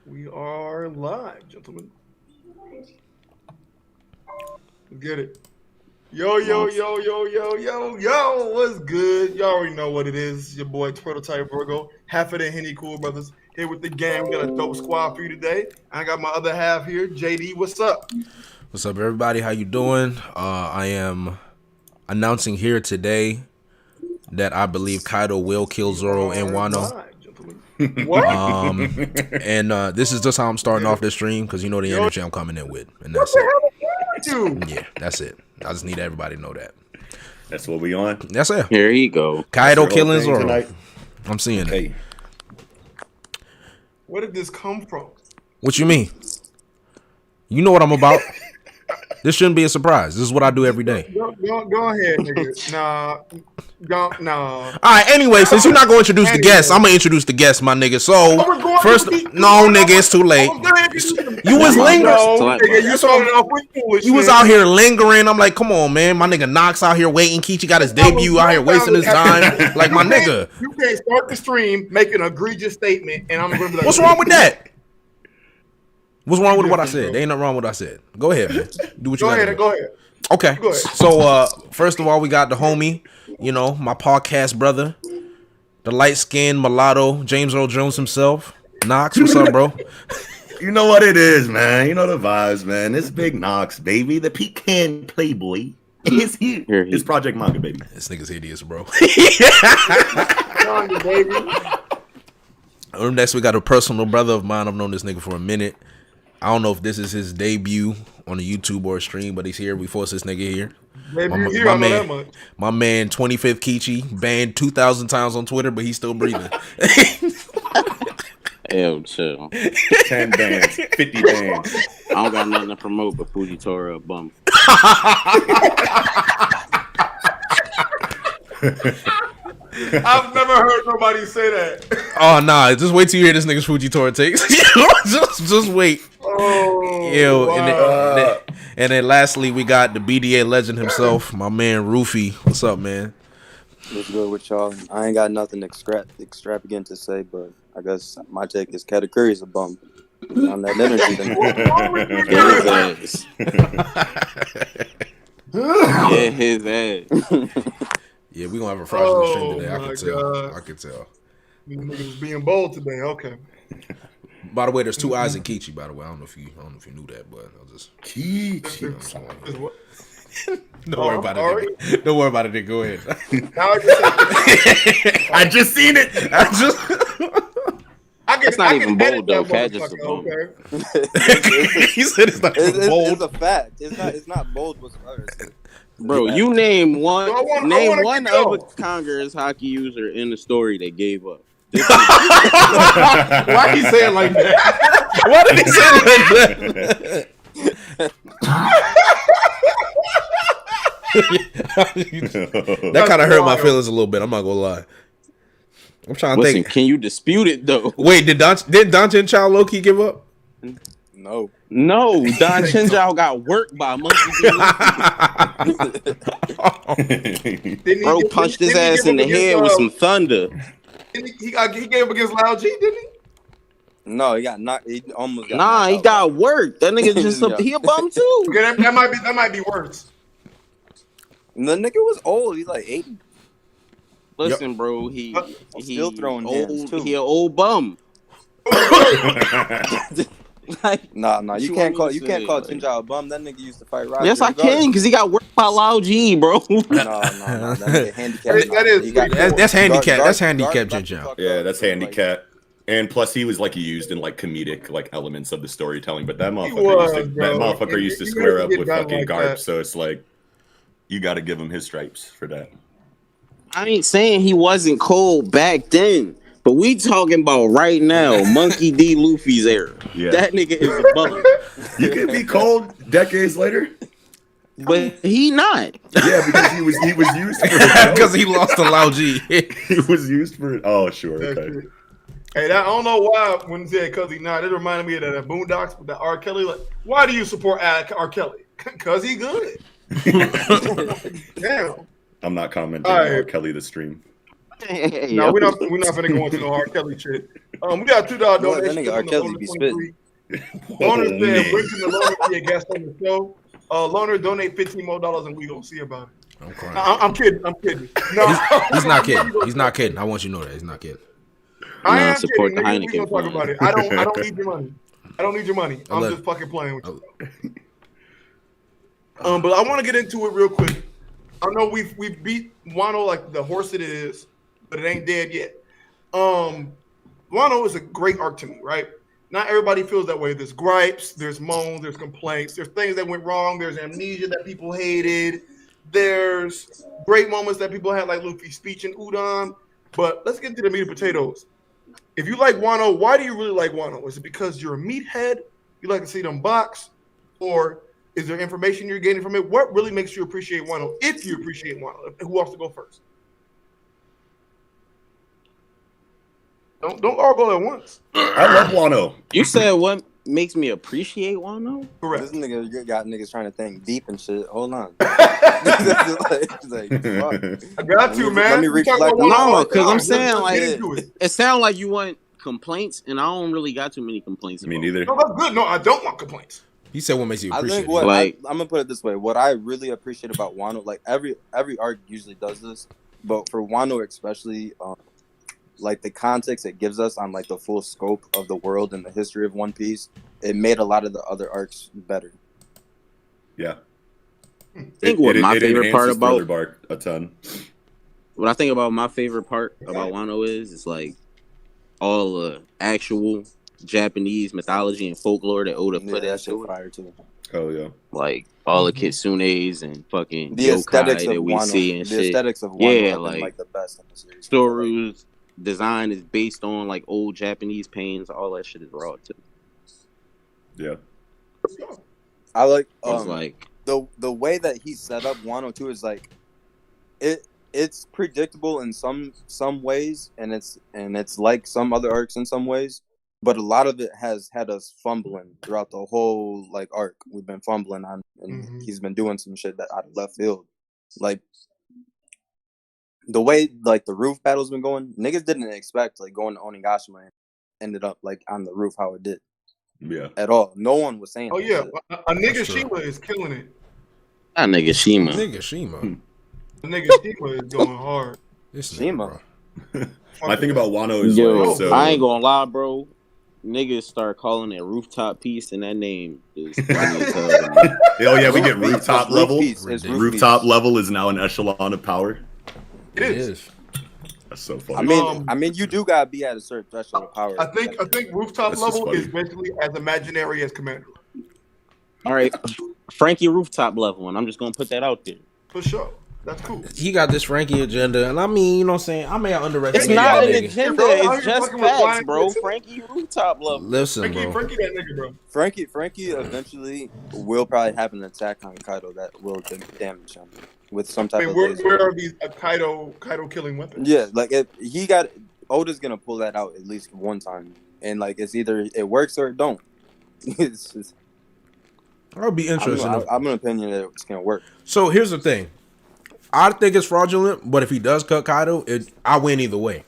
We are live, gentlemen. Let's get it. Yo, what's good? Y'all already know what it is. Your boy Prototype Virgo, half of the Henny Cool Brothers here with the gang. We got a dope squad for you today. I got my other half here. JD, what's up? What's up, everybody? How you doing? I am announcing here today that I believe Kaido will kill Zoro and Wano. What? And this is just how I'm starting off this stream because you know the energy I'm coming in with, and that's it. Yeah, that's it. I just need everybody to know that. That's what we on. That's it. Here you go. Kaido killing Zoro tonight. I'm seeing it. Where did this come from? What you mean? You know what I'm about. This shouldn't be a surprise. This is what I do every day. Go ahead, nigga. Nah. All right. Anyway, since you're not going to introduce the guests, I'm gonna introduce the guests, my nigga. So first, no, nigga, it's too late. You was lingering. You was out here lingering. I'm like, come on, man. My nigga Knox out here waiting. Kiichi got his debut out here wasting his time. Like my nigga. You can't start the stream, make an egregious statement, and I'm gonna be like, what's wrong with that? What's wrong with what I said? There ain't nothing wrong with what I said. Go ahead, man. Do what you gotta do. Go ahead. Okay. Go ahead. So, first of all, we got the homie, you know, my podcast brother, the light-skinned mulatto, James Earl Jones himself. Knox, what's up, bro? You know what it is, man. You know the vibes, man. It's Big Knox, baby. The pecan playboy is here. It's Project Manga, baby. This nigga's hideous, bro. Manga, baby. Next, we got a personal brother of mine. I've known this nigga for a minute. I don't know if this is his debut on the YouTube or a stream, but he's here. We forced this nigga here. My man, 25th Kiichi, banned 2,000 times on Twitter, but he's still breathing. Hell, chill. 10 bands, 50 bands. I don't got nothing to promote but Fujitora bum. I've never heard nobody say that. Oh nah, just wait till you hear this nigga's Fujitora takes. just wait. Oh, yo, wow. and then lastly we got the BDA legend himself, my man Ruffy. What's up, man? What's good with y'all? I ain't got nothing extravagant to say, but I guess my take is Katakuri is a bum. On that energy, then. His ass. Yeah, we gonna have a fraudulent stream today. I can tell. These niggas being bold today. Okay. By the way, there's two eyes in Kiichi. By the way, I don't know if you knew that, but I'll just Kiichi. Don't worry about it. Nigga. Don't worry about it. Nigga. Go ahead. I just seen it. It's not even bold though. Cat just a bum. He said it's not bold. It's a fact. It's not bold whatsoever. Bro, you name one other Congress hockey user in the story that gave up. Why he say it like that? Why did he say it like that? That kind of hurt my feelings a little bit. I'm not gonna lie. I'm trying to think. Can you dispute it though? Wait, did Dante and Child Loki give up? No, Don Chinjao got worked by Monkey D. Bro punched his ass in the head with some thunder. He gave up against Lao G, didn't he? No, he got knocked. He almost got knocked he got worked. That nigga just he a bum too. Okay, that might be worse. And the nigga was old. He's like 80. Listen, bro, he still throwing hands too. He an old bum. Like, nah, you can't call Chinjao a bum. That nigga used to fight Roger. Yes, I can, because he got worked by Lao G, bro. No, that nigga handicapped. That's handicap. That's handicap, Chinjao. Yeah, that's handicap. And plus, he was like used in like comedic like elements of the storytelling. But that motherfucker used to square up with fucking Garp. So it's like you got to give him his stripes for that. I ain't saying he wasn't cold back then. But we talking about right now, Monkey D. Luffy's era. Yeah. That nigga is a bum. You can be cold decades later, but he not. Yeah, because he was used for because he lost to Lao G. He was used for. Oh, sure. Okay. Hey, I don't know why when he said because he not. It reminded me of that Boondocks with that R. Kelly. Like, why do you support R. Kelly? Because he good. Damn. I'm not commenting on R. Kelly the stream. No, we're not gonna go into no R. Kelly shit. We got $2 That donation. nigga R. Kelly be spitting. Loner said, "Bring the loner be a guest on the show." Loner, donate $15 more and we gonna see about it. I'm crying. I'm kidding. No, he's not kidding. He's not kidding. I want you to know that he's not kidding. I am support kidding. Nigga, we gonna talk about it. I don't need your money. I don't need your money. I'm just fucking playing with you. But I want to get into it real quick. I know we beat Wano like the horse it is, but it ain't dead yet. Wano is a great arc to me, right? Not everybody feels that way. There's gripes, there's moans, there's complaints, there's things that went wrong, there's amnesia that people hated, there's great moments that people had, like Luffy's speech in Udon. But let's get to the meat and potatoes. If you like Wano, why do you really like Wano? Is it because you're a meathead? You like to see them box? Or is there information you're getting from it? What really makes you appreciate Wano, if you appreciate Wano? Who wants to go first? Don't all go at once. I love Wano. You said what makes me appreciate Wano? Correct. This nigga got niggas trying to think deep and shit. Hold on. I got to, man. Let me reflect. No, because I'm saying like it sounds like you want complaints, and I don't really got too many complaints. Me neither. No, that's good. No, I don't want complaints. He said what makes you appreciate. I'm gonna put it this way. What I really appreciate about Wano, like every arc usually does this, but for Wano especially, like the context it gives us on like the full scope of the world and the history of One Piece, it made a lot of the other arcs better. Yeah. I think what my favorite part about Bark a ton. What I think about my favorite part about Wano is it's like all the actual Japanese mythology and folklore that Oda put into it. Fire too. Oh yeah. Like all the kitsunes and fucking the yokai that we Wano, see and the shit. Aesthetics of Wano yeah, like the best in the series. Storu's design is based on like old Japanese paintings. All that shit is raw too. Yeah. I like like the way that he set up Wano too is like it's predictable in some ways, and it's like some other arcs in some ways, but a lot of it has had us fumbling throughout the whole like arc. We've been fumbling on, and he's been doing some shit that out of left field, like the way like the roof battle's been going. Niggas didn't expect like going to Onigashima and ended up like on the roof how it did. Yeah. At all. No one was saying. Oh yeah, a nigga Shima is killing it. That nigga Shima. Nigga Shima. The nigga Shima is going hard. This Shima. My thing about Wano is I ain't gonna lie, bro. Niggas start calling it rooftop piece, and that name is funny as hell. Oh yeah, we get rooftop level. Rooftop piece. Level is now an echelon of power. It is. That's so funny. I mean, you do gotta be at a certain threshold of power. I think rooftop level is basically as imaginary as Commander. All right, Frankie rooftop level, and I'm just gonna put that out there. For sure. That's cool. He got this Frankie agenda, and I mean, you know what I'm saying? I may have underestimated. It's not an nigga. agenda, it's just facts, bro. Frankie rooftop level. Listen, bro. Frankie that nigga, bro. Frankie eventually will probably have an attack on Kaido that will damage him with some type of laser. Where are these Kaido killing weapons? Yeah, like if he got Oda's gonna pull that out at least one time, and like it's either it works or it don't. It's just, I'll be interested. I'm an opinion that it's gonna work. So here's the thing. I think it's fraudulent, but if he does cut Kaido, I win either way.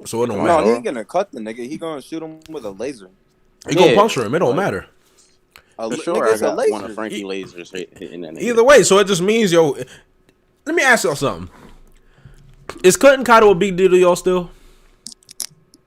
So it don't matter. No, he ain't gonna cut the nigga. He gonna shoot him with a laser. He gonna puncture him. It don't matter. For sure, I got one of Frankie lasers hitting that nigga. Either way, so it just means, yo. Let me ask y'all something. Is cutting Kaido a big deal to y'all still?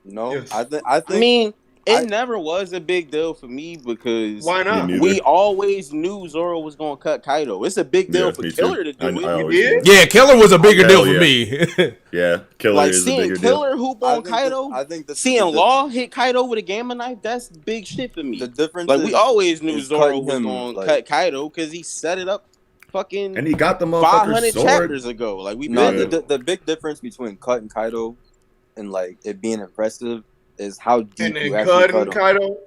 No, yes. I think. I mean, it never was a big deal for me because why not? We always knew Zoro was gonna cut Kaido. It's a big deal for Killer to do it. Yeah, Killer was a bigger deal for me. Yeah, Killer like is a seeing bigger Killer deal. hoop on Kaido. Seeing Law hit Kaido with a gamma knife. That's big shit for me. The difference, like we always knew Zoro was gonna cut Kaido because he set it up. Fucking and he got the motherfucker 500 sword. chapters ago. Like the big difference between cutting Kaido and like it being impressive is how deep you actually cut Kaido.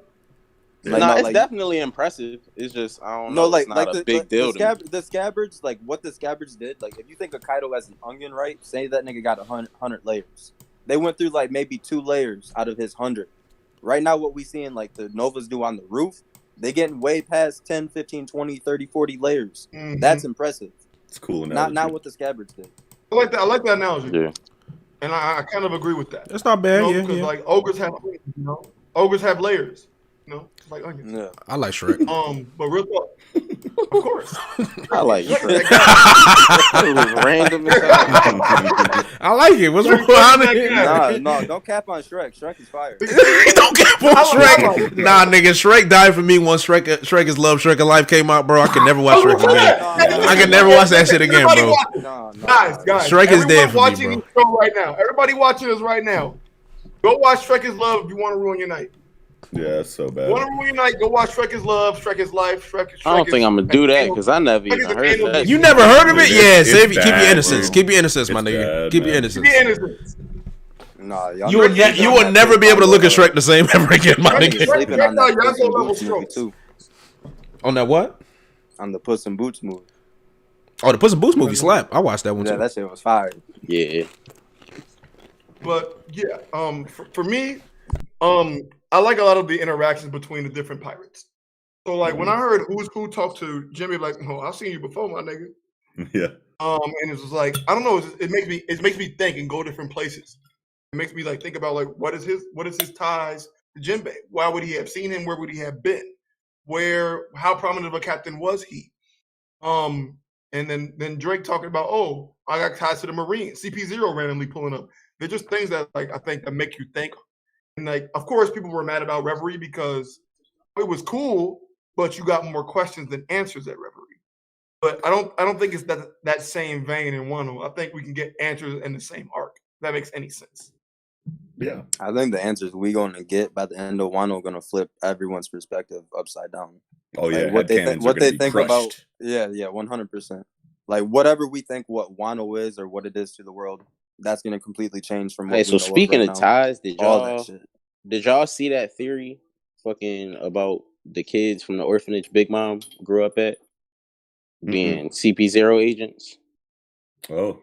It's definitely impressive. It's just I don't know. Like, it's not a big deal. The Scabbards, like what the Scabbards did. Like if you think of Kaido as an onion, right? Say that nigga got 100 layers. They went through like maybe 2 layers out of his 100. Right now, what we seeing like the Novas do on the roof, they getting way past 10, 15, 20, 30, 40 layers. Mm-hmm. That's impressive. It's cool. Not what the Scabbards did. I like that analogy. Yeah. And I kind of agree with that. That's not bad, because like ogres have, ogres have layers, just like onions. Yeah. I like Shrek. But real talk, of course, I like Shrek. It was random. I like it. What's wrong? No, don't cap on Shrek. Shrek is fire. Don't cap on Shrek. Nah, nigga, Shrek died for me once Shrek is Love, Shrek is Life came out, bro. I can never watch Shrek again. I can never watch that shit again, bro. Guys, Shrek is dead for me, bro. This show right now. Everybody watching this right now. Go watch Shrek is Love if you want to ruin your night. Yeah, it's so bad. Want to ruin your night? Go watch Shrek is Love, Shrek is Life, Shrek I don't think I'm gonna do that because I never even heard that. You never heard of it? Yeah, save it. Keep your innocence. Keep your innocence, my nigga. Keep your innocence. Nah, you will never be able to look at Shrek the same ever again, my nigga. Sleeping on that Puss in Boots movie too. On that what? On the Puss in Boots movie. Oh, the Puss in Boots movie slap. I watched that one too. Yeah, that shit was fire. Yeah. But yeah, for me, I like a lot of the interactions between the different pirates. So like when I heard Who's Who talk to Jimmy, like, oh, I've seen you before, my nigga. Yeah. And it was like, I don't know, it makes me think and go different places. It makes me like think about like what is his ties to Jinbei? Why would he have seen him? Where would he have been? How prominent of a captain was he? And then Drake talking about, oh, I got ties to the Marines. CP0 randomly pulling up. They're just things that like I think that make you think. And like, of course, people were mad about Reverie because it was cool, but you got more questions than answers at Reverie. But I don't think it's that same vein in Wano. I think we can get answers in the same arc. If that makes any sense. Yeah. I think the answers we going to get by the end of Wano going to flip everyone's perspective upside down. Oh yeah, like, what they think about. Yeah, 100%. Like whatever we think what Wano is or what it is to the world, that's going to completely change from what we know speaking of ties, did y'all see that theory fucking about the kids from the orphanage Big Mom grew up at being CP0 agents? Oh.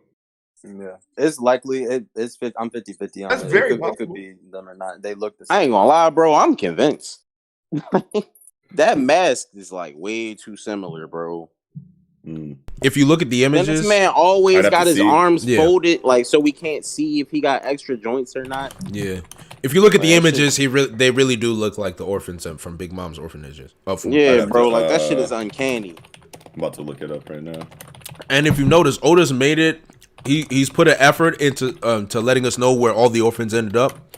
Yeah. It's likely I'm 50-50 on That's it. Very it could be them or not. They look the same. I ain't gonna lie, bro. I'm convinced. That mask is like way too similar, bro. If you look at the images, and this man always got his arms folded, like so we can't see if he got extra joints or not. Yeah, if you look at the images, they really do look like the orphans from Big Mom's orphanages. Yeah, bro, like that shit is uncanny. I'm about to look it up right now. And if you notice, Oda's made it. He's put an effort into to letting us know where all the orphans ended up,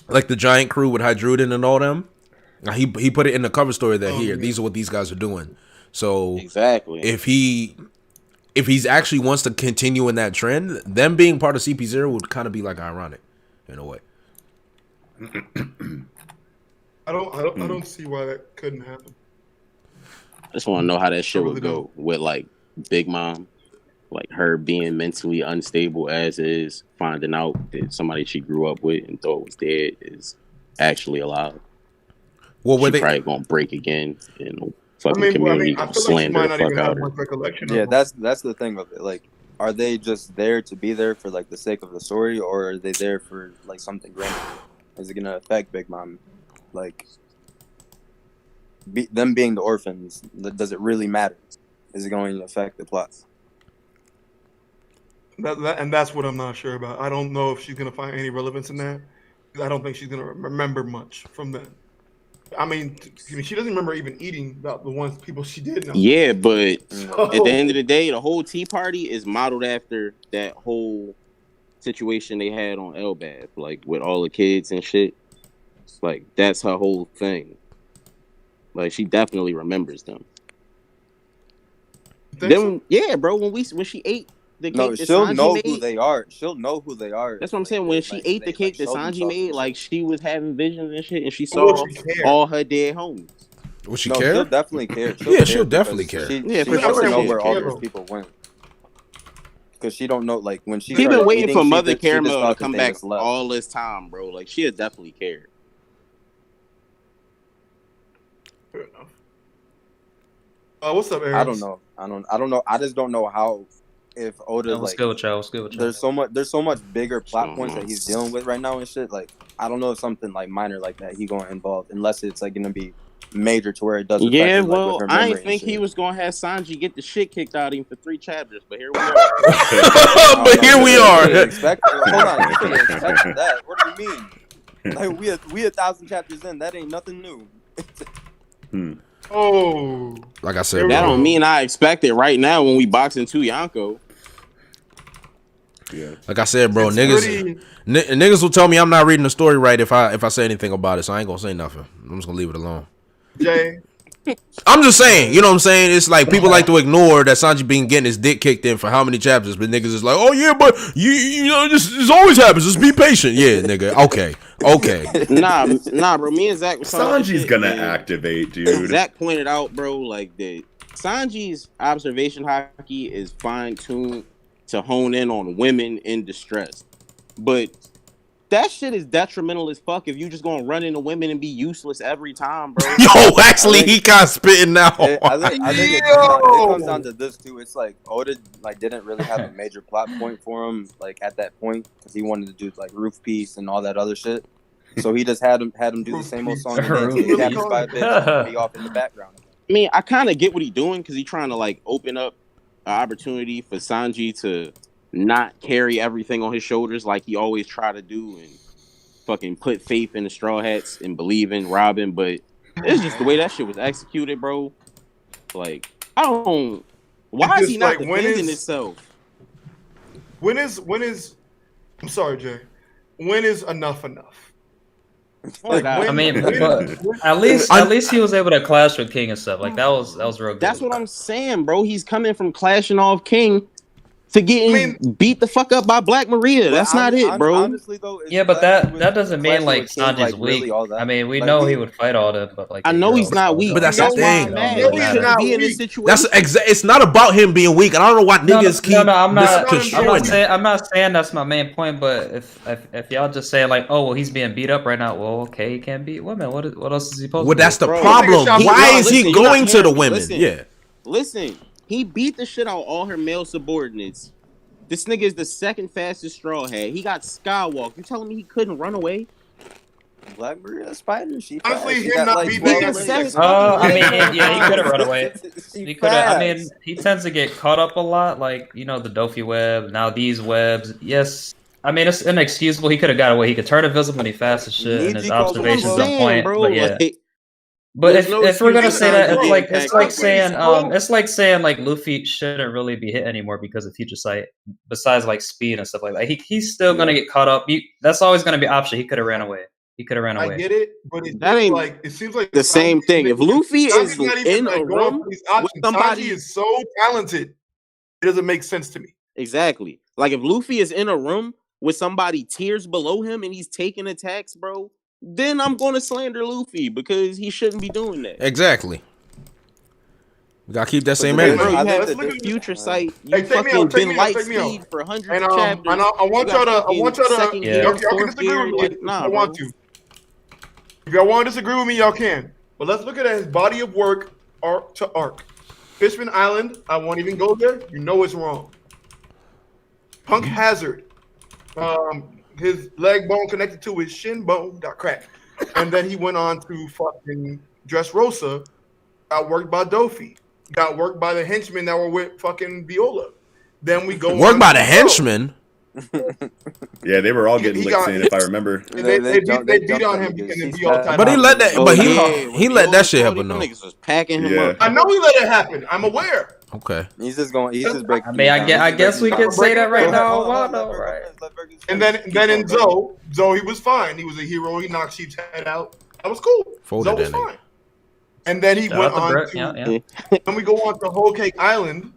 like the giant crew with Hydruden and all them. He put it in the cover story that these are what these guys are doing. So exactly, if he's actually wants to continue in that trend, them being part of CP0 would kind of be like ironic in a way. I don't see why that couldn't happen. I just want to know how that shit would go with like Big Mom, like her being mentally unstable as is, finding out that somebody she grew up with and thought was dead is actually alive. Well, were they probably gonna break again and fucking community slander the fuck out of her? Yeah, that's the thing of it. Like, are they just there to be there for like the sake of the story, or are they there for like something grander? Is it gonna affect Big Mom? Like, them being the orphans, does it really matter? Is it going to affect the plot? And that's what I'm not sure about. I don't know if she's gonna find any relevance in that. I don't think she's gonna remember much from that. I mean, she doesn't remember even eating about the people she did know. Yeah, but at the end of the day, the whole Tea Party is modeled after that whole situation they had on Elbaf, like with all the kids and shit. Like that's her whole thing. Like she definitely remembers them. Then, yeah, bro. When she ate the cake, she'll know who they are. She'll know who they are. That's what I'm saying. When she ate the cake that Sanji made, like she was having visions and shit, and she saw all her dead homies. Will she care? She'll definitely care. She'll definitely care. She doesn't know where all those people went. Because she don't know, like when she's been waiting for Mother Caramel to come back all this time, bro. Like she'll definitely care. Fair enough. What's up, Arris? I don't know. I just don't know how. If Oda let's go with y'all. There's so much bigger plot points that he's dealing with right now and shit. Like I don't know if something like minor like that he gonna involve unless it's like gonna be major to where it doesn't. Yeah, well, I didn't think he was gonna have Sanji get the shit kicked out of him for 3 chapters, but here we are. But here we are. Hold on, you couldn't expect that. What do you mean? Like we 1,000 chapters in. That ain't nothing new. Oh, like I said, that don't mean I expect it right now when we box into Yonko. Yeah. Like I said, bro, niggas will tell me I'm not reading the story right if I say anything about it, so I ain't gonna say nothing. I'm just gonna leave it alone. Jay, I'm just saying, you know what I'm saying? It's like people like to ignore that Sanji been getting his dick kicked in for how many chapters, but niggas is like, oh yeah, but you know this always happens. Just be patient, yeah, nigga. Okay. Nah, bro. Me and Zach was Sanji's gonna activate, dude. Zach pointed out, bro, like that Sanji's observation haki is fine tuned to hone in on women in distress, but that shit is detrimental as fuck if you just gonna run into women and be useless every time, bro. Yo, actually, he kind of spitting now. I think it comes down to this too. It's like Oda didn't really have a major plot point for him like at that point because he wanted to do like roof piece and all that other shit. So he just had him do the same old song and dance, get captured by a bitch and be off in the background. I mean, I kind of get what he's doing because he's trying to like open up an opportunity for Sanji to not carry everything on his shoulders like he always try to do and fucking put faith in the Straw Hats and believe in Robin, but it's just the way that shit was executed, bro. Like, I don't. Why is he not defending himself? When is? I'm sorry, Jay. When is enough? Like, I mean, at least he was able to clash with King and stuff. Like that was real good. That's what I'm saying, bro. He's coming from clashing off King to getting beat the fuck up by Black Maria. That's not it, bro. Honestly, though, yeah, but that doesn't mean like Sanji's weak. Really I mean, we know he would fight all that, but like I know he's not weak, but that's the thing. He's not be in this situation. It's not about him being weak, and I don't know why niggas keep. No, I'm not saying that's my main point. But if y'all just say like, oh well, he's being beat up right now. Well, okay, he can't beat women. What else is he supposed to do? Well, that's the problem. Why is he going to the women? Yeah. Listen. He beat the shit out of all her male subordinates. This nigga is the second fastest Straw Hat. He got skywalk. You telling me he couldn't run away? Blackbeard, a spider. Honestly, him not beating. I mean, yeah, he could have run away. He could have. I mean, he tends to get caught up a lot. Like the Dofi web. Now these webs. Yes. I mean, it's inexcusable. He could have got away. He could turn invisible when he fast as shit, and his observations on point. Bro, but yeah. But if we're gonna say that, it's like saying like Luffy shouldn't really be hit anymore because of future sight. Besides like speed and stuff like that, he's still gonna get caught up. That's always gonna be an option. He could have ran away. I get it, but it seems like the same thing. If Luffy is in a room with somebody, Sanji is so talented, it doesn't make sense to me. Exactly. Like if Luffy is in a room with somebody tiers below him and he's taking attacks, bro. Then I'm going to slander Luffy because he shouldn't be doing that. Exactly. We gotta keep that same energy. Bro, you have the future sight. You fucking been light speed for hundreds of chapters. And I want y'all to. Y'all can disagree with me. I want to. If y'all want to disagree with me, y'all can. But let's look at his body of work, arc to arc. Fishman Island. I won't even go there. You know it's wrong. Punk Hazard. His leg bone connected to his shin bone got cracked. And then he went on to fucking Dressrosa, got worked by Dofi, got worked by the henchmen that were with fucking Viola. Then we go worked by the henchmen? Yeah, they were all getting licked in, if I remember. They beat on him because he all but he let that he let that shit happen though. Niggas was packing him up. I know he let it happen. I'm aware. Okay. He's just breaking. I mean, I guess we can say that right now. Right. And then in Zoe, he was fine. He was a hero. He knocked Sheep's head out. That was cool. Zoe was fine. And then he went on to. Then we go on to Whole Cake Island.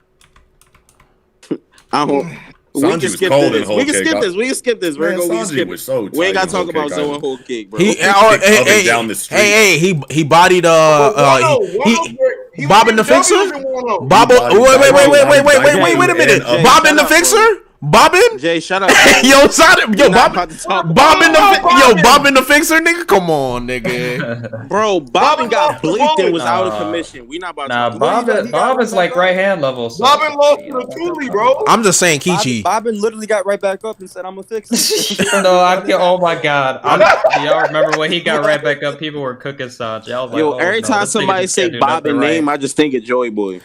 We can skip this. We can skip this. Sanji was so tight. We ain't gotta talk about Zoe and Whole Cake, bro. Down the street. He bodied Bob and the Fixer? Wait a minute. Bob and the Fixer? Bobbin? Jay, shut up. Yo, Bobbin the fixer, nigga. Come on, nigga. Bro, Bobbin got bleeped and was out of commission. We not about to. Bobbin's like right hand level. So Bobbin lost to the Thule, bro. I'm just saying, Kiichi. Bobbin literally got right back up and said, "I'm gonna fix it." Oh my god! Y'all remember when he got right back up? People were cooking Sanji. I was like, yo, every time somebody say Bobbin name, I just think of Joy Boy.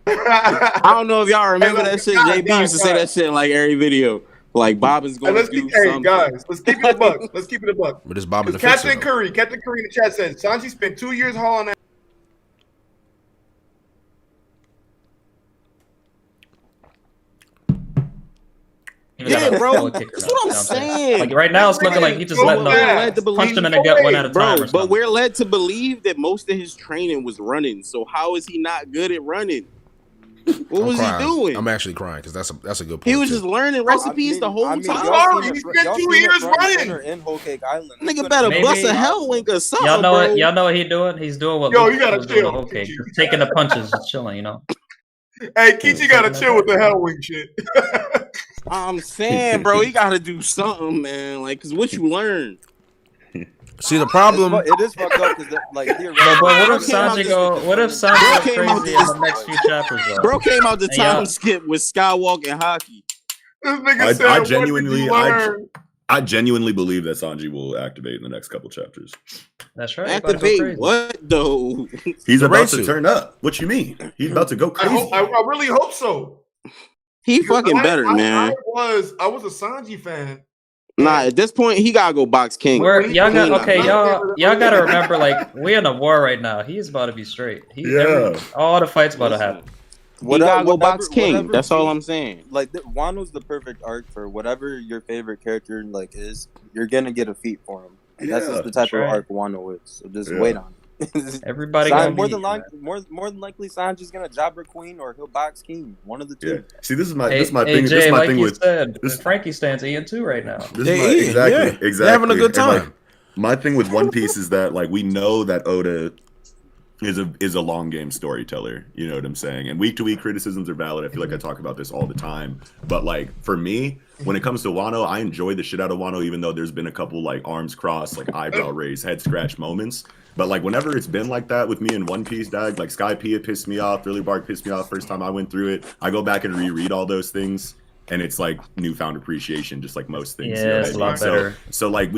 I don't know if y'all remember that shit. JB used to say that shit in like every video. Like Bobbin's going to do something. Guys, let's keep it a buck. Let's keep it a buck. But it's Bobbin the Captain Curry in the chat said Sanji spent 2 years hauling that. Yeah, bro. That's what I'm saying. Like right now, it's looking like he just letting them punch him in the gut one at a time. But we're led to believe that most of his training was running. So how is he not good at running? What was he doing? I'm actually crying because that's a good point. He was just learning recipes the whole time. He spent 2 years running in Whole Cake Island. Nigga better bust a hellwink or something. Y'all know what he doing? He's doing what you gotta chill. Okay, just taking the punches, just chilling, you know. Hey, Kiichi gotta chill with the hellwink shit. I'm saying, bro, you gotta do something, man. Like, cause what you learn. See the problem. It is fucked up because like but what if Sanji go crazy in the next few chapters though? Bro came out the time skip with Skywalker and Haki. This nigga said, I genuinely believe that Sanji will activate in the next couple chapters. That's right. Activate what though? He's about to turn up. What you mean? He's about to go crazy. I really hope so. He fucking better, man. I was a Sanji fan. Nah, at this point, he gotta go box king. Y'all gotta remember, like, we're in a war right now. He's about to be straight. All the fights about to happen. He gotta go box king. That's all I'm saying. Like, Wano's the perfect arc for whatever your favorite character like is. You're gonna get a feat for him, and that's just the type of arc Wano is. So just wait on it. Everybody more than likely Sanji's gonna jobber queen or he'll box king. One of the two. Yeah. See, this is my thing. Jay, this is my thing with Frankie stands Ian too right now. Exactly. They're having a good time. Like, my thing with One Piece is that like we know that Oda is a long game storyteller. You know what I'm saying? And week to week criticisms are valid. I feel like I talk about this all the time. But like for me, when it comes to Wano, I enjoy the shit out of Wano, even though there's been a couple like arms crossed, like eyebrow raise, head scratch moments. But like whenever it's been like that with me in One Piece, dog, like Sky Pea pissed me off, Thriller Bark pissed me off first time I went through it. I go back and reread all those things, and it's like newfound appreciation, just like most things. Yeah, it's a lot better. So like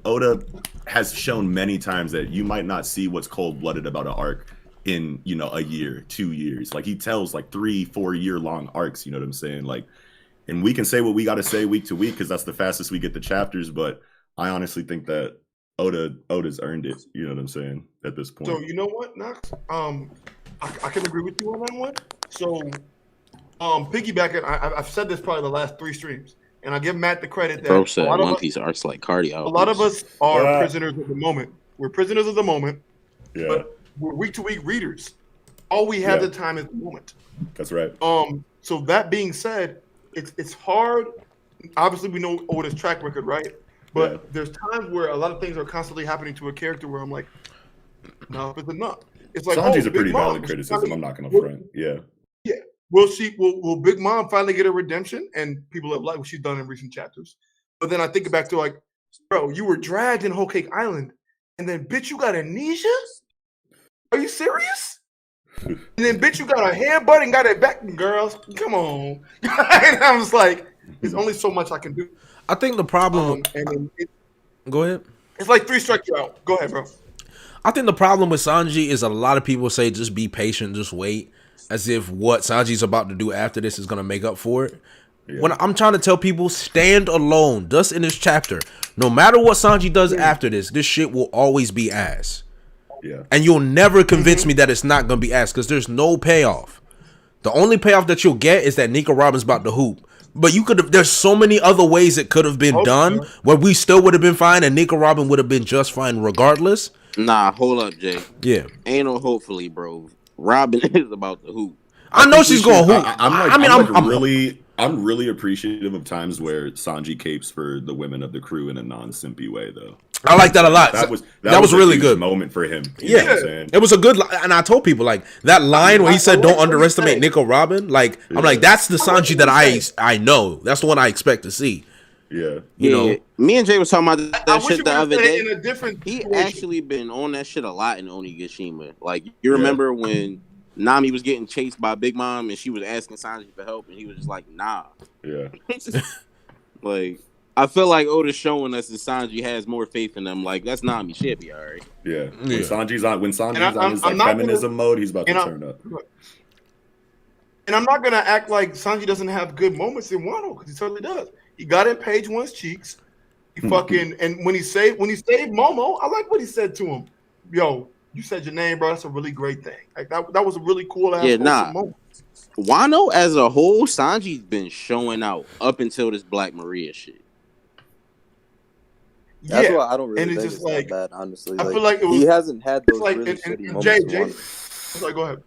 Oda has shown many times that you might not see what's cold blooded about an arc in a year, 2 years. Like he tells like 3-4 year long arcs. You know what I'm saying? Like, and we can say what we got to say week to week because that's the fastest we get the chapters. But I honestly think that Oda's earned it, you know what I'm saying, at this point. So you know what, Knox? I can agree with you on that one. So piggybacking, I've said this probably the last 3 streams, and I give Matt the credit that Bro said One Piece arcs like cardio. A lot of us are prisoners of the moment. We're prisoners of the moment, but we're week to week readers. All we have the time is the moment. That's right. So that being said, it's hard. Obviously, we know Oda's track record, right? But there's times where a lot of things are constantly happening to a character where I'm like, no, it's enough. It's like Sanji's a pretty valid criticism. I'm not gonna front. Yeah. Will Big Mom finally get a redemption? And people have liked what she's done in recent chapters. But then I think back to like, bro, you were dragged in Whole Cake Island, and then bitch, you got amnesia? Are you serious? And then bitch, you got a headbutt and got it back, girls. Come on. And I was like, there's only so much I can do. I think the problem. Go ahead. It's like 3 strikes you out. Go ahead, bro. I think the problem with Sanji is a lot of people say just be patient, just wait, as if what Sanji's about to do after this is gonna make up for it. Yeah. When I'm trying to tell people, stand alone. Just in this chapter, no matter what Sanji does after this shit will always be ass. Yeah. And you'll never convince me that it's not gonna be ass because there's no payoff. The only payoff that you'll get is that Nico Robin's about to hoop. But you could have. There's so many other ways it could have been done where we still would have been fine, and Nico Robin would have been just fine regardless. Nah, hold up, Jay. Yeah, ain't no hopefully, bro. Robin is about to hoop. I know she's going to hoop. I'm really appreciative of times where Sanji capes for the women of the crew in a non-simpy way, though. I like that a lot. That was really good moment for him. Yeah, it was a good. And I told people like that line where he said, "Don't underestimate Nico Robin." Like I'm like, that's the Sanji that I know. That's the one I expect to see. Yeah, you know. Me and Jay was talking about that shit the other day. He actually been on that shit a lot in Onigashima. Like you remember when Nami was getting chased by Big Mom and she was asking Sanji for help and he was just like, nah. Yeah. Like I feel like Oda's showing us that Sanji has more faith in them. Like that's Nami, shit be alright. Yeah. When Sanji's on his like feminism mode, he's about to turn up. And I'm not gonna act like Sanji doesn't have good moments in Wano because he certainly does. He got in Page One's cheeks. He fucking and when he saved Momo, I like what he said to him. Yo, you said your name, bro. That's a really great thing. Like that was a really cool ass moment. Wano as a whole, Sanji's been showing out up until this Black Maria shit. That's why I don't really think it's like that, honestly. I feel like he hasn't had those really shitty moments. Like, go ahead.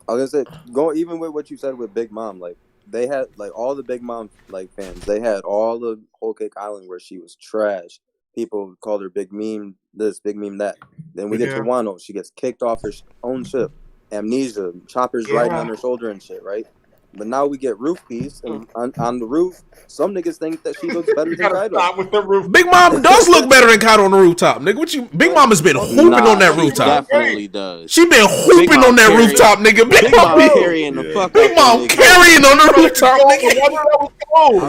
I was gonna say, even with what you said with Big Mom, like they had like all the Big Mom like fans. They had all the Whole Cake Island where she was trash. People called her Big Meme this, Big Meme that. Then we get to Wano, she gets kicked off her own ship. Amnesia, choppers riding on her shoulder and shit, right? But now we get Roof Piece, and on the roof, some niggas think that she looks better than Kaido. Big Mom does look better than Kaido on the rooftop, nigga. What you? Big Mom has been hooping on that rooftop. Definitely does. She been hooping on that rooftop, nigga. Big Mom carrying the fuck. Big Mom carrying on the rooftop,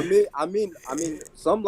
nigga. I mean, some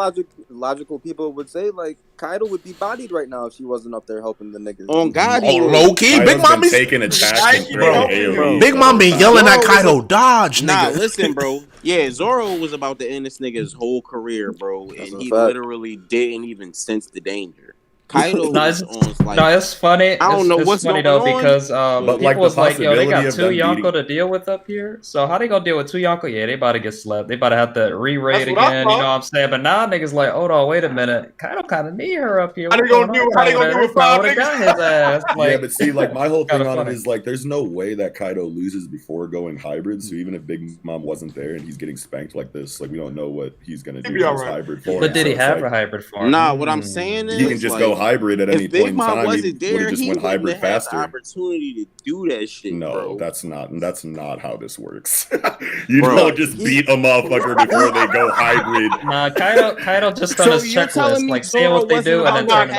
logical people would say like Kaido would be bodied right now if she wasn't up there helping the niggas. On God, low key, Big Mom been taking attacks, bro. Big Mom been yelling at Kaido, dodge, nigga. Nah, listen, bro. Yeah, Zoro was about to end this nigga's whole career, bro, and he literally didn't even sense the danger. Kaido was on like, it's funny. I don't know what's funny going though on, because people was like, yo, they got two Yonko Yonko to deal with up here. So how they gonna deal with two Yonko? Yeah, they about to get slept. They about to have to re-raid again. You know what I'm saying? But now niggas like, hold on, wait a minute. Kaido kind of need her up here. How they gonna do with 5 niggas? His ass. Like, yeah, but see, like my whole thing on it is like, there's no way that Kaido loses before going hybrid. So even if Big Mom wasn't there and he's getting spanked like this, like we don't know what he's gonna do in his hybrid form. But did he have a hybrid form? Nah, what I'm saying is he can just go hybrid at any point in time. Wasn't there, he went hybrid faster. The opportunity to do that shit. No, bro. that's not how this works. You don't just beat a motherfucker before they go hybrid. Nah, Kaido just on his checklist, like seeing what they do and then turning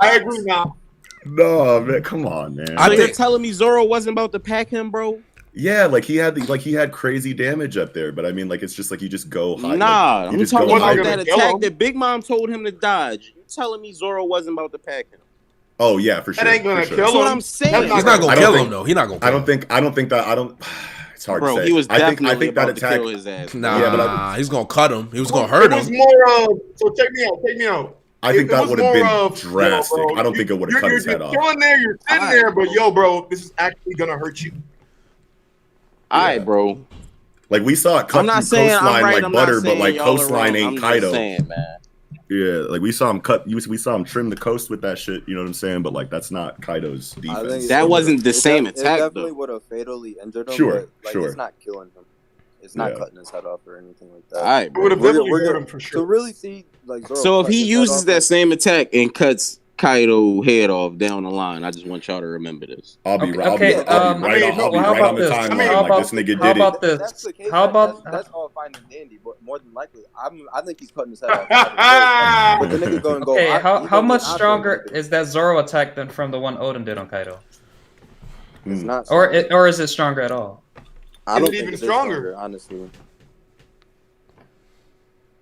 I agree now. No, man, come on, man. So you're telling me Zoro wasn't about to pack him, bro? Yeah, like he had crazy damage up there, but I mean, like it's just like you just go high. Nah, like, I'm talking about that attack that Big Mom told him to dodge. You telling me Zoro wasn't about to pack him? Oh yeah, for sure. That ain't gonna kill him. That's what I'm saying. He's not gonna kill him though. He's not gonna. I don't think that. It's hard to say. He was definitely I think that attack. Kill his ass. Nah, yeah, but he's gonna cut him. He was gonna hurt him. It was more of. So take me out. I think that would have been drastic. I don't think it would have cut his head off. You're chilling there, you're sitting there, but yo, bro, this is actually gonna hurt you. All right, bro. Like we saw it cut through coastline like butter, but like coastline ain't Kaido. Yeah, like we saw him we saw him trim the coast with that shit. You know what I'm saying? But like that's not Kaido's defense. That wasn't the same attack. It definitely would have fatally injured him. Sure, but, sure. It's not killing him. It's not cutting his head off or anything like that. All right, bro. It would have definitely hurt him for sure. To really see like Zoro so if he uses that same attack and cuts Kaido head off down the line, I just want y'all to remember this. I'll be right on the timeline like this nigga did it. How about this? How about that's all fine and dandy, but more than likely, I think he's cutting his head off. But the nigga going to go. Okay, how much stronger is that Zoro attack than from the one Oden did on Kaido? It's not, or is it stronger at all? I don't think it's stronger, honestly.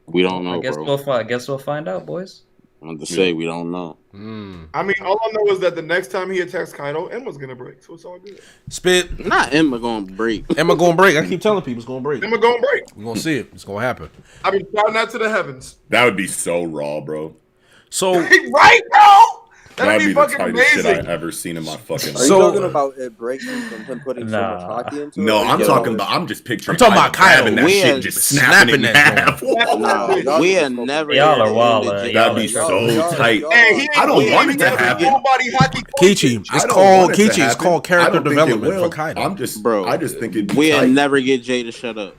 We don't know, I guess we'll find out, boys. I'm to say we don't know. I mean, all I know is that the next time he attacks Kaido, Emma's gonna break, so it's all good. Spit. Not Emma gonna break. Emma gonna break. I keep telling people it's gonna break. Emma gonna break. We're gonna see it. It's gonna happen. I've been shouting that to the heavens. That would be so raw, bro. So right, bro. That'd be fucking amazing. Shit I ever seen in my fucking life. Are you talking about it breaking from him putting so much Haki into it? No, I'm talking about. I'm just picturing. I'm talking about Kaido that shit and just snapping in half. We had never. Y'all are wild. That'd be so tight. I don't want it to happen. Kiichi, it's called Kiichi. It's called character development for Kaido. I'm just, bro. I just think it. We never get Jay to shut up.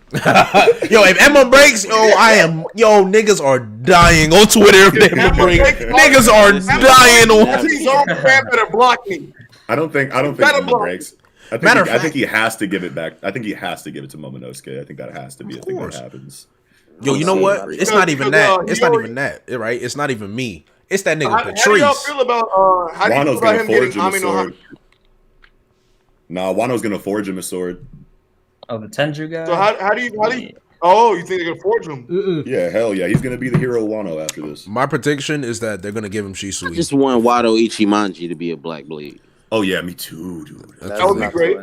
Yo, if Emma breaks, niggas are dying on Twitter if Emma breaks. Niggas are dying on. Better block me. I don't think Emma breaks. I think he has to give it back. I think he has to give it to Momonosuke. I think that has to be a thing that happens. Yo, you know what? It's not even that. It's not even that, right? It's not even me. It's that nigga Patrice. How do y'all feel about Wano's gonna forge him a sword? Nah, Wano's gonna forge him a sword. Oh, the Tenju guy. So how do you? Oh, you think they're gonna forge him? Yeah, hell yeah. He's gonna be the hero Wano after this. My prediction is that they're gonna give him Shisui. I just want Wado Ichimonji to be a Black Blade. Oh yeah, me too, dude. That would be great.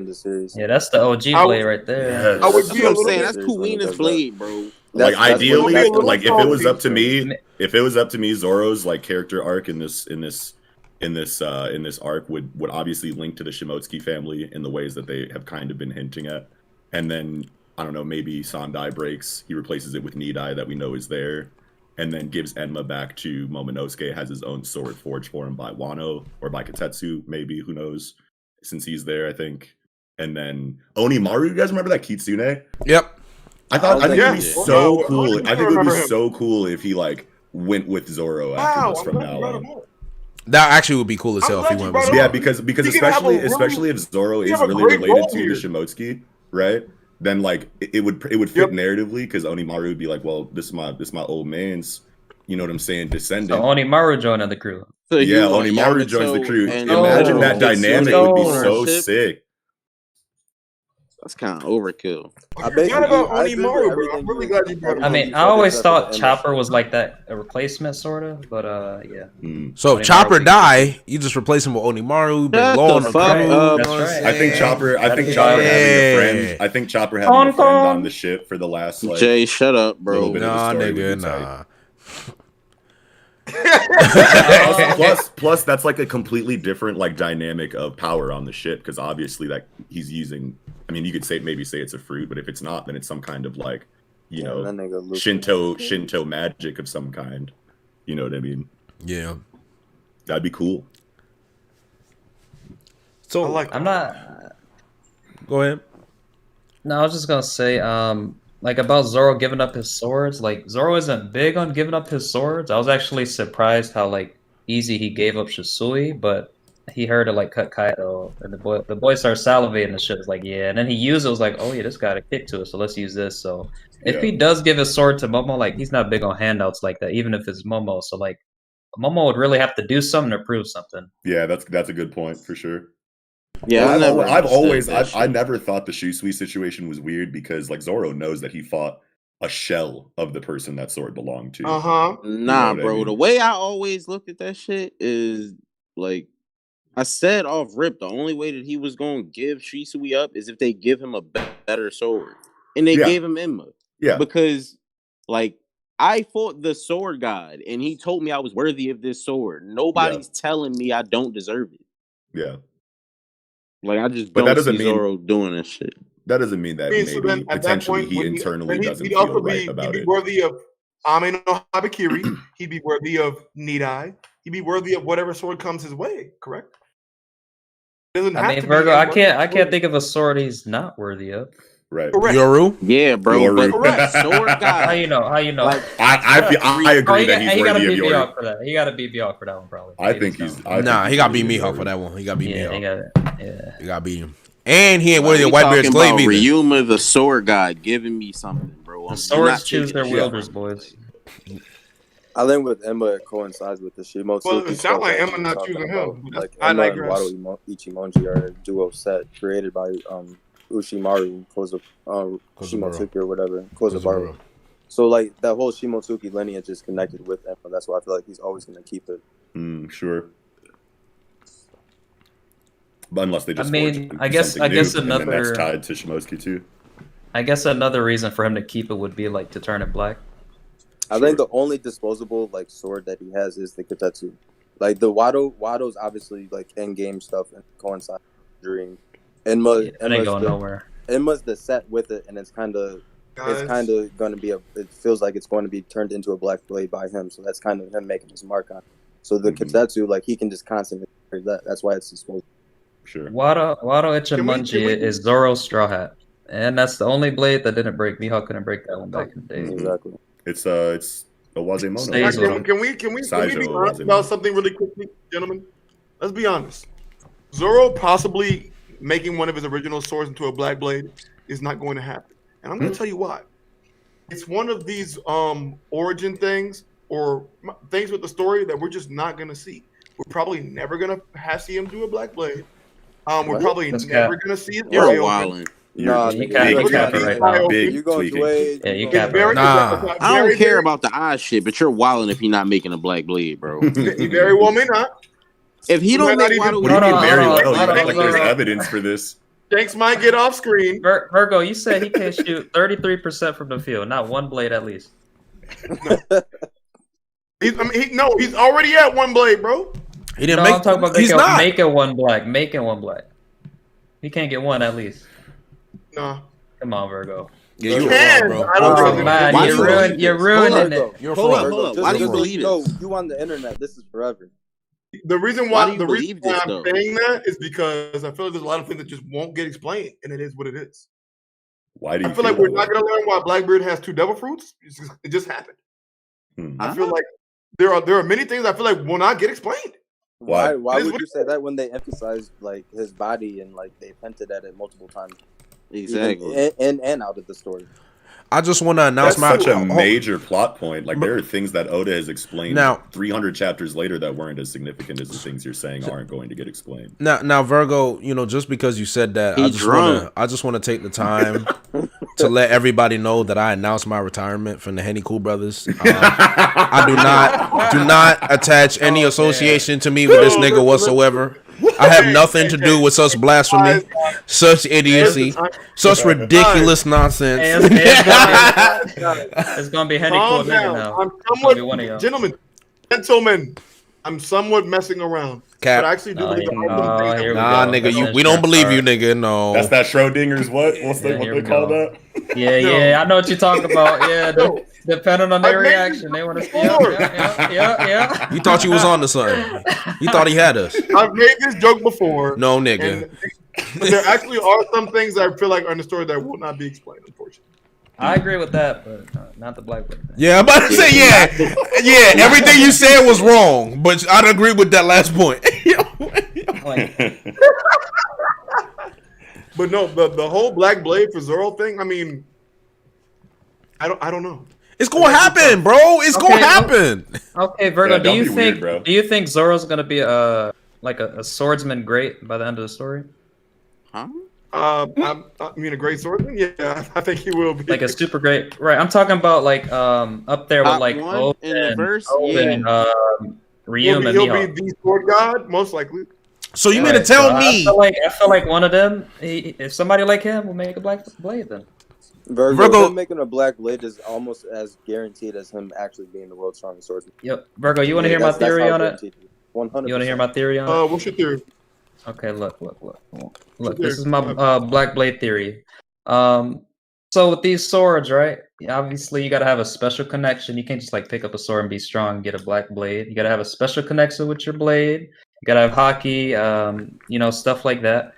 Yeah, that's the OG blade right there. Yes. I would be saying that's Kuina's blade, bro. Like ideally, like if it was up to me, Zoro's like character arc in this arc would obviously link to the Shimotsuki family in the ways that they have kind of been hinting at, and then I don't know, maybe Sandai breaks, he replaces it with Nidai that we know is there, and then gives Enma back to Momonosuke, has his own sword forged for him by Wano or by Katetsu, maybe, who knows, since he's there, I think. And then Onimaru, you guys remember that Kitsune? Yep. I think it'd be so cool. I think it would be so cool if he like went with Zoro after this from now on. That actually would be cool as hell if he went with Zoro. Yeah, because especially if Zoro is really related to the Shimotsuki, right? Then like it would fit narratively because Onimaru would be like, well, this is my old man's, you know what I'm saying, descendant. So Onimaru joined the crew. So yeah, Onimaru joins the crew. Imagine that dynamic would be so sick. That's kind of overkill. I mean, I always thought Chopper was like that, a replacement sort of, but yeah. So if Chopper die, you just replace him with Onimaru. That's right. I think Chopper having a friend. I think Chopper having a friend on the ship for the last. Like, Jay, shut up, bro. Nah, nigga, nah. plus that's like a completely different like dynamic of power on the ship because obviously that he's using. I mean, you could say it's a fruit, but if it's not, then it's some kind of like, you know, Shinto magic of some kind. You know what I mean? Yeah, that'd be cool. So I'm not. Go ahead. No, I was just gonna say, like about Zoro giving up his swords. Like Zoro isn't big on giving up his swords. I was actually surprised how like easy he gave up Shisui, but he heard it like cut Kaido, and the boy started salivating and shit. It's like, yeah, and then he used it. Was like, oh yeah, this got a kick to it, so let's use this. So if he does give his sword to Momo, like he's not big on handouts like that, even if it's Momo. So like, Momo would really have to do something to prove something. Yeah, that's a good point for sure. Yeah, I never thought the Shisui situation was weird because like Zoro knows that he fought a shell of the person that sword belonged to. Nah, bro. I mean? The way I always looked at that shit is like. I said off rip, the only way that he was going to give Shisui up is if they give him a better sword. And they gave him Enma. Yeah. Because, like, I fought the sword god, and he told me I was worthy of this sword. Nobody's telling me I don't deserve it. Yeah. Like, I just don't see Zoro doing this shit. That doesn't mean that maybe potentially he internally doesn't feel right about it. He'd be worthy of Ame no Habakiri. He'd be worthy of Nidai. He'd be worthy of whatever sword comes his way, correct? I mean, Virgo, I can't think of a sword he's not worthy of. Right. Yoru? Yeah, bro. Yoru. Sword guy. How you know? Like, I agree that he's worthy of Yoru. He got to beat me off for that one, probably. I think he's. He got to beat me off for that one. He got to beat me off. Yeah. He got to beat him. And he ain't worthy of Whitebeard's glaive either. Ryuma, the sword god, giving me something, bro. The swords choose their wielders, boys. I think with Emma, it coincides with the Shimotsuki. Well, it sounds like Emma not choosing him. Like Emma and Wado Ichimonji are a duo set created by Ushimaru, Shimotsuki or whatever, Kozabaru. So like that whole Shimotsuki lineage is connected with Emma. That's why I feel like he's always going to keep it. Sure. But unless they just I guess another that's tied to Shimotsuki too. I guess another reason for him to keep it would be like to turn it black. I think the only disposable like sword that he has is the Katetsu. Like the Wado's obviously like in game stuff and coincide with the dream. And it ain't going nowhere. Enma's the set with it, and it's kind of going to be it feels like it's going to be turned into a Black Blade by him. So that's kind of him making his mark on it. So the Kitetsu, like he can just constantly that. That's why it's supposed. Sure. Wado Ichimonji is Zoro's straw hat, and that's the only blade that didn't break. Mihawk couldn't break that one back in the day. Exactly. It's Owazemono. Can we be honest about something really quickly, gentlemen? Let's be honest. Zoro possibly making one of his original swords into a Black Blade is not going to happen, and I'm going to tell you why. It's one of these origin things or things with the story that we're just not going to see. We're probably never going to see him do a Black Blade. We're probably never going to see it. You're wilding. No, you cap right now. You going way? Yeah, you cap. Nah, I don't care about the eye shit, but you're wilding if you're not making a Black Blade, bro. He very well may not. If he don't make Wado, what do you mean very well? You act like there's evidence for this. Shanks might get off screen. Virgo, you said he can shoot 33% from the field, not one blade at least. He's already at one blade, bro. He didn't make. I'm talking about making one black. Making one black. He can't get one at least. Nah. Come on, Virgo. Yeah, you can, bro. I don't man, you're ruining it. Hold up. Why do you believe this? You on the internet. This is forever. The reason why I'm saying that is because I feel like there's a lot of things that just won't get explained, and it is what it is. Why do you I feel like we're not going to learn why Blackbeard has 2 devil fruits? It just happened. I feel like there are many things I feel like will not get explained. Why would you say that when they emphasized like his body and like they hinted at it multiple times? Exactly. And out of the story. I just want to announce such a major plot point. Like there are things that Oda has explained now 300 chapters later that weren't as significant as the things you're saying aren't going to get explained. Now Virgo, just because you said that, I just want to take the time to let everybody know that I announced my retirement from the Henny Cool Brothers. I do not attach any association to me with this nigga whatsoever. I have nothing to do with such blasphemy, such idiocy, such ridiculous nonsense. It's gonna be Henny Cool now. Gentlemen, I'm somewhat messing around. Cap. But I actually do believe nigga, we don't believe you, nigga. No. That's that Schrodinger's what? What they call that? Yeah, I know what you're talking about. Yeah, depending on their reaction, they want to see. Yeah. You thought you was on to something. You thought he had us. I've made this joke before. No, nigga. But there actually are some things that I feel like are in the story that will not be explained, unfortunately. I agree with that, but not the Blackbeard. Yeah, I'm about to say yeah. Everything you said was wrong, but I'd agree with that last point. But no, the whole Black Blade for Zoro thing. I mean, I don't know. It's gonna happen, bro. It's gonna happen. Okay, Virgo. Do you think Zoro's gonna be a swordsman great by the end of the story? Huh? I mean, a great swordsman. Yeah, I think he will be like a super great. Right. I'm talking about like up there with like Oden, in the verse. Ryuma. He'll be the sword god, most likely. So you mean to tell me? I feel like one of them, if somebody like him will make a Black Blade, then Virgo making a Black Blade is almost as guaranteed as him actually being the world's strongest swordsman. Yep, Virgo, you want to hear my theory on it? 100%. You want to hear my theory on it? What's your theory? Okay, look. This is my Black Blade theory. So with these swords, right? Obviously, you got to have a special connection. You can't just like pick up a sword and be strong and get a Black Blade. You got to have a special connection with your blade. You got to have Haki, stuff like that.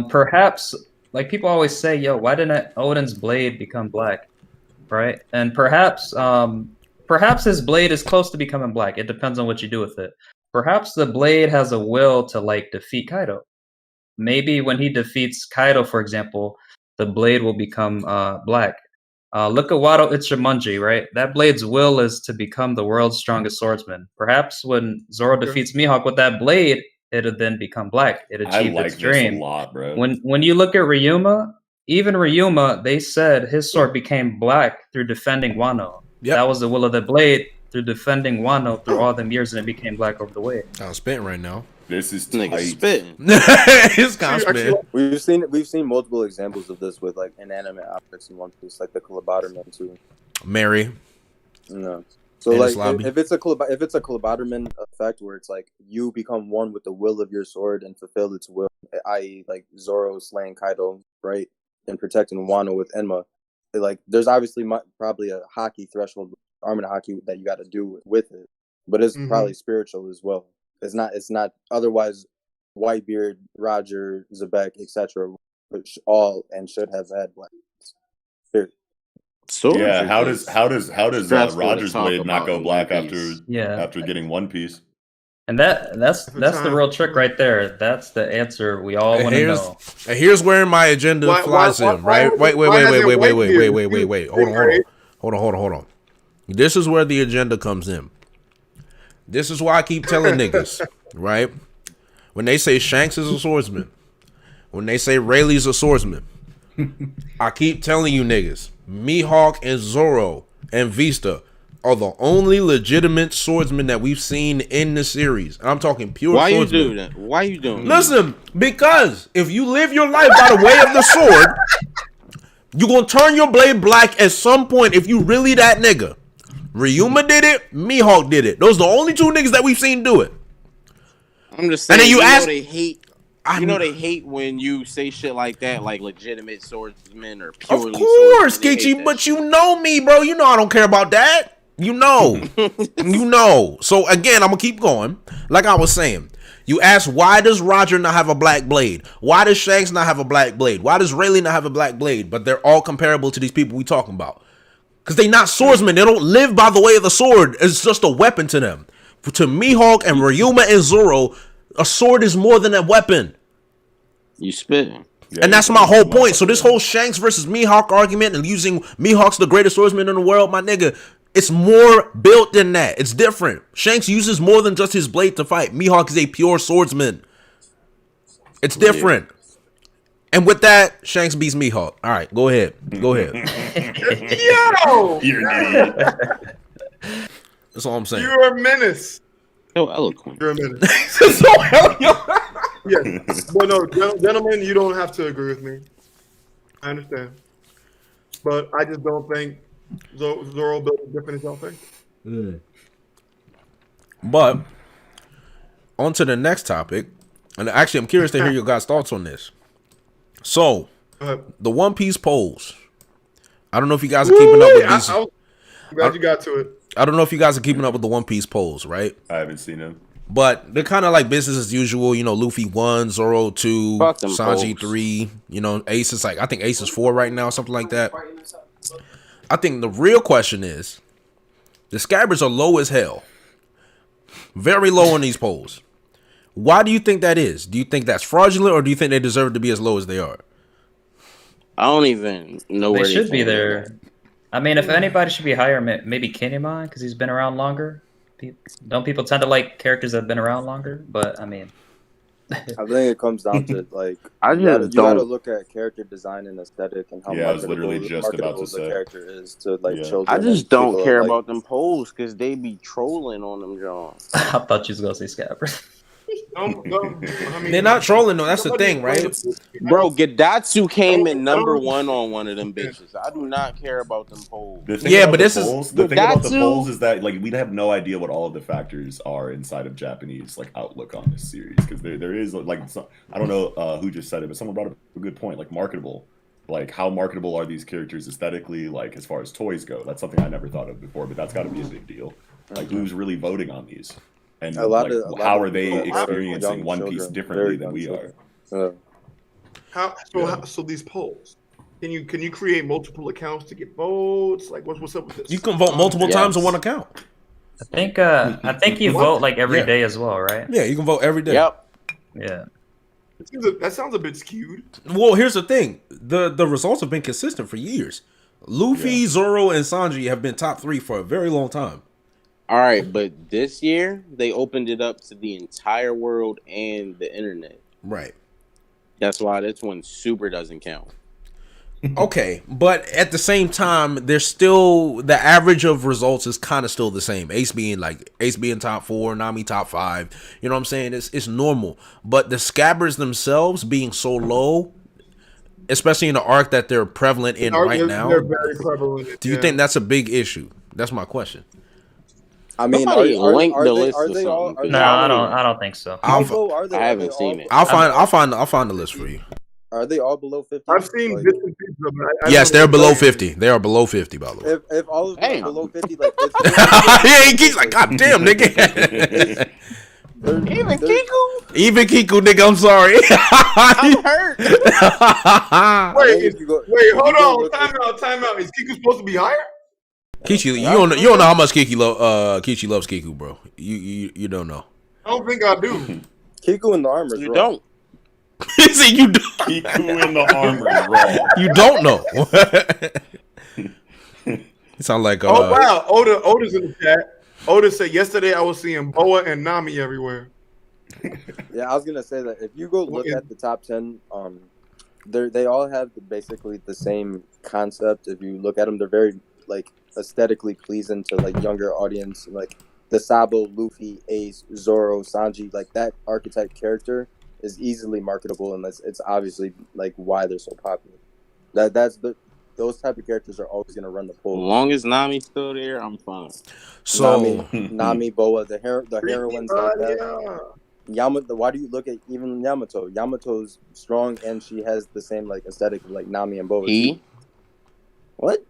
Perhaps, like people always say, yo, why didn't Oden's blade become black? Right? And perhaps his blade is close to becoming black. It depends on what you do with it. Perhaps the blade has a will to like defeat Kaido. Maybe when he defeats Kaido, for example, the blade will become black. Look at Wano Ichimonji, right? That blade's will is to become the world's strongest swordsman. Perhaps when Zoro defeats Mihawk with that blade, it'll then become black. It achieved its dream. This a lot, bro. When you look at Ryuma, even Ryuma, they said his sword became black through defending Wano. Yep. That was the will of the blade through defending Wano through all them years, and it became black over the way. I'm spitting right now. This is nigga spitting. It's kind of spitting. We've seen multiple examples of this with like inanimate objects in One Piece, like the Lobotomy too. Mary. No. So like if it's a Clebaterman effect where it's like you become one with the will of your sword and fulfill its will, i.e. like Zoro slaying Kaido, right, and protecting Wano with Enma, like there's obviously probably a Haki threshold, Armin Haki that you got to do with it, but it's probably spiritual as well. It's not otherwise. Whitebeard, Roger, Zebek, etc. all and should have had black. Period. So yeah, how does Roger's blade not go black after getting One Piece? And that's the real trick right there. That's the answer we all want to know. And here's where my agenda flies in, right? Wait. Hold on. This is where the agenda comes in. This is why I keep telling niggas, right? When they say Shanks is a swordsman, when they say Rayleigh's a swordsman, I keep telling you niggas, Mihawk and Zoro and Vista are the only legitimate swordsmen that we've seen in the series. And I'm talking pure swordsmen. Why you do that? Why you doing that? Listen, because if you live your life by the way of the sword, you're going to turn your blade black at some point if you really that nigga. Ryuma did it, Mihawk did it. Those are the only two niggas that we've seen do it. I'm just saying, and then they hate. They hate when you say shit like that, like legitimate swordsmen or purely. Of course, Kiichi, but you know me, bro. You know I don't care about that. You know. So again, I'm gonna keep going. Like I was saying, you ask why does Roger not have a black blade? Why does Shanks not have a black blade? Why does Rayleigh not have a black blade? But they're all comparable to these people we talking about. Because they not swordsmen. They don't live by the way of the sword. It's just a weapon to them. To Mihawk and Ryuma and Zoro, a sword is more than a weapon. You spit. Yeah, and that's my whole point. So this whole Shanks versus Mihawk argument and using Mihawk's the greatest swordsman in the world, my nigga, it's more built than that. It's different. Shanks uses more than just his blade to fight. Mihawk is a pure swordsman. It's different. Yeah. And with that, Shanks beats Mihawk. All right, go ahead. Yo! You're an idiot. That's all I'm saying. You're a menace. So eloquent. You're a menace. Yes. But no, gentlemen, you don't have to agree with me. I understand. But I just don't think Zoro built it different as y'all think. But on to the next topic. And actually, I'm curious to hear your guys' thoughts on this. So, the One Piece polls. I don't know if you guys are keeping up with these. I'm glad you got to it. I don't know if you guys are keeping up with the One Piece polls, right? I haven't seen them. But they're kind of like business as usual. You know, Luffy 1, Zoro 2, Sanji 3. You know, Ace is I think Ace is 4 right now, something like that. I think the real question is, the Scabbards are low as hell. Very low on these polls. Why do you think that is? Do you think that's fraudulent, or do you think they deserve to be as low as they are? I don't even know where they should be there. I mean, if anybody should be higher, maybe Kinemon, because he's been around longer. Don't people tend to like characters that have been around longer? But I mean, I think it comes down to like you gotta look at character design and aesthetic and how I was literally just about to say the character is to like children. I just don't care about them polls because they be trolling on them, John. I thought you was gonna say Scabbards. I mean, they're not trolling though. That's the thing, right? Bro, Gadatsu came in #1 on one of them bitches. I do not care about them polls. The thing about the polls is that like we'd have no idea what all of the factors are inside of Japanese like outlook on this series because there is like I don't know who just said it, but someone brought up a good point. Like marketable, like how marketable are these characters aesthetically? Like as far as toys go, that's something I never thought of before, but that's got to be a big deal. Like who's really voting on these? And how are they experiencing One Piece differently than we are? So these polls, can you create multiple accounts to get votes? Like what's up with this? You can vote multiple times on one account. I think you vote like every day as well, right? Yeah, you can vote every day. Yep. Yeah. That sounds a bit skewed. Well, here's the thing: the results have been consistent for years. Luffy, Zoro, and Sanji have been top 3 for a very long time. All right, but this year they opened it up to the entire world and the internet. Right. That's why this one super doesn't count. Okay, but at the same time, there's still the average of results is kind of still the same. Ace being top 4, Nami top 5. You know what I'm saying? It's normal. But the Scabbards themselves being so low, especially in the arc that they're prevalent in right now, they're very prevalent. Do you think that's a big issue? That's my question. I mean, Somebody link the they, list are or they all? something. Are No, they all, I don't think so. how low are they? I haven't Are they seen all, it. I'll find the list for you. Are they all below 50? I've seen Like, bits and pieces of them. Yes, they're below 50. They are below 50, by the way. if all of them are below 50, like He's like, God damn, nigga. Even Kiku? Even Kiku, nigga, I'm sorry. I'm hurt. Wait, hold on. Time out. Is Kiku supposed to be higher? Kiichi, you don't know how much Kiichi loves Kiku, bro. You don't know. I don't think I do. Kiku in the armor. You don't. See, you don't. Kiku in the armor is wrong. You don't know. It sounds like oh wow, Oda's in the chat. Oda said yesterday I was seeing Boa and Nami everywhere. Yeah, I was gonna say that if you go look at the top 10, they all have basically the same concept. If you look at them, they're very like aesthetically pleasing to like younger audience. Like the Sabo, Luffy, Ace, Zoro, Sanji, like that archetype character is easily marketable, and it's obviously like why they're so popular. Those type of characters are always gonna run the pool. As long as Nami's still there, I'm fine. so. Nami, Boa, the heroines like that. Yamato. Why do you look at even Yamato? Yamato's strong, and she has the same like aesthetic of like Nami and Boa. What?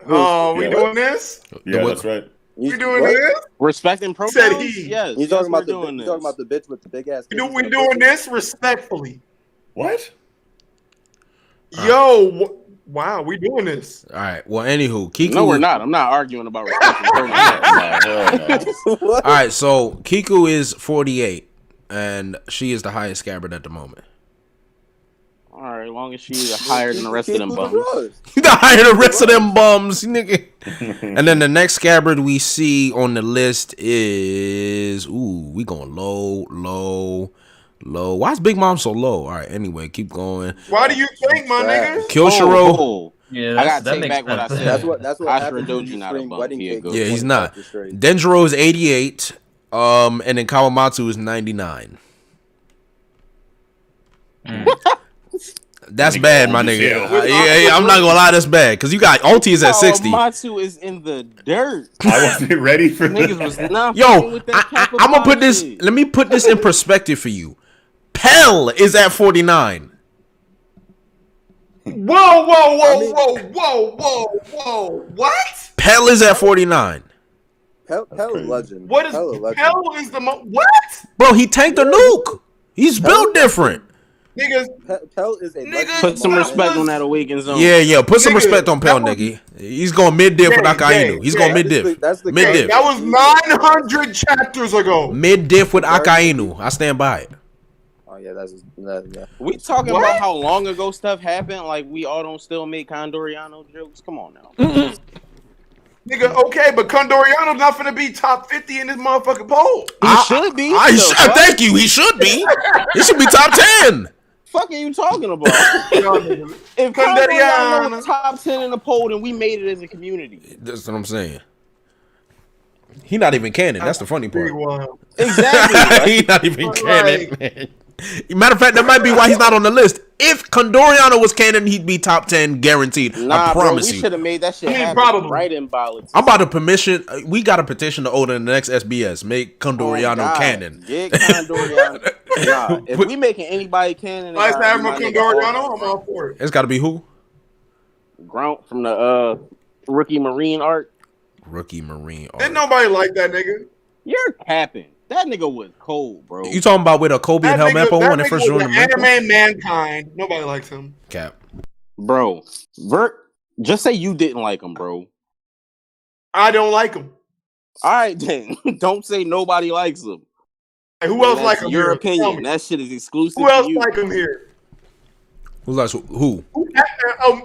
Oh, we doing this? Yeah, that's right. We doing this? Respecting pronouns? Said he. Yes. You talking about doing you talking about the bitch with the big ass? We doing this respectfully. What? Yo, wow, we doing this. All right. Well, anywho, Kiku. No, we're not. I'm not arguing about respecting pronouns. All right. So Kiku is 48, and she is the highest scabbard at the moment. All right, as long as she's higher than the rest of them bums. The higher the rest of them bums, nigga. And then the next scabbard we see on the list is we going low. Why is Big Mom so low? All right, anyway, keep going. Why do you think, my nigga? Kyoshirow. Yeah, I gotta take back what I said. That's what Ashura Doji not a bum. Yeah, he's not. Denjiro is 88, and then Kawamatsu is 99. That's bad, my nigga. Yeah, I'm not gonna lie, that's bad. Cause you got Ulti is at 60. Kawamatsu is in the dirt. I wasn't ready for Niggas was not. Yo, I'm gonna put this. Let me put this in perspective for you. Pell is at 49. Whoa! What? Pell is at 49. Pell is legend. What is Pell is the what? Bro, he tanked a nuke. He's built different. Niggas, Pell is a legend. Put some respect on that Awakened Zone. Yeah. Put some respect on Pell, nigga. He's going mid-diff with Akainu. He's going mid-diff. Mid-diff. That was 900 chapters ago. Mid-diff with Akainu. I stand by it. Oh yeah, yeah. We talking about how long ago stuff happened. Like we all don't still make Condoriano jokes. Come on now. Nigga, okay, but Condoriano's not finna be top 50 in this motherfucking poll. He should be. Thank you. He should be. He should be top 10. Fuck are you talking about? If Condoriano was top 10 in the poll, then we made it as a community. That's what I'm saying. He not even canon. That's the funny part. Exactly. He not even canon, man. Matter of fact, that might be why he's not on the list. If Condoriano was canon, he'd be top 10 guaranteed. I promise you. We should have made that shit happen right in politics. I'm about to permission. We got a petition to Oda in the next SBS. Make Condoriano canon. Get Condoriano. Nah, if we making anybody canon, Vice Admiral Condoriano, I'm all for it. It's got to be who? Grunt from the Rookie Marine arc. Rookie Marine arc. Ain't nobody like that nigga. You're capping. That nigga was cold, bro. You talking about with a Kobe and Helmeppo when they first joined the anime Mankind. Nobody likes him. Cap. Bro, just say you didn't like him, bro. I don't like him. All right, then. Don't say nobody likes him. Hey, who else like him? Your opinion. That shit is exclusive. Who else to you. like him here? Who?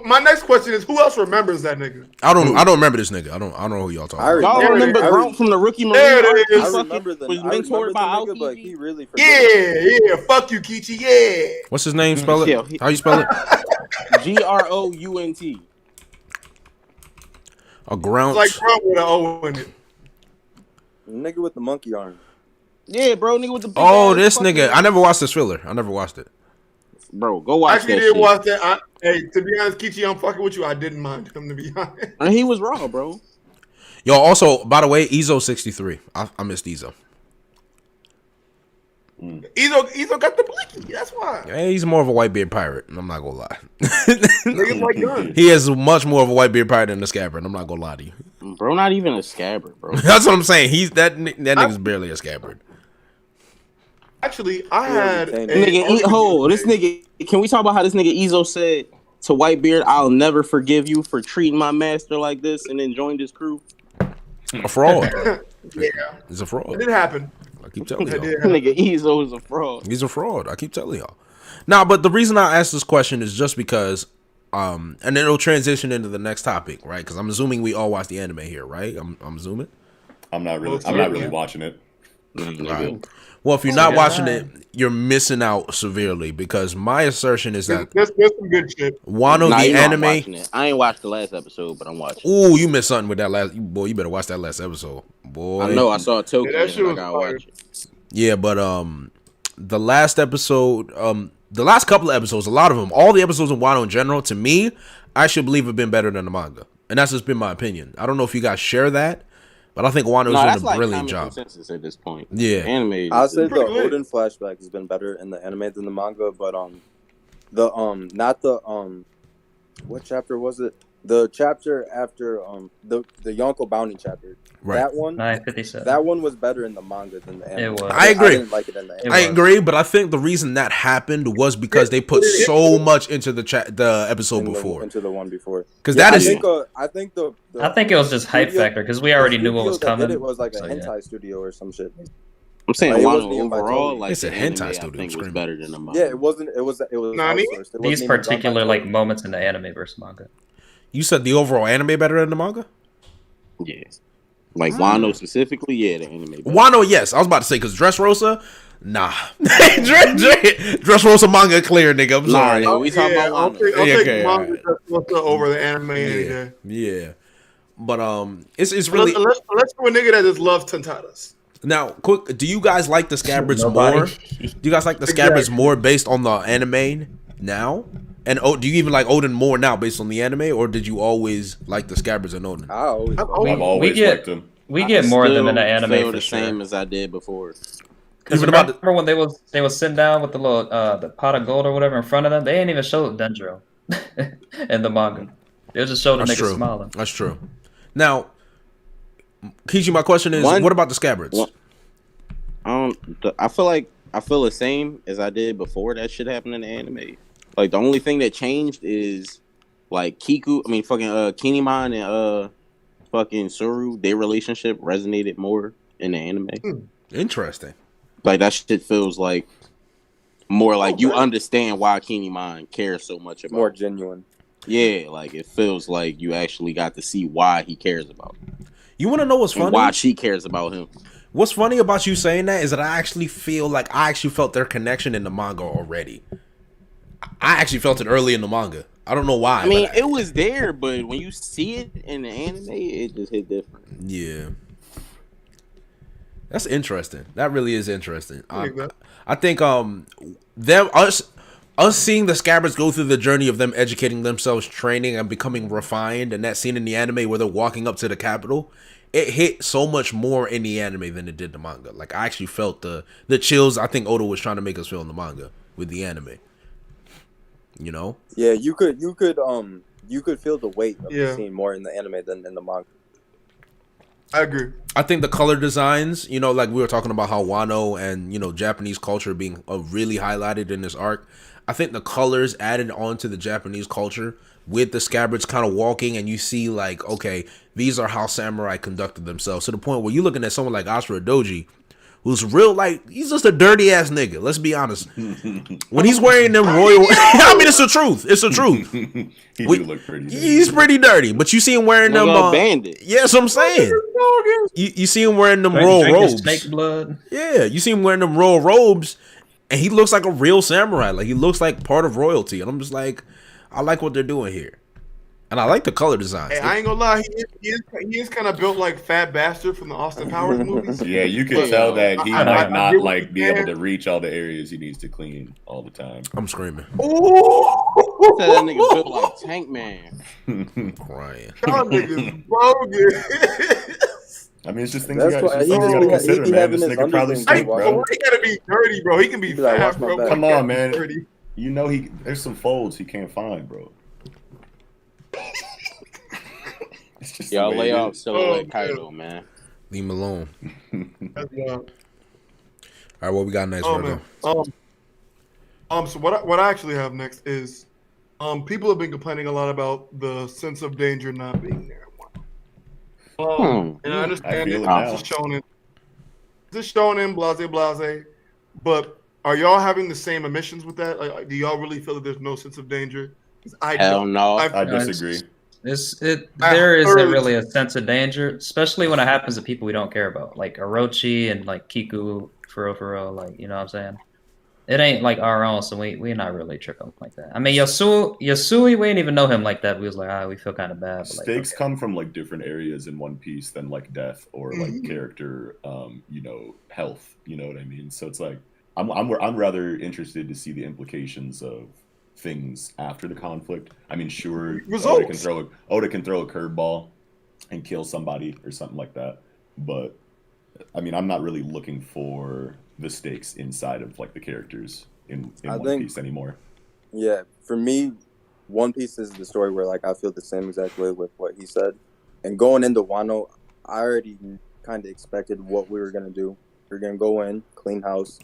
My next question is, who else remembers that nigga? I don't remember this nigga. I don't know who y'all talking about. Y'all remember Grunt from the Rookie Marine? There it is. I remember the mentored by nigga, but he really Yeah. Fuck you, Kiichi. Yeah. What's his name? Spell it. How you spell it? Grunt. A Grunt. It's like Grunt with an O in it. Nigga with the monkey arm. Yeah, bro. Nigga with the. This nigga. I never watched this filler. I never watched it. Bro, go watch that. I actually did watch that. Hey, to be honest, Kiichi, I'm fucking with you. I didn't mind him, to be honest. And he was raw, bro. Yo, also, by the way, Izo 63. I missed Izo. Izo got the blicky. That's why. Yeah, he's more of a Whitebeard pirate. I'm not gonna lie. Niggas like guns. He is much more of a Whitebeard pirate than the Scabbard. I'm not gonna lie to you. Bro, not even a Scabbard, bro. That's what I'm saying. He's that nigga's barely a Scabbard. Actually, I had this nigga. Can we talk about how this nigga Izo said to Whitebeard, "I'll never forgive you for treating my master like this," and then joined his crew? A fraud. Yeah, he's a fraud. It did happen. I keep telling y'all. Nigga Izo is a fraud. He's a fraud. I keep telling y'all. Now, but the reason I asked this question is just because, and then it'll transition into the next topic, right? Because I'm assuming we all watch the anime here, right? I'm assuming. I'm not really watching it. Right. Well, if you're not watching it, you're missing out severely because my assertion is that there's some good shit. Wano the anime. I ain't watched the last episode, but I'm watching. Ooh, you missed something with that last. Boy, you better watch that last episode, boy. I know. I saw a token. Yeah, that shit was I gotta watch it. Yeah, but the last episode, the last couple of episodes, a lot of them, all the episodes in Wano in general, to me, I should believe have been better than the manga, and that's just been my opinion. I don't know if you guys share that, but I think Wano's doing a brilliant job. Consensus at this point. Yeah, anime. I'll say the Oden flashback has been better in the anime than the manga, but not the what chapter was it? The chapter after the Yonko bounty chapter. Right. That one, 957. That one was better in the manga than the anime. It was. I agree. I didn't like it in the anime. I agree, but I think the reason that happened was because they put so much into the episode before. Into the one before. Because that is. I think it was just hype factor because we already knew what was coming. It was like a hentai studio or some shit. I'm saying Wano overall, like it's a hentai studio. I think was better than the manga. Yeah, it wasn't. It was. These particular like moments in the anime versus manga. You said the overall anime better than the manga? Yeah. Like Wano specifically, yeah, the anime. Better. Wano, yes. I was about to say because Dressrosa, nah. Dressrosa manga clear, nigga. I'm sorry. Nah, we talking about Wano. I'll take manga Dressrosa over the anime any day. Yeah. But it's really let's do a nigga that just loves Tentadas. Now, quick, do you guys like the Scabbards more? Do you guys like the Scabbards more based on the anime now? And do you even like Oden more now based on the anime, or did you always like the Scabbards and Oden? I've always liked them. We get more of them in the anime for the same as I did before. Because remember when they was sitting down with the little the pot of gold or whatever in front of them, they ain't even show Dendro in the manga. They just showed the nigga smiling. That's true. Now, Kiichi, my question is, what about the Scabbards? I feel the same as I did before that shit happened in the anime. Like the only thing that changed is like Kinemon and fucking Suru, their relationship resonated more in the anime. Interesting. Like that shit feels like more like you understand why Kinemon cares so much about. More genuine. Yeah, like it feels like you actually got to see why he cares about it. You want to know what's funny? And why she cares about him. What's funny about you saying that is that I actually felt their connection in the manga already. I actually felt it early in the manga. I don't know why. I mean, it was there, but when you see it in the anime, it just hit different. Yeah. That's interesting. That really is interesting. I think us seeing the Scabbards go through the journey of them educating themselves, training, and becoming refined, and that scene in the anime where they're walking up to the capital, it hit so much more in the anime than it did the manga. Like I actually felt the chills I think Oda was trying to make us feel in the manga with the anime. You know? Yeah, you could feel the weight of the scene more in the anime than in the manga. I agree. I think the color designs, you know, like we were talking about how Wano and, you know, Japanese culture being really highlighted in this arc. I think the colors added onto the Japanese culture with the Scabbards kind of walking, and you see like, okay, these are how samurai conducted themselves, to the point where you're looking at someone like Asura Doji, who's real, like, he's just a dirty ass nigga. Let's be honest. When he's wearing them royal, I mean, it's the truth. It's the truth. He do look pretty dirty. He's pretty dirty, but you see him wearing them. Bandit. Yeah, that's what I'm saying. You see him wearing them royal robes. Snake blood. Yeah, you see him wearing them royal robes, and he looks like a real samurai. Like he looks like part of royalty, and I'm just like, I like what they're doing here. And I like the color designs. Hey, I ain't gonna lie, he is kind of built like Fat Bastard from the Austin Powers movies. Yeah, you can tell that he might not like be able to reach all the areas he needs to clean all the time. I'm screaming. Ooh! That nigga built like Tank Man. Crying. Y'all niggas bogus. I mean, it's just things you gotta consider, man. This nigga probably stink, bro. He gotta be dirty, bro. He can be fat, bro. Come on, man. Dirty. You know there's some folds he can't find, bro. Y'all lay off Silhouette Kaido, man. Leave him alone. All right, what we got next, Virgo? So what I actually have next is, people have been complaining a lot about the sense of danger not being there. And I understand it's just shonen, blase, but are y'all having the same emissions with that? Like, do y'all really feel that there's no sense of danger? Hell no. I disagree. There isn't really a sense of danger, especially when it happens to people we don't care about, like Orochi and like Kiku, for real, like, you know what I'm saying? It ain't like our own, so we're not really tripping like that. I mean, Yasui, we ain't even know him like that. We was like, we feel kind of bad. But stakes come from like different areas in One Piece than like death or like character, health. You know what I mean? So it's like I'm rather interested to see the implications of things after the conflict. I mean, sure, Oda can throw a curveball and kill somebody or something like that, but I mean, I'm not really looking for the stakes inside of like the characters in One Piece anymore. Yeah, for me, One Piece is the story where like I feel the same exact way with what he said. And going into Wano, I already kind of expected what we were gonna do. We're gonna go in, clean house.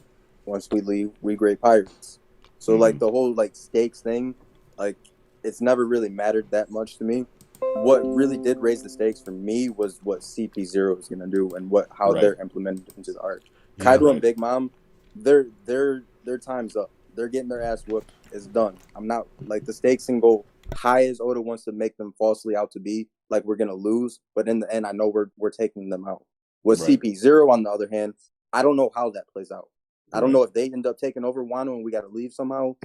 Once we leave, we great pirates. So like the whole like stakes thing, like it's never really mattered that much to me. What really did raise the stakes for me was what CP0 is gonna do and how they're implemented into the arc. Kaido and Big Mom, their time's up. They're getting their ass whooped. It's done. I'm not like the stakes can go high as Oda wants to make them falsely out to be. Like we're gonna lose, but in the end, I know we're taking them out. With CP0, on the other hand, I don't know how that plays out. I don't know if they end up taking over Wano and we got to leave somehow.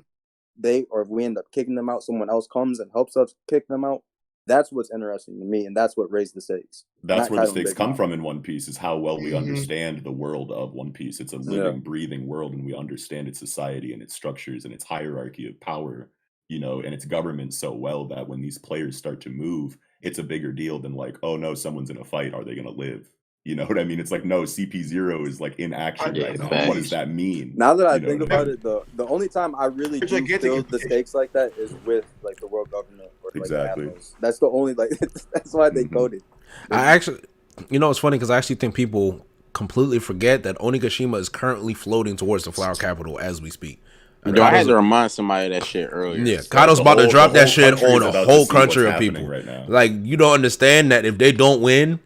Or if we end up kicking them out, someone else comes and helps us kick them out. That's what's interesting to me, and that's what raised the stakes. That's where the stakes come from in One Piece, is how well we understand the world of One Piece. It's a living, breathing world, and we understand its society and its structures and its hierarchy of power, and its government so well that when these players start to move, it's a bigger deal than like, oh no, someone's in a fight. Are they going to live? You know what I mean? It's like, no, CP0 is like in action right now. What does that mean? Now that I think about it, the only time I really do feel the stakes like that is with like the world government or like Atlas. That's the only that's why they coded. I actually, it's funny because I actually think people completely forget that Onigashima is currently floating towards the Flower Capital as we speak. I had to remind somebody of that shit earlier. Yeah, Kaido's about to drop that shit on a whole country of people right now. Like, you don't understand that if they don't win,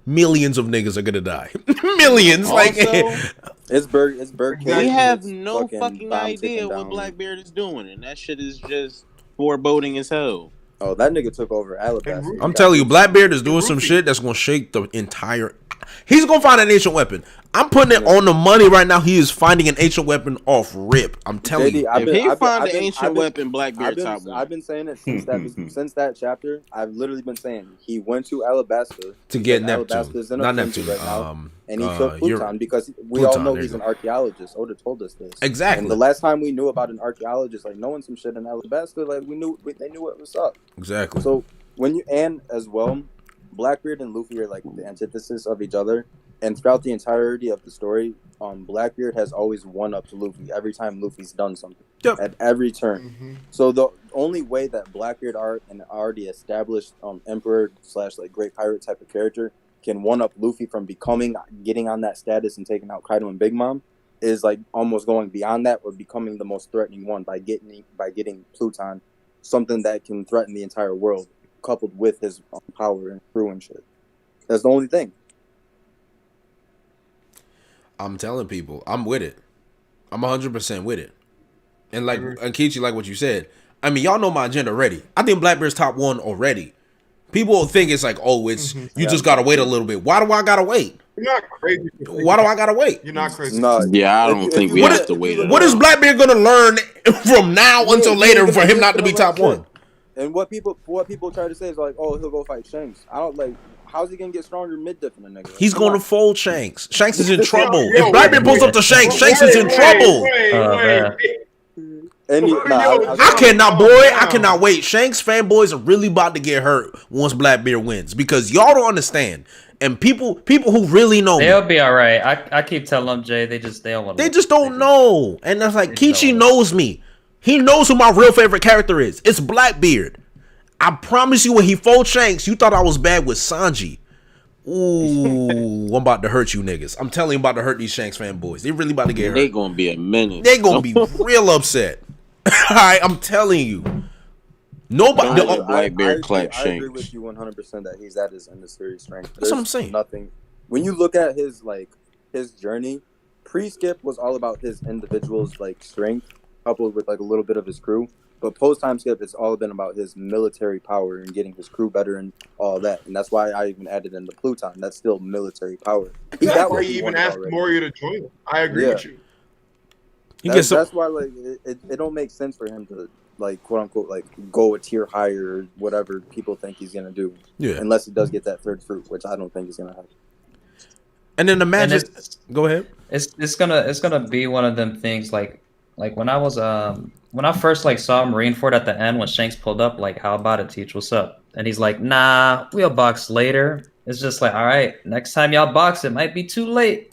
millions of niggas are gonna die. Millions. Also, it's Berg. We have no fucking idea what Blackbeard is doing, and that shit is just foreboding as hell. Oh, that nigga took over Alabasta. I'm telling you, Blackbeard is doing some shit that's gonna shake the entire. He's gonna find an ancient weapon. I'm putting it on the money right now. He is finding an ancient weapon off rip. I'm telling you. If he find an ancient weapon, Blackbeard top one. I've been saying it since that chapter. I've literally been saying he went to Alabasta to get Neptune, not Neptune, right now, and he took Pluton because we all know he's an archaeologist. Oda told us this exactly. And the last time we knew about an archaeologist like knowing some shit in Alabasta, like they knew what was up. Exactly. So and as well, Blackbeard and Luffy are like the antithesis of each other. And throughout the entirety of the story, Blackbeard has always won-upped Luffy every time Luffy's done something. Yep. At every turn. So the only way that Blackbeard an already established Emperor / like Great Pirate type of character can one-up Luffy from getting on that status and taking out Kaido and Big Mom is like almost going beyond that or becoming the most threatening one by getting Pluton, something that can threaten the entire world, coupled with his power and crew and shit. That's the only thing. I'm telling people, I'm with it. I'm 100% with it. And like Kiichi, like what you said, I mean, y'all know my agenda already. I think Blackbeard's top one already. People will think it's like, oh, it's you just gotta wait a little bit. Why do I gotta wait? You're not crazy. Why do I gotta wait? You're not crazy. No, yeah, I don't think we have to wait. What is Blackbeard gonna learn from now until later for him not to be top one? And what people try to say is like, oh, he'll go fight Shanks. I don't like. How's he gonna get stronger mid-diff in a nigga? He's going to fold Shanks. Shanks is in trouble. If Blackbeard pulls up to Shanks, Shanks is in trouble. I cannot wait. Shanks fanboys are really about to get hurt once Blackbeard wins because y'all don't understand. And people who really know they'll be all right. I keep telling them, Jay, they don't want. They just don't know. And that's like Kiichi knows me. He knows who my real favorite character is. It's Blackbeard. I promise you, when he folds Shanks, you thought I was bad with Sanji. Ooh, I'm about to hurt you niggas. I'm telling you, I'm about to hurt these Shanks fanboys. They really about to get hurt. They gonna be a minute. They gonna be real upset. Alright, I'm telling you. Nobody. Blackbeard clap Shanks. I agree with you 100% that he's at his end of series strength. That's what I'm saying. Nothing. When you look at his journey, pre-skip was all about his individual's strength, coupled with a little bit of his crew. But post-time skip, it's all been about his military power and getting his crew better and all that. And that's why I even added in the Pluton. That's still military power. That's why he even asked Moria to join him. I agree with you. That's why it don't make sense for him to quote unquote go a tier higher or whatever people think he's gonna do. Yeah. Unless he does get that third fruit, which I don't think he's gonna have. And then imagine. Go ahead. It's gonna be one of them things like when I was when I first saw Marineford at the end when Shanks pulled up, how about it, Teach? What's up? And he's like, nah, we'll box later. It's just all right, next time y'all box, it might be too late.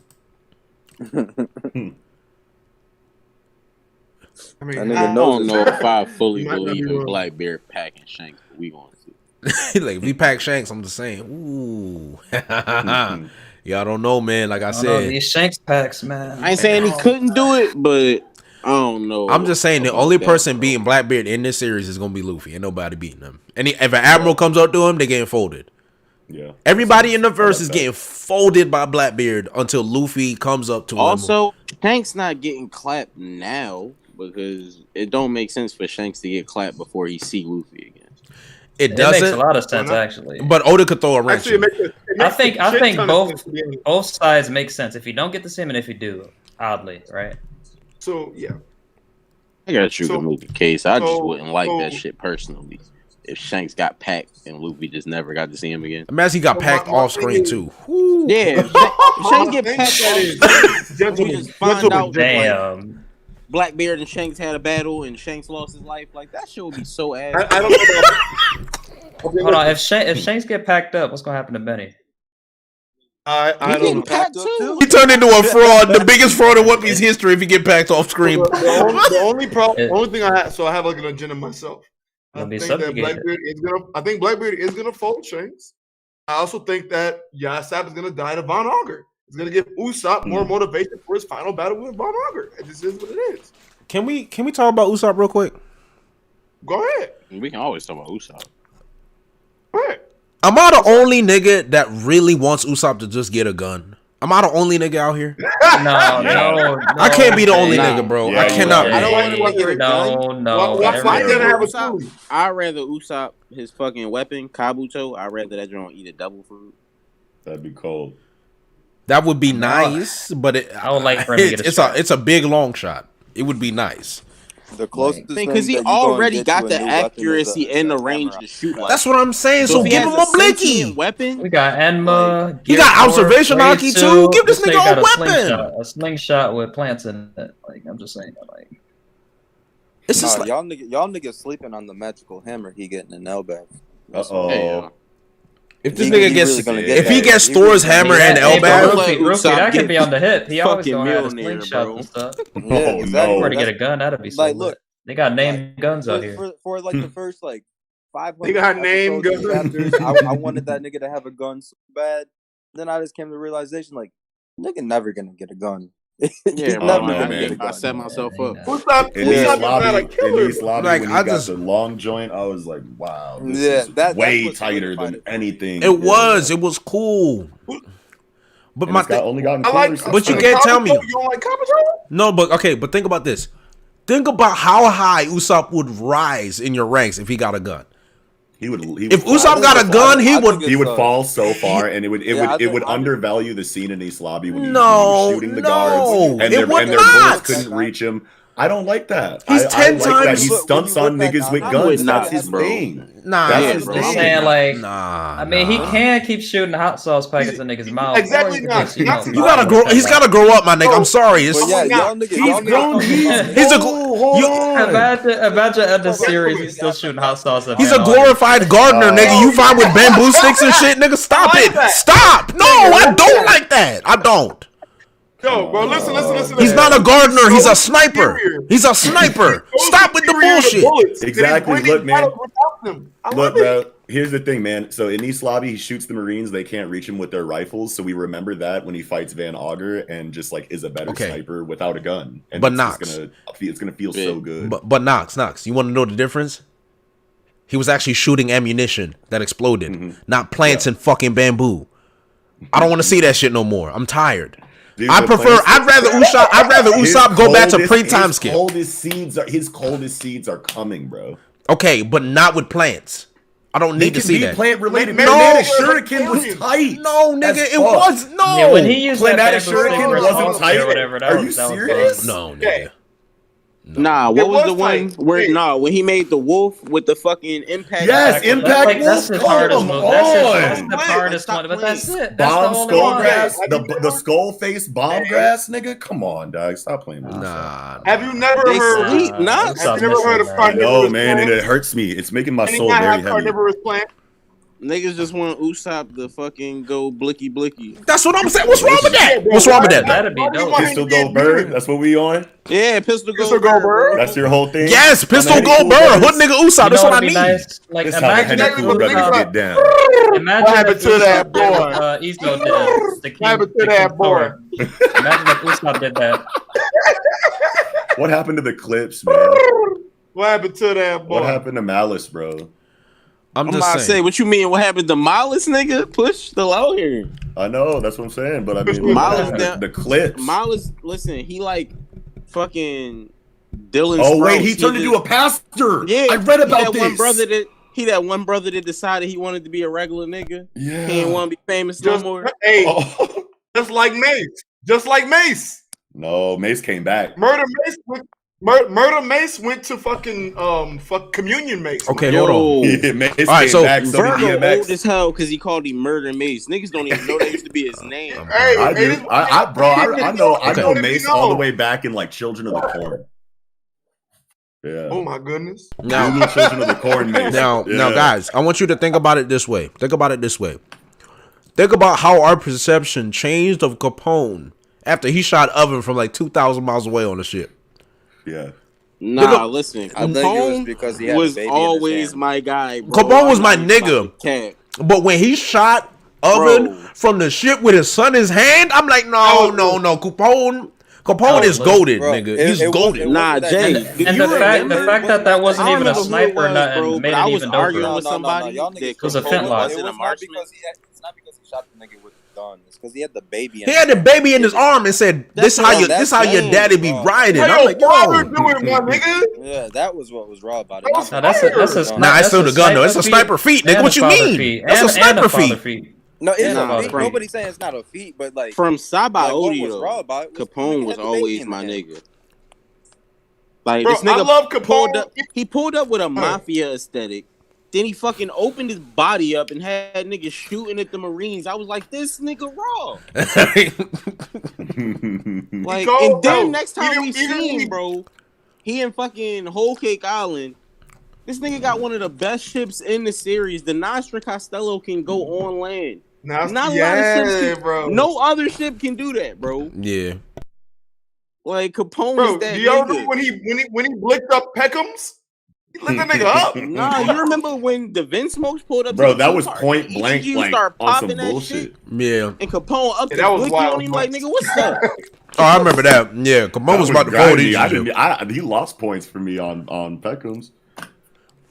I don't know if I fully believe in Blackbeard packing Shanks, but we gonna see. If we pack Shanks, I'm just saying, ooh. Y'all don't know, man. Like I said, these Shanks packs, man. I ain't saying he couldn't do it, but I don't know. I'm just saying the only person beating Blackbeard in this series is gonna be Luffy. Ain't nobody beating him. And if an Admiral comes up to him, they getting folded. Yeah. Everybody in the verse is getting folded by Blackbeard until Luffy comes up to him. Also, Shanks not getting clapped now because it don't make sense for Shanks to get clapped before he see Luffy again. It doesn't. Makes a lot of sense, actually. But Oda could throw a wrench. I think both sides make sense. If you don't get the same and if you do, oddly, right? So yeah, I got you to move the case. I just wouldn't like that shit personally. If Shanks got packed and Luffy just never got to see him again. Imagine he got packed off screen too. Woo. Yeah, if Shanks get packed off screen, we just find out damn. Blackbeard and Shanks had a battle and Shanks lost his life. That shit would be so ass. I don't know. Hold on, if Shanks get packed up, what's gonna happen to Benny? I don't know. He turned into a fraud, the biggest fraud in One Piece history if he get packed off screen. The only thing I have, so I have an agenda myself. I think Blackbeard is gonna fold Shanks. I also think that Sab is gonna die to Von Augur. It's gonna give Usopp more motivation for his final battle with Von Augur. This is what it is. Can we talk about Usopp real quick? Go ahead. We can always talk about Usopp. Go ahead. Am I the only nigga that really wants Usopp to just get a gun? Am I the only nigga out here? No. I can't be the only nigga, bro. Yeah, I cannot. I don't want to get a gun. Why can't I have a gun? I'd rather Usopp his fucking weapon, Kabuto. I'd rather that joint eat a double fruit. That'd be cold. That would be nice, but I would like for him to get it's a big long shot. It would be nice. The closest thing because he already got the accuracy and the range to shoot. That's what I'm saying. So give him a blicky weapon. We got Enma. You got observation Haki too. Give this nigga a weapon. A slingshot with plants in it. I'm just saying that. It's just y'all niggas sleeping on the magical hammer he getting in Elbaf. If this nigga gets, he gets Thor's hammer and Elbaf, Ruffy, that could be on the hip. He always gonna have his slingshot and stuff. Yeah, exactly. To get a gun, that'd be so. Look, they got named guns out here. For the first 500. They got named guns. I wanted that nigga to have a gun so bad. Then I just came to the realization, nigga never gonna get a gun. I set myself up. In East Lobby, when he got the long joint, I was like, wow, this is way tighter than anything. It was cool. But but you can't tell me. You don't like Kabuto? No, but think about this. Think about how high Usopp would rise in your ranks if he got a gun. If Usopp got a gun, he would fall so far, and it would undervalue the scene in East Lobby when he was shooting the guards, and their bullets couldn't reach him. I don't like that. He's 10 times. That. He stunts on niggas with guns. That's his thing. That's his thing. Saying I mean, he can keep shooting hot sauce packets in niggas' mouth. Exactly not. You gotta grow. He's gotta grow up, my nigga. I'm sorry. He's grown. Imagine at the series, he's still shooting hot sauce. He's a glorified gardener, nigga. You find with bamboo sticks and shit, nigga. Stop it. Stop. No, I don't like that. I don't. Yo, bro, listen. He's not a gardener. He's a sniper. He's a sniper. Stop with the bullshit. Exactly. Look, man. Look, bro. Here's the thing, man. So in East Lobby, he shoots the Marines. They can't reach him with their rifles. So we remember that when he fights Van Auger and just like is a better sniper without a gun. And but Knox, it's gonna feel so good. But Knox, you want to know the difference? He was actually shooting ammunition that exploded, not plants and fucking bamboo. I don't want to see that shit no more. I'm tired. Dude, I'd rather Usopp go back to pre-time skip. His coldest seeds are coming, bro. Okay, but not with plants. I don't need to see that. Plant related. Manic Shuriken was tight. No, nigga, it was no. Yeah, when he used Manic Shuriken wasn't tight. Are you serious? No, nigga. No. Nah, what was the one where when he made the wolf with the fucking impact? Yes, impact wolf. That's the hardest one. That's the hardest one, but that's it. That's the skull face bomb grass, nigga. Come on, dog. Stop playing with Nah. Have you never heard? Have you never heard of carnivorous? No, man, and it hurts me. It's making my soul very heavy. Carnivorous plant. Niggas just want Usopp to fucking go blicky blicky. That's what I'm saying. What's wrong with that? What's wrong with that? That'd be dope. Pistol Gold Bird. That's what we on. Yeah, Pistol Gold Bird. That's your whole thing. Yes, Pistol Gold Bird. Hood nigga Usopp. That's what I need. Nice. Like imagine that. What happened to that boy? Izo did. What happened to that boy? Imagine if Usopp did that. What happened to the clips, man? What happened to that boy? What happened to Malice, bro? I'm just about saying. To say, what you mean? What happened to Malice, nigga? Push still out here. I know, that's what I'm saying. But I mean, the clips. Malice, listen, he like fucking Dylan. Oh wait, he turned into a pastor. Yeah, I read about this. That one brother that decided he wanted to be a regular nigga. Yeah, he didn't want to be famous no more. Hey, just like Mace. No, Mace came back. Murder Mace went to fucking Communion Mace. Okay, hold on. Yeah, Mace all right, so back, Virgo old as hell because he called him Murder Mace. Niggas don't even know that used to be his name. I do. I know Mace all the way back in like Children of the Corn. Yeah. Oh my goodness. Now, Children of the Corn Mace. Now, guys, I want you to think about it this way. Think about how our perception changed of Capone after he shot Oven from like 2,000 miles away on the ship. Yeah. Nah, listen. I think it was because he had was a baby always my guy. Bro. Capone was my nigga. But when he shot Oven from the ship with his son in his hand, I'm like, no. Capone is goaded, nigga. He's goaded. Nah, Jay. And the fact that wasn't even a sniper or nothing made it even arguing with somebody. It was a flintlock. It's not because he shot the nigga with the gun. It's because he had the baby. He had the baby in his arm and said, "This how your daddy be riding." I'm like, yo, doing my nigga. Yeah, that was what was raw about it. Nah, it's still the gun though. It's a sniper feat, nigga. What you mean? That's a sniper feat. No, it's a feat. Nobody's saying it's not a feat, but like from Sabo, Capone was always my nigga. Like bro, this nigga, I love Capone. He pulled up with a mafia aesthetic. Then he fucking opened his body up and had niggas shooting at the Marines. I was like, this nigga raw. Like, and then next time we see him, bro, he in fucking Whole Cake Island. This nigga got one of the best ships in the series. The Nostra Costello can go on land. Not a lot of ships bro. No other ship can do that, bro. Yeah. Like Capone is that do y'all remember when he blicked up Peckham's? He lit that nigga up. Nah, you remember when the Vinsmokes pulled up? Bro, that was point blank, like on some bullshit. Yeah. And Capone up the blicky on him like, nigga, what's up? Oh, I remember that. Yeah, Capone was about to fold these. He lost points for me on Peckham's.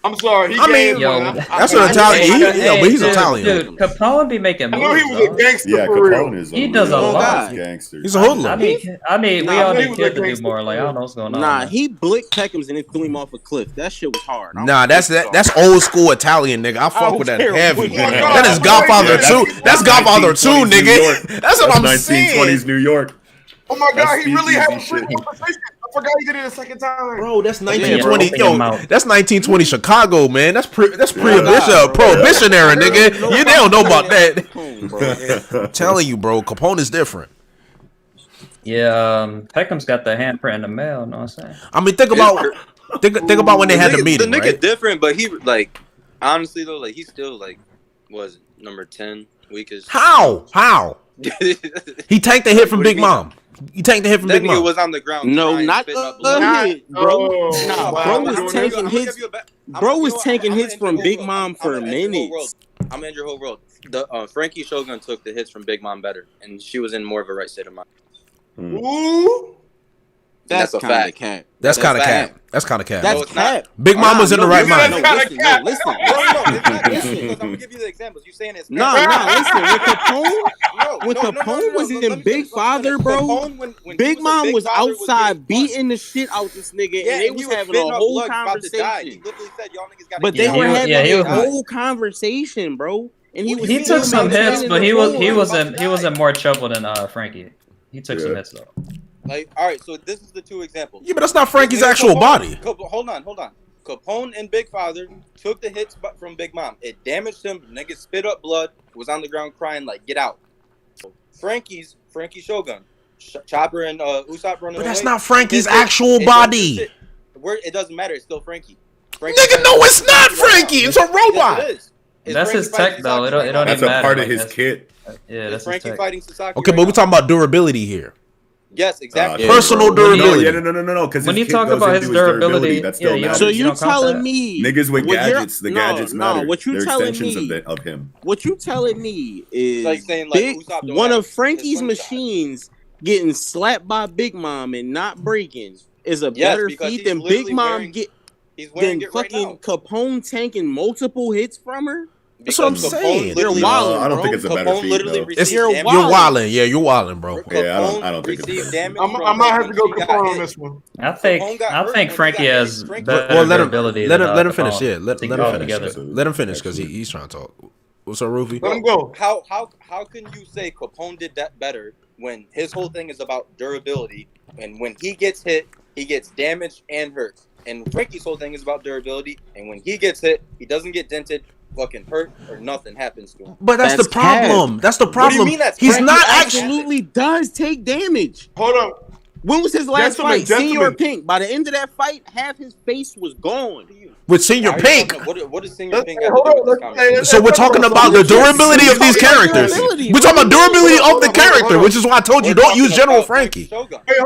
I'm sorry. That's an Italian. But he's Italian. Dude, Capone be making moves. I know he was a gangster. Yeah, Capone is. He does a lot. Gangster. He's a hoodlum. I mean, we all need Kid to do more. Like, I don't know what's going on. Nah, he blicked Peckham's and then threw him off a cliff. That shit was hard. Nah, that's old school Italian, nigga. I fuck with that heavy. That is Godfather 2. That's Godfather 2, nigga. That's what I'm saying. 1920s New York. Oh my God, he really had a free conversation. I forgot he did it a second time. Bro, that's 1920. That's 1920 Chicago, man. That's prohibition era, nigga. They don't know about that. I'm telling you, bro. Capone is different. Yeah, Peckham's got the handprint in the mail. You know what I'm saying? I mean, think about when they had the meeting. The nigga right? different, but he like honestly though, like he's still like was number 10 weakest. How? He tanked the hit from Big Mom. You tanked the hit from Big Mom. Nigga was on the ground. No, not the hit, bro. Bro was taking hits. Bro was taking hits from Big Mom for minutes. I'm gonna end your whole world. The Frankie Shogun took the hits from Big Mom better, and she was in more of a right state of mind. Ooh. That's a fact. That's kind of cap. That's kind of cap. That's cap. Big Mom was in the right mind. Listen. I'm gonna give you the examples. You saying it's no. Listen, when Capone was in Big Father, bro, Big Mom was outside beating the shit out this nigga, and they was having a whole conversation. But they were having a whole conversation, bro. And he took some hits, but he was in more trouble than Frankie. He took some hits though. Like, all right, so this is the two examples. Yeah, but that's not Frankie's actual body. Hold on. Capone and Big Father took the hits from Big Mom. It damaged him. Nigga spit up blood. Was on the ground crying like, get out. So Frankie Shogun, Chopper and Usopp running away. But that's not Frankie's actual body. It doesn't matter. It's still Frankie. Nigga, no, it's not Frankie. It's a robot. Yes, it is. That's his tech, though. It don't even matter. That's a part of his kit. Yeah, that's Frankie fighting Sasaki. Okay, but we're talking about durability here. Yes, exactly. Personal durability. No. Because when you talk about his durability, that's still matters. So you're telling me niggas with gadgets, the gadgets matter. No, what you They're telling extensions me of him. What you telling me is like saying, one of Frankie's machines getting slapped by Big Mom and not breaking is a better feat than Big Mom than fucking Capone tanking multiple hits from her. That's what I'm saying. You're wilding, I don't think it's a better feat. You're wilding. Yeah, you're wilding, bro. Yeah, I don't think it's better. I might have to go Capone on this one. I think Frankie has better ability. Let him finish. Yeah, let him finish. Let him finish because he's trying to talk. What's up, Ruffy? Let him go. How can you say Capone did that better when his whole thing is about durability, and when he gets hit, he gets damaged and hurt, and Frankie's whole thing is about durability, and when he gets hit, he doesn't get dented, fucking hurt, or nothing happens to him. But that's the problem. That's the problem. What do you mean He's not absolutely does take damage. Hold on. When was his last fight? Senior Pink. By the end of that fight, half his face was gone. With Senior Pink. What is Senior Pink? So we're talking about the durability of these characters. We're talking about durability of the character, which is why I told you don't use General Frankie. Hey,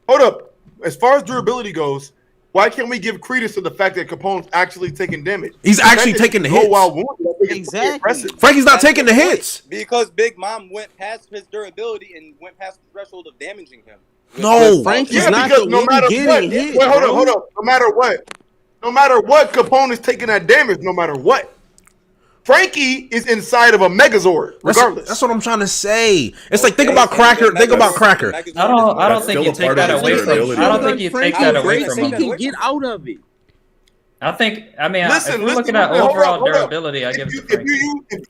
hold up. As far as durability goes, why can't we give credence to the fact that Capone's actually taking damage? He's actually taking the hits. Exactly. Frankie's not taking the hits. Because Big Mom went past his durability and went past the threshold of damaging him. No. Frankie's not the one getting hit. Wait, hold up. No matter what, Capone is taking that damage no matter what. Frankie is inside of a Megazord, regardless. That's what I'm trying to say. It's like think about Cracker. Think about Cracker. I don't think you take that away from. I don't think you take that away from him. He can get out of it. If we're looking at overall durability, I give it to Frankie.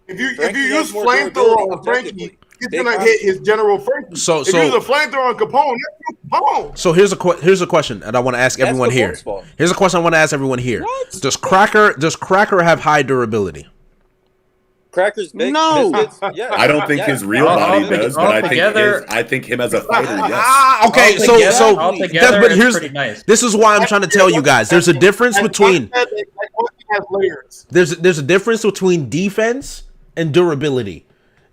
If you use flamethrower on Frankie, he's gonna hit his General Frankie. So if you use a flamethrower on Capone, that's Capone. So here's a question that I want to ask everyone here. Here's a question I want to ask everyone here. What? Does Cracker have high durability? Cracker's big. No, yeah. I don't think his real body does, but I think him as a fighter, yes. Okay, but here's pretty nice. This is why I'm trying to tell you guys. There's a difference between there's a difference between defense and durability.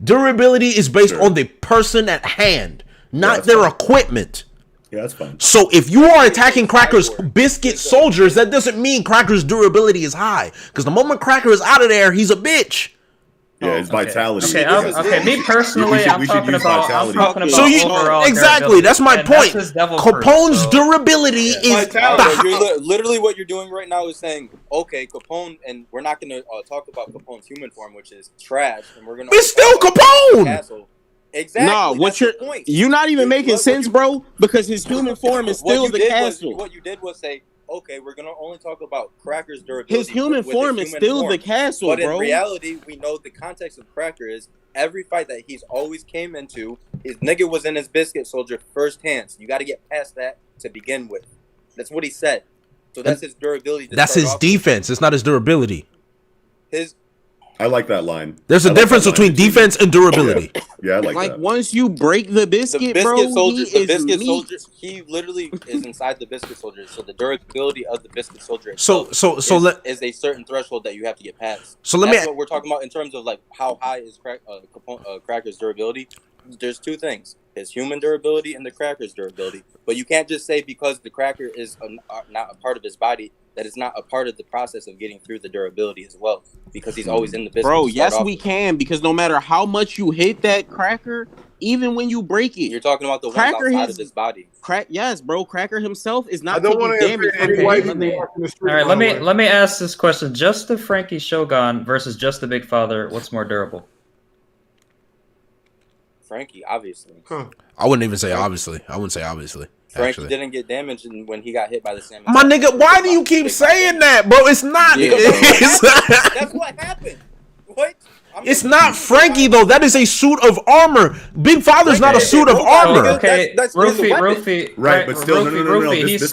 Durability is based on the person at hand, not their equipment. Yeah, that's fine. So if you are attacking Cracker's biscuit soldiers, that doesn't mean Cracker's durability is high. Because the moment Cracker is out of there, he's a bitch. Yeah, it's vitality. Okay. Me personally, I'm talking about overall exactly. That's my point. Capone's durability is literally what you're doing right now is saying, okay, Capone, and we're not going to talk about Capone's human form, which is trash, and we're going to. It's still Capone. Exactly. No, you're not even making sense, bro. Because his human form is still the castle. What you did was say, okay, we're gonna only talk about Cracker's durability. His human form is still the castle, but bro. in reality, we know the context of Cracker is every fight that he's always came into, his nigga was in his biscuit soldier first hand. So you got to get past that to begin with. That's what he said. So that's his durability. That's his defense. It's not his durability. I like that line. There's a difference between defense and durability. Yeah, I like that. Like once you break the biscuit soldier, he literally is inside the biscuit soldier. So the durability of the biscuit soldier is a certain threshold that you have to get past. So that's what we're talking about in terms of like how high is Cracker's durability. There's two things: his human durability and the Cracker's durability. But you can't just say because the Cracker is not a part of his body that it's not a part of the process of getting through the durability as well. Because he's always in the business. Bro, yes, we can. Because no matter how much you hit that Cracker, even when you break it, you're talking about the one outside of his body. Yes, bro. Cracker himself is not taking damage. All right, let me ask this question: just the Frankie Shogun versus just the Big Father, what's more durable? Frankie, obviously. I wouldn't even say obviously. I wouldn't say obviously. Frankie didn't get damaged when he got hit by the salmon. My nigga, why do you keep saying that, bro? It's not. Yeah, that's what happened. What? It's not Frankie though. That is a suit of armor. Big Father's not a suit of armor. Okay, Ruffy. Right, but still, no. He's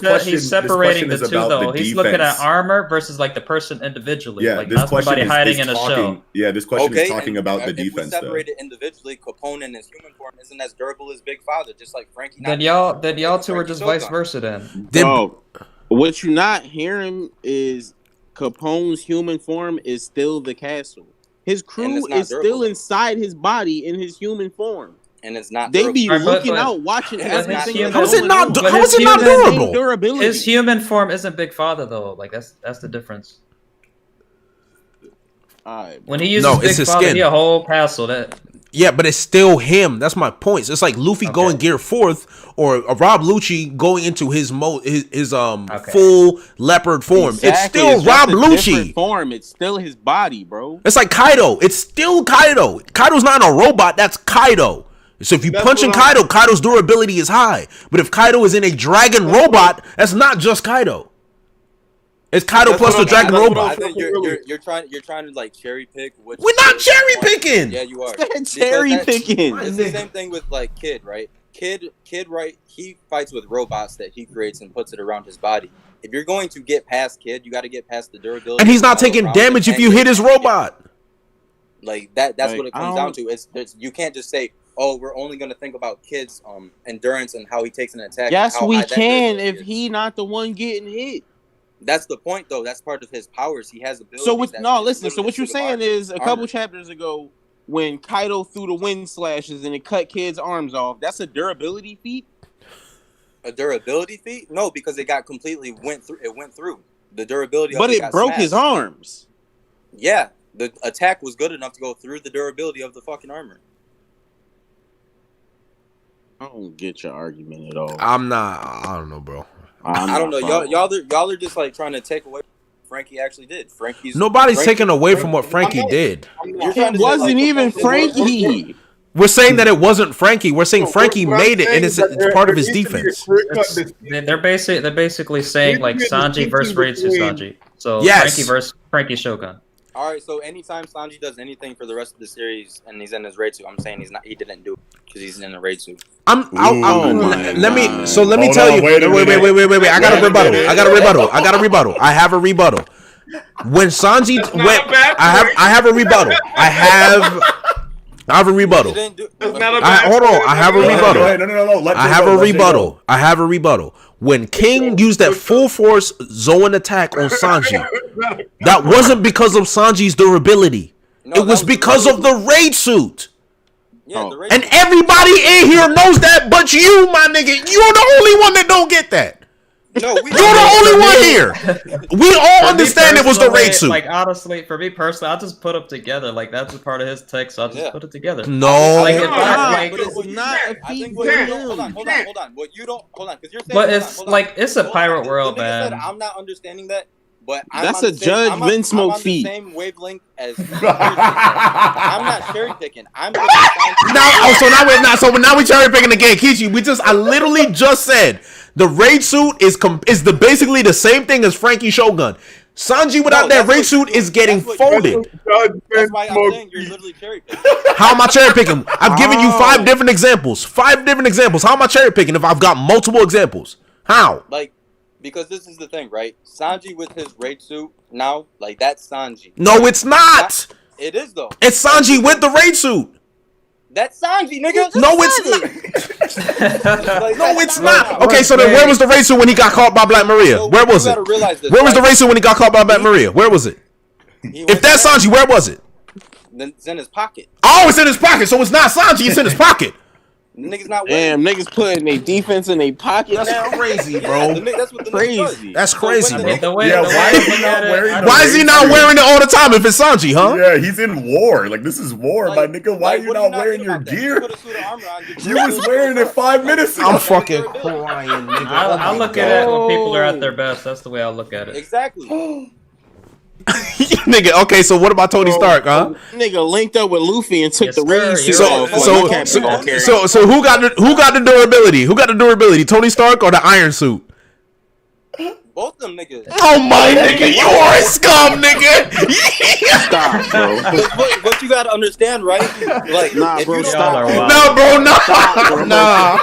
separating the two though. He's looking at armor versus like the person individually. Yeah, like this not somebody hiding in a shell. Yeah, this question is talking about the defense. If we separate it individually, Capone in his human form isn't as durable as Big Father, just like Frankie. Then y'all two are just vice versa then. Bro, what you're not hearing is Capone's human form is still the castle. His crew is still inside his body in his human form. And it's not durable. They be looking out, watching everything. How is it not durable? Durability. His human form isn't Big Father though. Like that's the difference. When he uses Big Father, he a whole castle. Yeah, but it's still him. That's my point. It's like Luffy going Gear 4th or Rob Lucci going into his full leopard form. Exactly. It's still Rob Lucci form. It's still his body, bro. It's like Kaido. It's still Kaido. Kaido's not a robot. That's Kaido. So if you punch in Kaido, Kaido's durability is high. But if Kaido is in a dragon robot, that's not just Kaido. It's Kaido plus the dragon robot. I think you're trying to like cherry pick. We're not cherry picking. Yeah, you are. Cherry picking. It's the same thing with like Kid, right? Kid, right? He fights with robots that he creates and puts it around his body. If you're going to get past Kid, you got to get past the durability. And he's not taking damage if you hit his robot. Like that. That's what it comes down to. You can't just say, "Oh, we're only going to think about Kid's endurance and how he takes an attack." Yes, we can if he not the one getting hit. That's the point, though. That's part of his powers. He has abilities. So what you're saying is a couple chapters ago, when Kaido threw the wind slashes and it cut Kid's arms off, that's a durability feat. A durability feat? No, because it got completely went through the durability. But it broke his arms. Yeah, the attack was good enough to go through the durability of the fucking armor. I don't get your argument at all. I don't know, bro. I don't know. Y'all are just like trying to take away what Frankie actually did. Nobody's taking away from what Frankie did. It wasn't even Frankie. We're saying that it wasn't Frankie. We're saying Frankie made it, and it's part of his defense. They're basically saying like Sanji versus Reitsu Sanji. So Frankie versus Frankie Shogun. All right, so anytime Sanji does anything for the rest of the series and he's in his raid suit, I'm saying he didn't do it because he's in a raid suit. Let me tell you. Wait. I got a rebuttal. I have a rebuttal. When Sanji went, I have a rebuttal. I have a rebuttal. Hold on. I have a rebuttal. No. I have a rebuttal. When King used that full force Zoan attack on Sanji, that wasn't because of Sanji's durability. It was because of the raid suit. Yeah, and everybody in here knows that, but you, my nigga, you're the only one that don't get that. No, you're the only one here. We all understand it was the raid suit. Like honestly, for me personally, I'll just put them together. Like that's a part of his text. So I'll just put it together. No, like, but it's not a feat for him. Hold on. What you don't hold on because you're saying. But it's like it's a pirate world, man. I'm not understanding that. But that's a Judge Vinsmoke feat. Same wavelength as I'm not cherry picking. I'm now we cherry picking again, Kiichi. I literally just said the raid suit is basically the same thing as Frankie Shogun. Sanji without that raid suit is getting folded. That's why I'm saying you're literally cherry picking. How am I cherry picking? I've given you 5 different examples. 5 different examples. How am I cherry picking if I've got multiple examples? How? Like. Because this is the thing, right? Sanji with his raid suit now, like that's Sanji. No, it's not. It is though. It's Sanji with the raid suit. That's Sanji, nigga. No, it's not. No, it's not. Okay, so then where was the raid suit when he got caught by Black Maria? Where was it? Where was the raid suit when he got caught by Black Maria? Where was it? If that's Sanji, where was it? It's in his pocket. Oh, it's in his pocket. So it's not Sanji. It's in his pocket. Niggas not wearing. Damn, niggas putting their defense in their pocket. That's crazy, bro. That's what the crazy. That's crazy, bro. Why is he not wearing it all the time if it's Sanji, huh? Yeah, he's in war. Like, this is war, my nigga. Why are you not wearing your gear? You was wearing it 5 minutes ago. I'm fucking crying, nigga. I look at it when people are at their best. That's the way I look at it. Exactly. Nigga, okay, so what about Tony Stark, huh? Nigga linked up with Luffy and took the raid suit off. So who got the durability? Who got the durability? Tony Stark or the Iron Suit? Both them niggas. Oh my nigga, you are a scum, nigga. Stop, bro. But you gotta understand, right? Like, nah, bro, stop. No, bro, nah.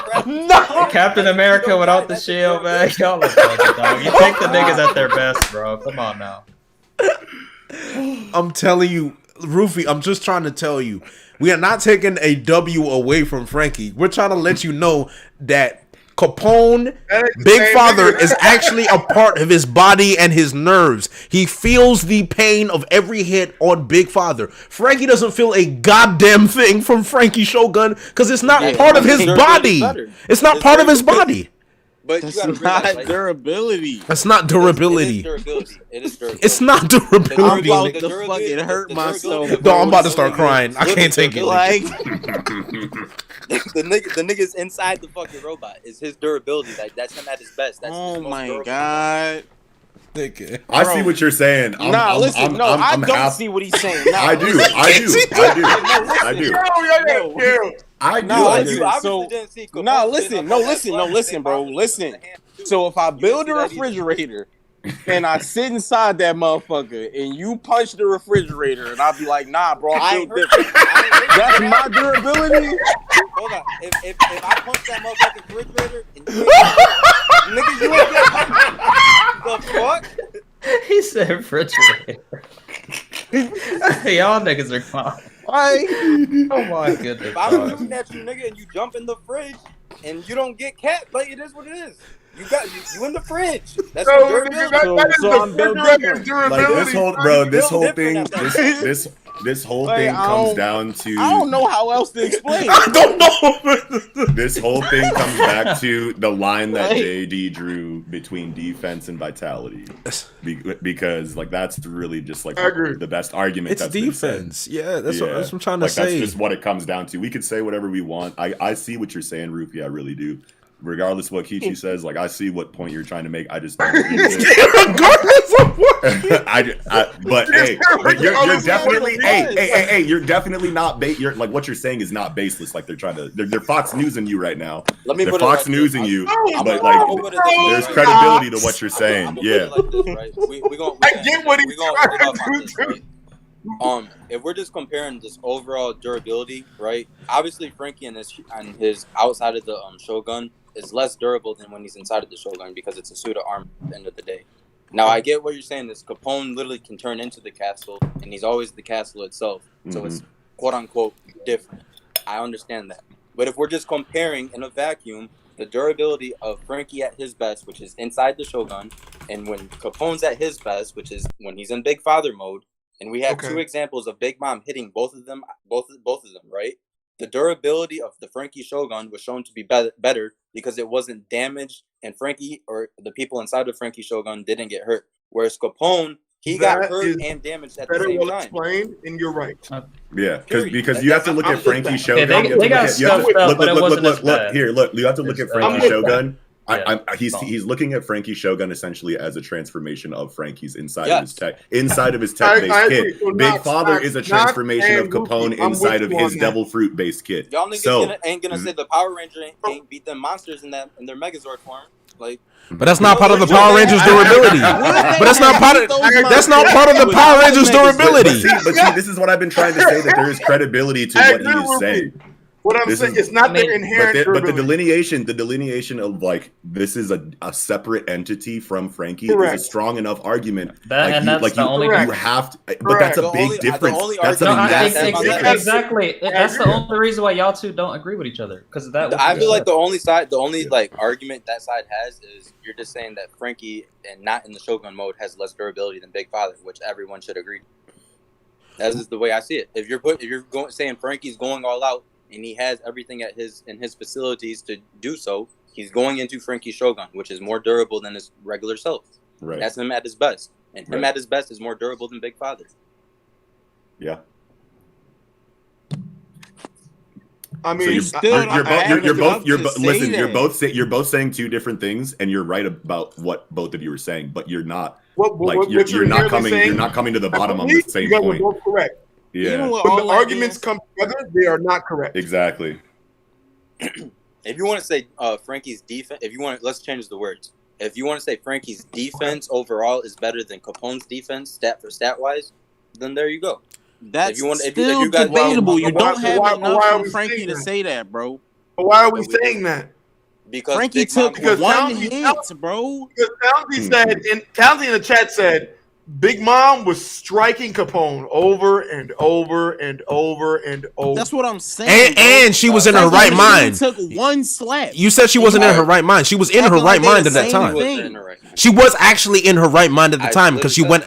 Captain America without the shield, man. Y'all are fucking dog. You take the niggas at their best, bro. Come on now. I'm telling you, Ruffy, I'm just trying to tell you, we are not taking a W away from Frankie. We're trying to let you know that Capone, Big Father, is actually a part of his body and his nerves. He feels the pain of every hit on Big Father. Frankie doesn't feel a goddamn thing from Frankie Shogun because it's not part of his body. It's not part of his body. But that's you gotta not realize, like, durability. That's not durability. It is durability. It's not durability. I'm about to fucking hurt myself. No, I'm about to start crying. I can't take it. Like the nigga's inside the fucking robot is his durability. Like that's him at his best. That's oh his most my durable. God. I see what you're saying. I don't see what he's saying. Nah, I do. Listen, bro. Listen. So if I build a refrigerator and I sit inside that motherfucker and you punch the refrigerator and I'll be like, nah, bro, I feel different. That's my durability. Hold on. If I punch that motherfucking refrigerator and nigga, you ain't get the fuck? He said refrigerator. Y'all niggas are fine. Like, oh my goodness. If I'm looking at you, nigga, and you jump in the fridge and you don't get capped, like it is what it is. You in the fridge. That's no, durability. So I'm built different. Like this whole thing comes down to. I don't know how else to explain. I don't know. This whole thing comes back to the line that JD drew between defense and vitality, because like that's really just like the best argument. It's defense. Yeah, that's what I'm trying to say. That's just what it comes down to. We could say whatever we want. I see what you're saying, Ruffy. I really do. Regardless of what Kiichi says, like I see what point you're trying to make. I just don't regardless of what. But hey, you're definitely hey, you're definitely not you're like what you're saying is not baseless. Like they're trying to they're Fox Newsing you right now. They're Fox Newsing you, but like there's credibility to what you're saying. Yeah. I get what he's trying to do. If we're just comparing this overall durability, right? Obviously, Frankie and his outside of the Shogun is less durable than when he's inside of the Shogun because it's a suit of armor at the end of the day. Now, I get what you're saying. This Capone literally can turn into the castle, and he's always the castle itself. So it's quote-unquote different. I understand that. But if we're just comparing in a vacuum, the durability of Frankie at his best, which is inside the Shogun, and when Capone's at his best, which is when he's in Big Father mode, and we have two examples of Big Mom hitting both of them, right? The durability of the Frankie Shogun was shown to be better because it wasn't damaged and Frankie or the people inside of Frankie Shogun didn't get hurt. Whereas Capone, he got hurt and damaged at the same time. Explained, and you're right. Yeah, because you have to look at Frankie Shogun. They got scuffed up, but it wasn't as bad. Look, you have to look at Frankie Shogun. He's looking at Frankie Shogun essentially as a transformation of Frankie's inside of his tech based kid. Big Father is a transformation of Capone inside of his devil fruit based kid. Y'all niggas ain't gonna say the Power Ranger ain't beat them monsters in their Megazord form. Like, but that's not part of the Power Rangers durability. But that's not part of the Power Rangers durability. But see, this is what I've been trying to say, that there is credibility to what he is saying. What I'm saying, it's not their inherent but the delineation of like this is a separate entity from Frankie is a strong enough argument. You have to, but that's a big difference. Exactly. That's the only reason why y'all two don't agree with each other, because of that. I feel like the only like argument that side has is you're just saying that Frankie and not in the Shogun mode has less durability than Big Father, which everyone should agree. That is the way I see it. If you're saying Frankie's going all out, and he has everything in his facilities to do so, he's going into Frankie Shogun, which is more durable than his regular self. Right. That's him at his best. And him at his best is more durable than Big Father. Yeah. I mean, so you're both saying two different things, and you're right about what both of you are saying, but you're not you're not coming to the bottom on the same point. Both correct. Yeah. When the arguments come together, they are not correct. Exactly. If you want to say Frankie's defense, let's change the words. If you want to say Frankie's defense overall is better than Capone's defense, stat for stat wise, then there you go. That's still debatable. You don't have enough from Frankie to say that, bro. But why are we saying that? Because Frankie took one hit, bro. Because Townsy in the chat said Big Mom was striking Capone over and over and over and over. That's what I'm saying. And she was in her right mind. She took one slap. You said she wasn't in her right mind. She was in her right mind at that time. She was actually in her right mind at the time because she went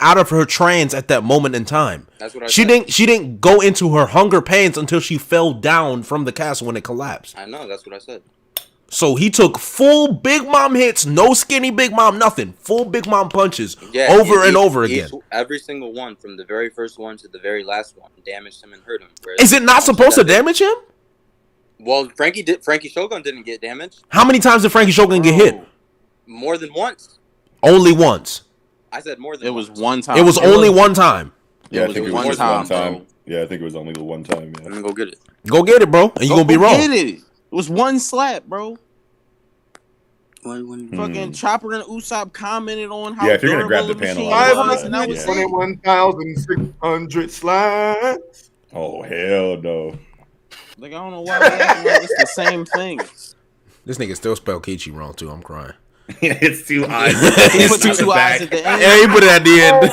out of her trance at that moment in time. That's what I said. She didn't go into her hunger pains until she fell down from the castle when it collapsed. I know, that's what I said. So he took full Big Mom hits, no skinny Big Mom, nothing. Full Big Mom punches over and over again. Every single one, from the very first one to the very last one, damaged him and hurt him. Is it not supposed to damage him? Well, Frankie Shogun didn't get damaged. How many times did Frankie Shogun get hit? More than once. Only once. I said more than once. It was one time. It was only one time. Yeah, I think it was one time. Yeah, I think it was only the one time. Yeah. Let me go get it. Go get it, bro. And you're going to be wrong. Get it. It was one slap, bro. Fucking Chopper and Usopp commented on how if you're gonna grab the panel, 21,600 slaps. Oh hell no! Like I don't know why it's the same thing. This nigga still spelled Kiichi wrong too. I'm crying. It's two eyes. He put two eyes at the end. Yeah, he put it at the end.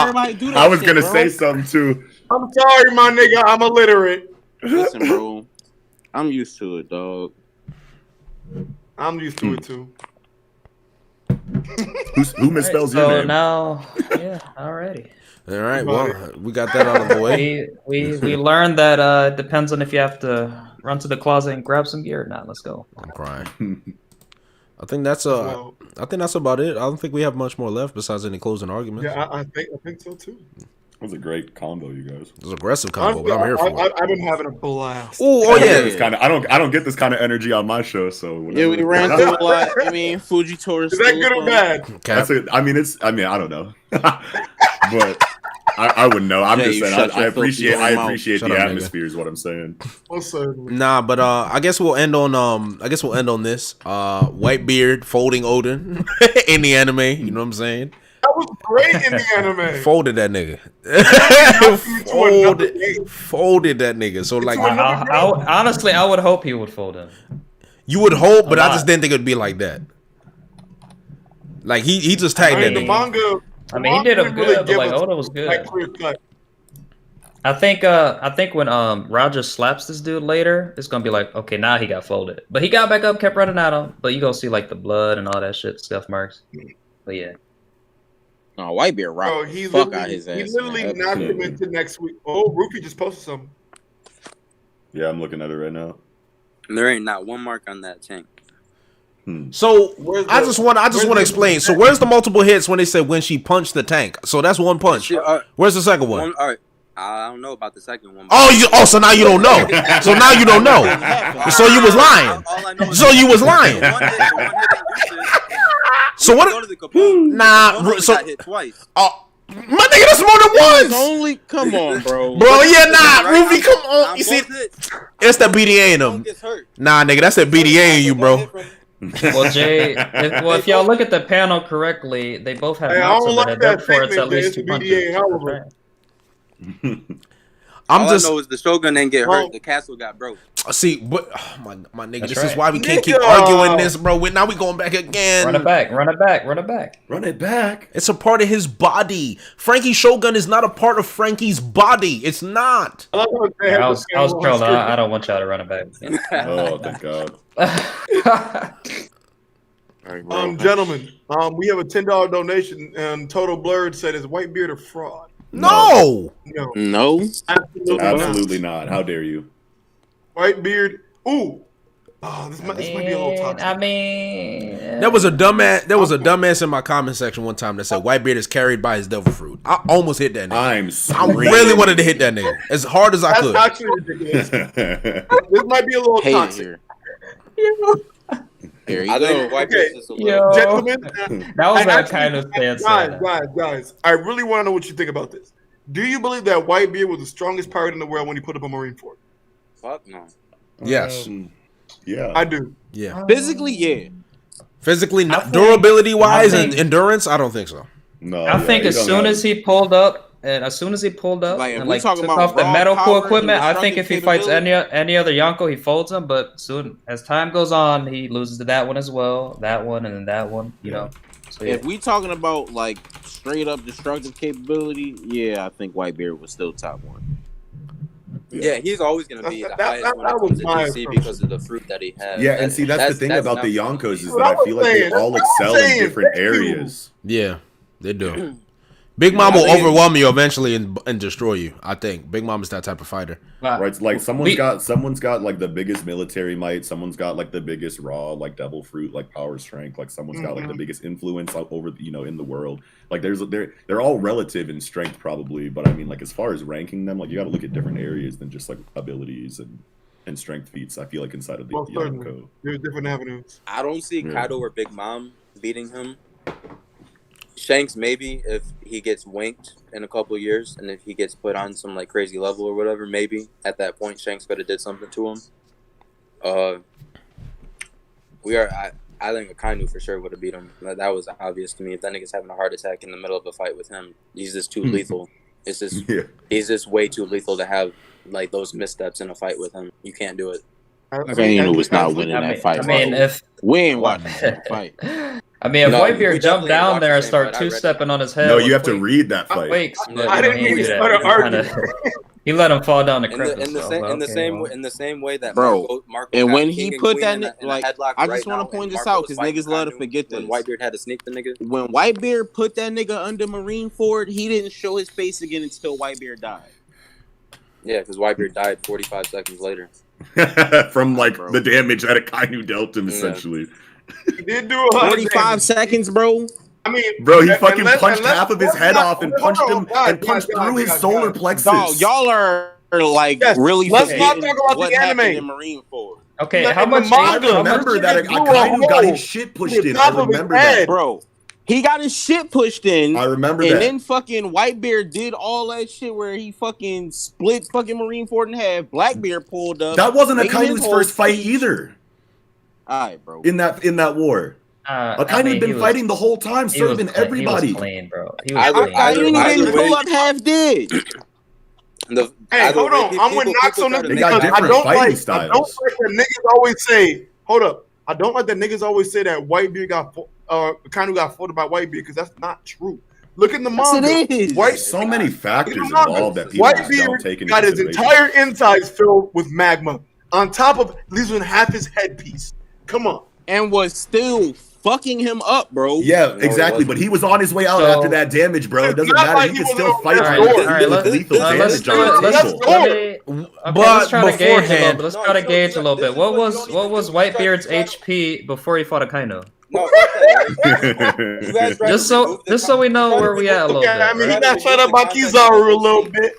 Everybody do that. I was gonna say something too. I'm sorry, my nigga. I'm illiterate. Listen, bro. I'm used to it, dog. I'm used to it too. Who misspells your name? So now, alrighty. All right, well, we got that out of the way. We learned that it depends on if you have to run to the closet and grab some gear or not. Let's go. I'm crying. I think that's about it. I don't think we have much more left besides any closing arguments. Yeah, I think so too. That was a great combo, you guys. It was an aggressive combo, but I'm here for it. I've been having a blast. I don't get this kind of energy on my show, so whatever. Yeah, we ran through a lot. I mean, Fuji Taurus. Is that good or bad? I don't know. But I wouldn't know. I'm just saying I appreciate the atmosphere is what I'm saying. Well, certainly. Nah, but I guess we'll end on this. Whitebeard folding Oden in the anime, you know what I'm saying? That was great in the anime. Folded that nigga. Folded that nigga. So like, honestly, I would hope he would fold him. You would hope, but I just didn't think it'd be like that. Like he just tagged that nigga. Manga. I mean, he did him good, but like Oda was good. I think when Roger slaps this dude later, it's gonna be like, okay, now he got folded, but he got back up, kept running at him. But you gonna see like the blood and all that shit, scuff marks. But yeah. No, Whitebeard rock. He fuck out his ass. He literally knocked him into next week. Oh, Ruffy just posted something. Yeah, I'm looking at it right now. There ain't not one mark on that tank. So I just want to explain. So where's the multiple hits when they say when she punched the tank? So that's one punch. Where's the second one? All right. I don't know about the second one. So now you don't know. So now you don't know. So you was lying. So you was lying. So what? Nah. So hit twice. My nigga, that's more than once. Only come on, bro. Bro, yeah, nah, Ruffy, come on. You see, it's that BDA in him. Nah, nigga, that's that BDA in you, bro. Well, Jay, if y'all look at the panel correctly, they both have knots over their head. Therefore, it's at least 2 punches. All I know is the Shogun didn't get hurt. The castle got broke. See, but my nigga, this is why we can't keep arguing this, bro. Now we going back again. Run it back. Run it back. It's a part of his body. Frankie's Shogun is not a part of Frankie's body. It's not. I was trolling. I don't want y'all to run it back. Oh, thank God. Gentlemen, we have a $10 donation, and Total Blurred said, "Is Whitebeard a fraud?" No. Absolutely not. How dare you? Whitebeard. Ooh. This might be a little toxic. There was a dumbass in my comment section one time that said Whitebeard is carried by his devil fruit. I almost hit that nigga. I really wanted to hit that nigga as hard as I could. That's actually ridiculous. This might be a little toxic. Here you go. Gentlemen, that was that kind of stance. Guys, I really want to know what you think about this. Do you believe that Whitebeard was the strongest pirate in the world when he put up a Marineford? Fuck no. Yes. Yeah. I do. Yeah. Physically, yeah. Physically, not durability wise and endurance. I don't think so. No. I think as soon as he pulled up and took off the medical equipment, I think if he fights any other Yonko, he folds him. But soon as time goes on, he loses to that one as well, that one, and then that one. You know. So, yeah. If we talking about like straight up destructive capability, yeah, I think Whitebeard was still top 1. Yeah, he's always going to be the highest when it comes to DC because of the fruit that he has. Yeah, and see, that's the thing about the Yonkos is that I feel like they all excel in different areas. Yeah, they do. Big Mom will overwhelm you eventually and destroy you. I think Big Mom is that type of fighter. Right, like someone's got like the biggest military might. Someone's got like the biggest raw like devil fruit, like power strength. Like someone's got like the biggest influence over in the world. Like they're all relative in strength probably, but I mean like as far as ranking them, like you got to look at different areas than just like abilities and strength feats. I feel like inside of the Yonko, there's different avenues. I don't see Kaido or Big Mom beating him. Shanks maybe if he gets winked in a couple of years and if he gets put on some like crazy level or whatever, maybe at that point Shanks could have did something to him. I think Akainu for sure would have beat him. That was obvious to me. If that nigga's having a heart attack in the middle of a fight with him, he's just too lethal. It's just he's just way too lethal to have like those missteps in a fight with him. You can't do it. Akainu was not winning that fight. We ain't watching that fight. I mean, if Whitebeard jumped down there and start two-stepping on his head. No, you have to read that fight. I didn't even start an argument. He let him fall down the cliff. In the same way that Marco and when he put that like, I just want to point this out because niggas love to forget this. When Whitebeard had to sneak the nigga. When Whitebeard put that nigga under Marineford, he didn't show his face again until Whitebeard died. Yeah, because Whitebeard died 45 seconds later. From like the damage that Akainu dealt him, essentially. He did do 45 seconds, bro. I mean, bro, he fucking punched half of his head off and punched through his solar plexus. Dog, y'all are like really. Let's not talk about the anime. In Marineford. Okay, how much? I remember that Akainu got his shit pushed in. I remember that, bro. He got his shit pushed in. I remember that. And then fucking Whitebeard did all that shit where he fucking split fucking Marineford in half. Blackbeard pulled up. That wasn't Akainu's first fight either. Alright, bro. In that war. Akainu had been fighting the whole time, serving everybody. He was clean, bro. Akainu didn't pull up half dead. Hey, hold on. I'm with Knox on this because I don't like that niggas always say, hold up. I don't like that niggas always say that Whitebeard Akainu got folded by Whitebeard because that's not true. Look at the manga. So many factors involved that people don't take into consideration. Got his entire insides filled with magma on top of losing half his headpiece. Come on. And was still fucking him up, bro. Yeah, exactly. But he was on his way out after that damage, bro. It doesn't matter. He can still fight. Let's let's try to gauge a little bit. Let's try to gauge a little bit. What was Whitebeard's HP before he fought Akainu? No, just so we know where we at a little bit. I mean, he got shut up by Kizaru a little bit.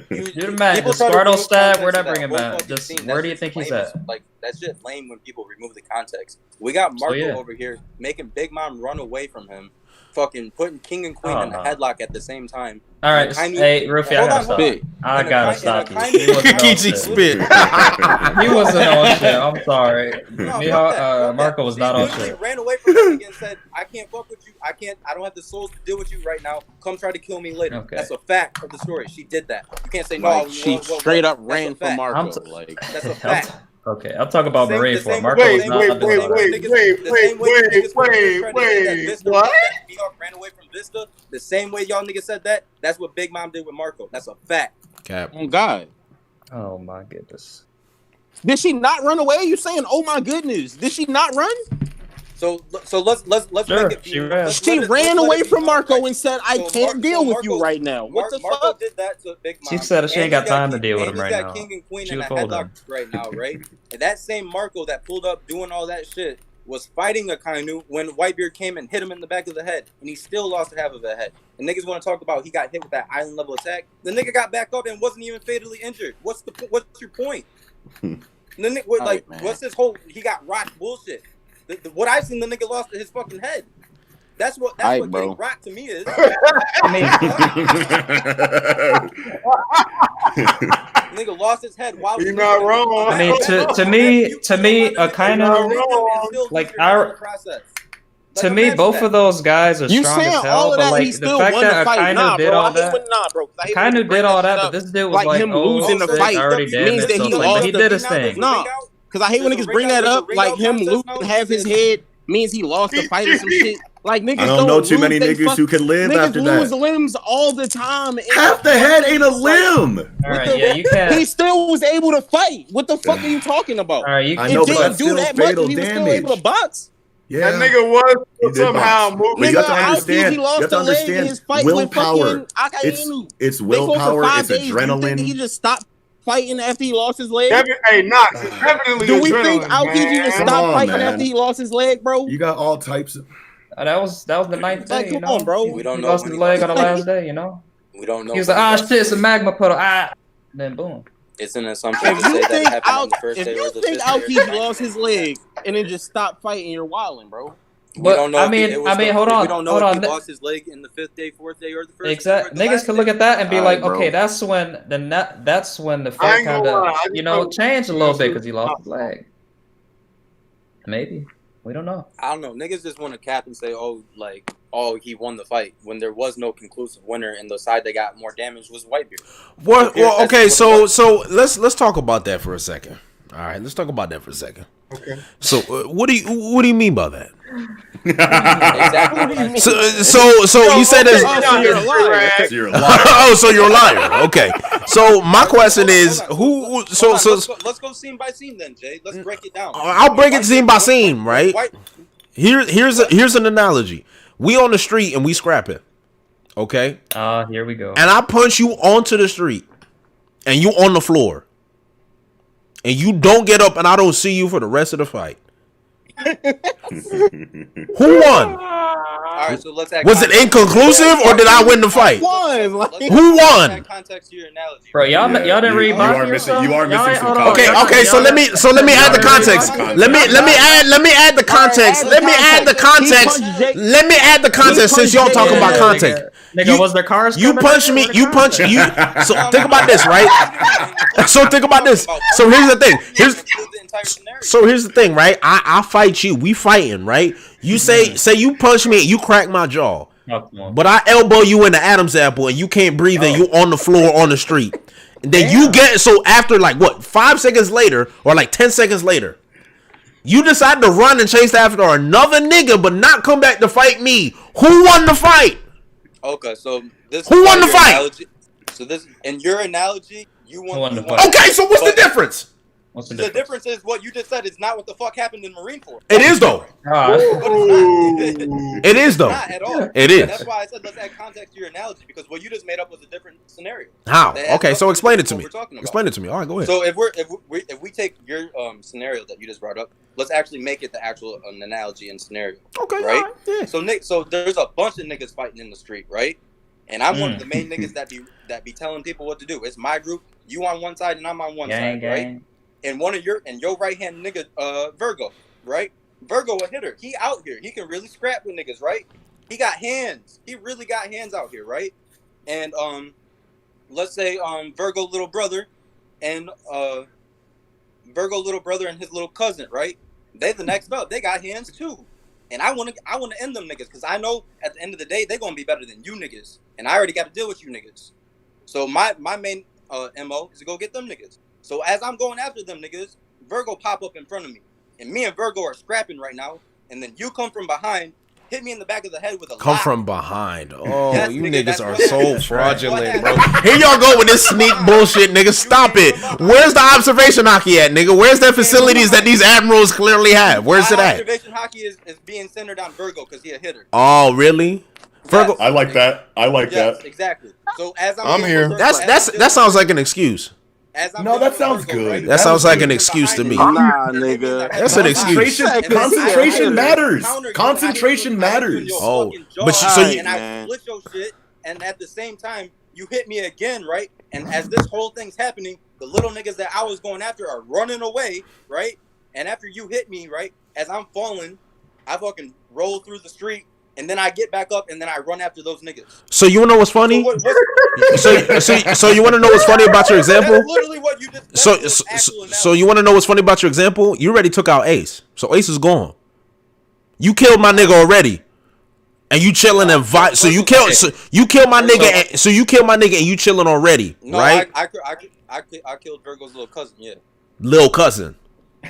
Dude, Matt, the Spardo stab, where'd I bring him at? Just where do you think he's at? Like that shit lame when people remove the context. We got Marco over here making Big Mom run away from him, fucking putting King and Queen in a headlock at the same time. All right, hey Ruffy, I gotta stop. I gotta stop you. Kiichi spit. He wasn't on shit. I'm sorry. Marco was not on shit. Ran away from him and said, "I can't fuck with you. I don't have the souls to deal with you right now. Come try to kill me later." Okay. That's a fact of the story. She did that. You can't say like, no. She straight up ran from Marco. Like that's a fact. Okay, I'll talk about Marineford. Marco was not wait. What? Ran away from Vista the same way y'all niggas said that. That's what Big Mom did with Marco. That's a fact. Cap. Oh God. Oh my goodness. Did she not run away? You saying, "Oh my goodness"? Did she not run? So let's sure, make it. She ran away from Marco and said, "I can't deal with you right now." What the Marco fuck? Did that to Big Mom. She said she ain't got time to deal with him right now. King and Queen in a headlock right now, right? And that same Marco that pulled up doing all that shit was fighting Akainu when Whitebeard came and hit him in the back of the head, and he still lost half of a head. And niggas want to talk about he got hit with that island level attack. The nigga got back up and wasn't even fatally injured. What's your point? What's this whole he got rocked bullshit? What I've seen, the nigga lost his fucking head. That's what getting rocked to me is. Nigga lost his head while you're not wrong. I mean, to me, Akainu, like our. To me, both of those guys are strong as hell, but like the fact that Akainu did all that, Akainu did all that, but this dude was like, him losing the fight already means that he did his thing. No, because I hate when niggas bring that up, like him losing half his head means he lost the fight or some shit. Like niggas I don't know too many niggas who can live after that. Niggas lose limbs all the time. Half the head ain't a limb. All right, yeah, you can't. He still was able to fight. What the fuck are you talking about? All right, you I know, but didn't do that much. He was still able to box. Yeah. That nigga was somehow moving. You have to understand. You have to understand willpower. It's willpower. It's adrenaline. He just stopped fighting after he lost his leg. Hey, Knox, it's definitely do we think Aokiji just stopped fighting after he lost his leg, bro? You got all types of. That was the 9th day. Come on, bro. We don't he know. Lost his leg on the last day. You know. We don't know. He was like, shit, it's a magma puddle. Then boom. It's an assumption to say that happened on the first day. If you think Aokiji lost his leg and then just stopped fighting, you're wilding, bro. But hold on. We don't know if he lost his leg in the 5th day, 4th day, or the 1st. Exactly. Niggas can look at that and be like, okay, that's when the fight kind of changed a little bit because he lost his leg. Maybe we don't know. I don't know. Niggas just want to cap and say, he won the fight when there was no conclusive winner, and the side that got more damage was Whitebeard. Well, okay, so let's talk about that for a second. All right, let's talk about that for a second. Okay. So what do you mean by that? Exactly. So you said that. You're a liar. Oh, so you're a liar. Okay. So my question is, who? So let's go scene by scene then, Jay. Let's break it down. I'll break it scene by scene, right? Here's an analogy. We on the street and we scrapping. Okay. Here we go. And I punch you onto the street, and you on the floor, and you don't get up, and I don't see you for the rest of the fight. Who won? All right, so let's was it inconclusive or did I win the fight? Who won? Context to your analogy. Bro, y'all didn't read my. You are missing some context. Okay. So let me add the context. Let me add the context. Let me add the context since y'all talking about context. Nigga, was there cars? You punch me. So think about this, right? So think about this. So here's the thing. Here's the thing, right? I fight you. We fighting, right? You say you punch me, you crack my jaw. But I elbow you in the Adam's apple and you can't breathe and you on the floor on the street. And then you get after 5 seconds later or 10 seconds later, you decide to run and chase after another nigga but not come back to fight me. Who won the fight? Okay, so this who won the fight? Analogy, so this in your analogy, you won the fight. Okay, so what's the difference? What's the difference is what you just said is not what the fuck happened in Marineford. It is though. It is though. Not at all. It is. That's why I said let's add context to your analogy because what you just made up was a different scenario. How? Okay, so explain it to me. Explain it to me. All right, go ahead. So if we take your scenario that you just brought up, let's actually make it the actual analogy and scenario. Okay, right? Yeah. So there's a bunch of niggas fighting in the street, right? And I'm one of the main niggas that be telling people what to do. It's my group. You on one side and I'm on one side, right? And one of your right hand nigga, Virgo, right? Virgo a hitter. He out here. He can really scrap with niggas, right? He got hands. He really got hands out here, right? And let's say Virgo little brother and his little cousin, right? They the next belt. They got hands too. And I wanna end them niggas because I know at the end of the day they're gonna be better than you niggas. And I already got to deal with you niggas. So my main MO is to go get them niggas. So as I'm going after them niggas, Virgo pop up in front of me. And me and Virgo are scrapping right now. And then you come from behind, hit me in the back of the head with a Come lock. from behind. Oh, yes, you nigga, niggas are so fraudulent, bro. Here y'all go with this sneak bullshit, nigga. Stop it. Where's the observation hockey at, nigga? Where's the facilities that these admirals clearly have? Where's it at? Observation hockey is being centered on Virgo because he a hitter. Oh, really? Virgo. I like that. I like that. Exactly. So as I'm here. That sounds like an excuse. No, that sounds good. Right? That sounds like an excuse to me. Nah, nigga. That's an excuse. Concentration matters. Concentration matters. Oh, but so you, and I split your shit, and at the same time you hit me again, right? And as this whole thing's happening, the little niggas that I was going after are running away, right? And after you hit me, right, as I'm falling, I fucking roll through the street. And then I get back up, and then I run after those niggas. So you wanna know what's funny? So you wanna know what's funny about your example? That's literally what you just. So you wanna know what's funny about your example? You already took out Ace, so Ace is gone. You killed my nigga already, and you chilling and So you kill my nigga. So you kill my nigga, and you chilling already, right? I killed Virgo's little cousin. Yeah. Little cousin.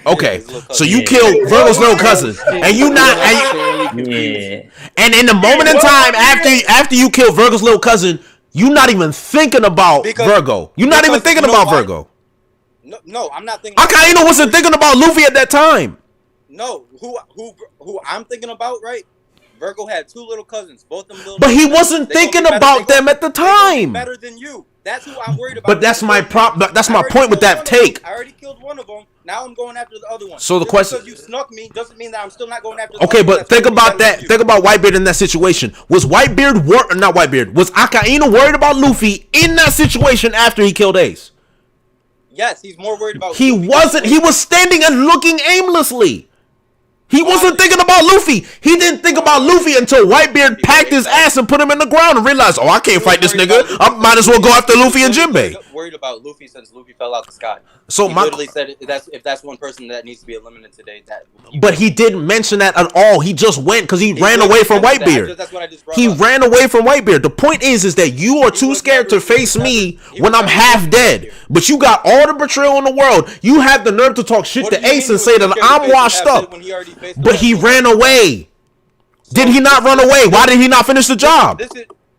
Okay, so you killed Virgo's little cousin, and you not, and in the moment in time after you kill Virgo's little cousin, you not even thinking about Virgo. You're not even thinking about Virgo. No, I'm not thinking. Akainu wasn't thinking about Luffy at that time. No, who I'm thinking about, right? Virgo had two little cousins, both of them little. But he wasn't thinking about them at the time. Better than you. That's who I'm worried about. But that's my That's my point with that take. I already killed one of them. Now I'm going after the other one. So the question, because you snuck me doesn't mean that I'm still not going after the okay, other but one. think about that. Think about Whitebeard in that situation. Was Whitebeard not Whitebeard? Was Akainu worried about Luffy in that situation after he killed Ace? Yes, he's more worried about. He wasn't. He was standing and looking aimlessly. He wasn't thinking about Luffy. He didn't think about Luffy until Whitebeard packed his ass and put him in the ground and realized, oh, I can't fight this nigga. I might as well go after Luffy and Jinbei. Worried about Luffy since Luffy fell out the sky. So he literally said if that's one person that needs to be eliminated today, that. But he didn't mention that at all. He just went because he ran away from Whitebeard. That's what I just brought he up. Ran away from Whitebeard. The point is that you are too scared to face me when I'm half dead. But you got all the betrayal in the world. You have the nerve to talk shit to Ace and say that I'm washed up. But he ran away. Did he not run away? Why did he not finish the job?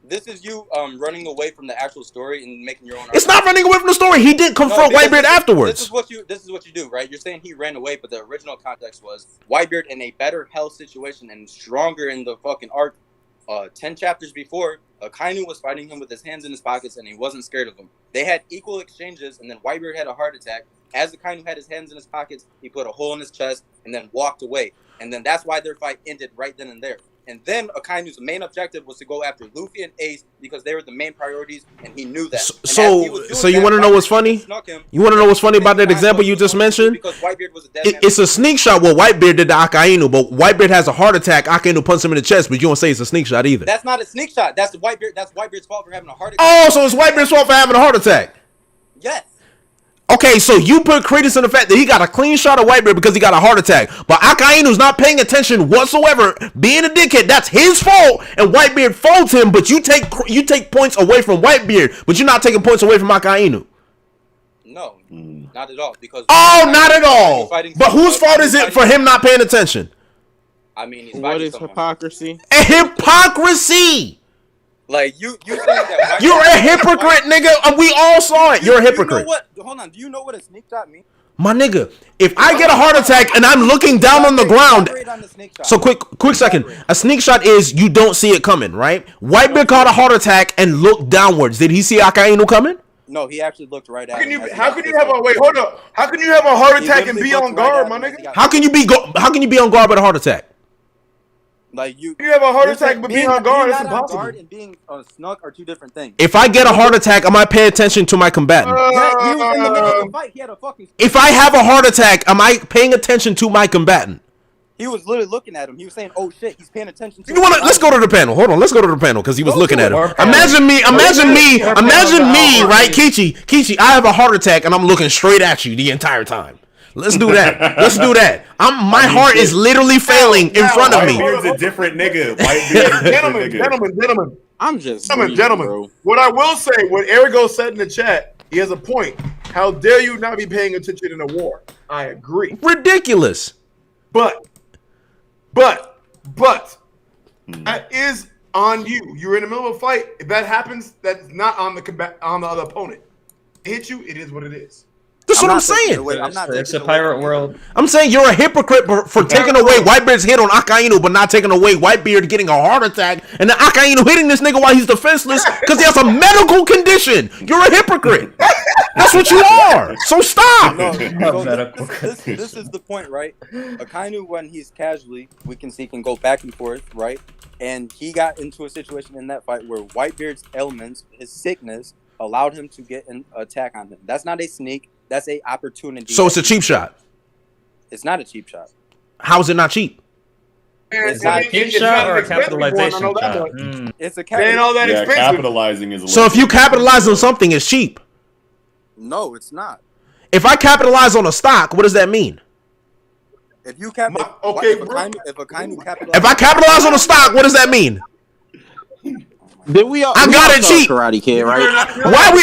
This is you running away from the actual story and making your own. It's not running away from the story. He didn't confront Whitebeard afterwards. This is what you do, right? You're saying he ran away, but the original context was Whitebeard in a better health situation and stronger in the fucking arc. 10 chapters before, Akainu was fighting him with his hands in his pockets and he wasn't scared of him. They had equal exchanges, and then Whitebeard had a heart attack. As Akainu had his hands in his pockets, he put a hole in his chest and then walked away. And then that's why their fight ended right then and there. And then Akainu's main objective was to go after Luffy and Ace because they were the main priorities, and he knew that. So you want to know what's funny? You want to know what's funny about that example you just mentioned? Because Whitebeard was a dead man. It's a sneak shot what Whitebeard did to Akainu, but Whitebeard has a heart attack. Akainu punched him in the chest, but you don't say it's a sneak shot either. That's not a sneak shot. That's Whitebeard. That's Whitebeard's fault for having a heart attack. Oh, so it's Whitebeard's fault for having a heart attack? Yes. Okay, so you put credence in the fact that he got a clean shot of Whitebeard because he got a heart attack. But Akainu's not paying attention whatsoever, being a dickhead. That's his fault, and Whitebeard folds him, but you take points away from Whitebeard, but you're not taking points away from Akainu. No, not at all. Because not at all. But whose fault is it for him not paying attention? I mean, what is hypocrisy? A hypocrisy. Like you saying that you're a hypocrite, nigga. We all saw it. You're a hypocrite. Hold on. Do you know what a sneak shot means? My nigga, if I get a heart attack and I'm looking down on the ground, so quick second. A sneak shot is you don't see it coming, right? Whitebeard caught a heart attack and looked downwards. Did he see Akainu coming? No, he actually looked right at him. How can you have a hold up? How can you have a heart attack and be on guard, my nigga? How can you be on guard with a heart attack? Like you have a heart attack but being on guard. It's impossible. Guard and being snuck are two different things. If I get a heart attack, am I paying attention to my combatant? He was in the middle of the fight. He had a fucking. If I have a heart attack, am I paying attention to my combatant? He was literally looking at him. He was saying, "Oh shit, he's paying attention to." Let's go to the panel. Hold on, let's go to the panel because he was looking at him. Imagine me, right, Kiichi. I have a heart attack and I'm looking straight at you the entire time. Let's do that. My heart is literally failing in front of me. Whitebeard's a different nigga. Gentlemen. I'm just gentlemen. bro. What I will say, what Erigo said in the chat, he has a point. How dare you not be paying attention in a war? I agree. Ridiculous. But that is on you. You're in the middle of a fight. If that happens, that's not on the other opponent. It hits you. It is what it is. That's what I'm saying. It's a pirate world. I'm saying you're a hypocrite for taking away Whitebeard's hit on Akainu, but not taking away Whitebeard getting a heart attack, and then Akainu hitting this nigga while he's defenseless because he has a medical condition. You're a hypocrite. That's what you are. So stop. This is the point, right? Akainu, when he's casually, we can see can go back and forth, right? And he got into a situation in that fight where Whitebeard's ailments, his sickness, allowed him to get an attack on him. That's not a sneak. That's a opportunity. So it's a cheap shot. It's not a cheap shot. How is it not cheap? It's not a cheap shot or a capitalization shot. It's a capitalizing is. So if you capitalize on something, it's cheap. No, it's not. If I capitalize on a stock, what does that mean? If you capitalize, if I capitalize on a stock, what does that mean? I got it cheap. Karate Kid, right? Why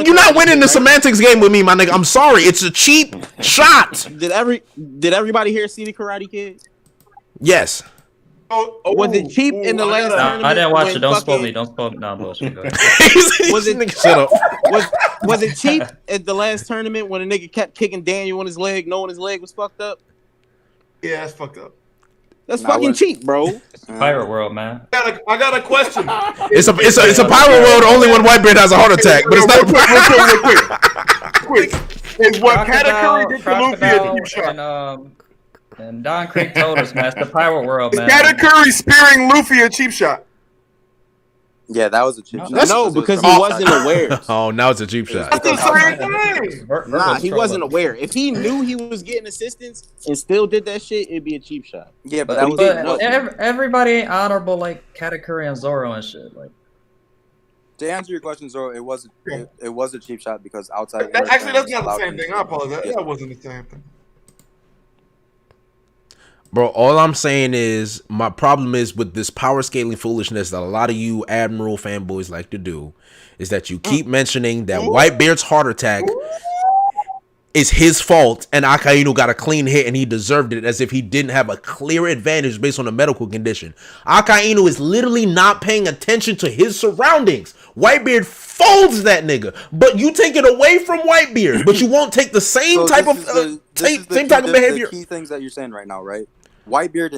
you're not winning the semantics game with me, my nigga? I'm sorry, it's a cheap shot. Did everybody here see the Karate Kid? Yes. Was it cheap in the last tournament? I didn't watch it. Don't spoil me. Don't spoil me. No, bullshit. Was it cheap at the last tournament when a nigga kept kicking Daniel on his leg, knowing his leg was fucked up? Yeah, that's fucked up. That's fucking cheap, bro. Pirate world, man. I got a question. It's a pirate world only when Whitebeard has a heart attack, but it's not quick. Is what Katakuri did to Luffy a cheap shot? And Don Creek told us, man, it's the pirate world, man. Katakuri spearing Luffy a cheap shot. Yeah, that was a cheap shot. No, because he wasn't aware. Oh, now it's a cheap shot. That's the same thing. Nah, he wasn't aware. If he knew he was getting assistance and still did that shit, it'd be a cheap shot. Yeah, but everybody ain't honorable like Katakuri and Zoro and shit. Like, to answer your question, Zoro, it was a cheap shot because outside. Actually, that's not the same thing. I apologize. That wasn't the same thing. Bro, all I'm saying is my problem is with this power scaling foolishness that a lot of you Admiral fanboys like to do is that you keep mentioning that Whitebeard's heart attack is his fault and Akainu got a clean hit and he deserved it as if he didn't have a clear advantage based on a medical condition. Akainu is literally not paying attention to his surroundings. Whitebeard folds that nigga, but you take it away from Whitebeard, but you won't take the same type of behavior. The key things that you're saying right now, right? Whitebeard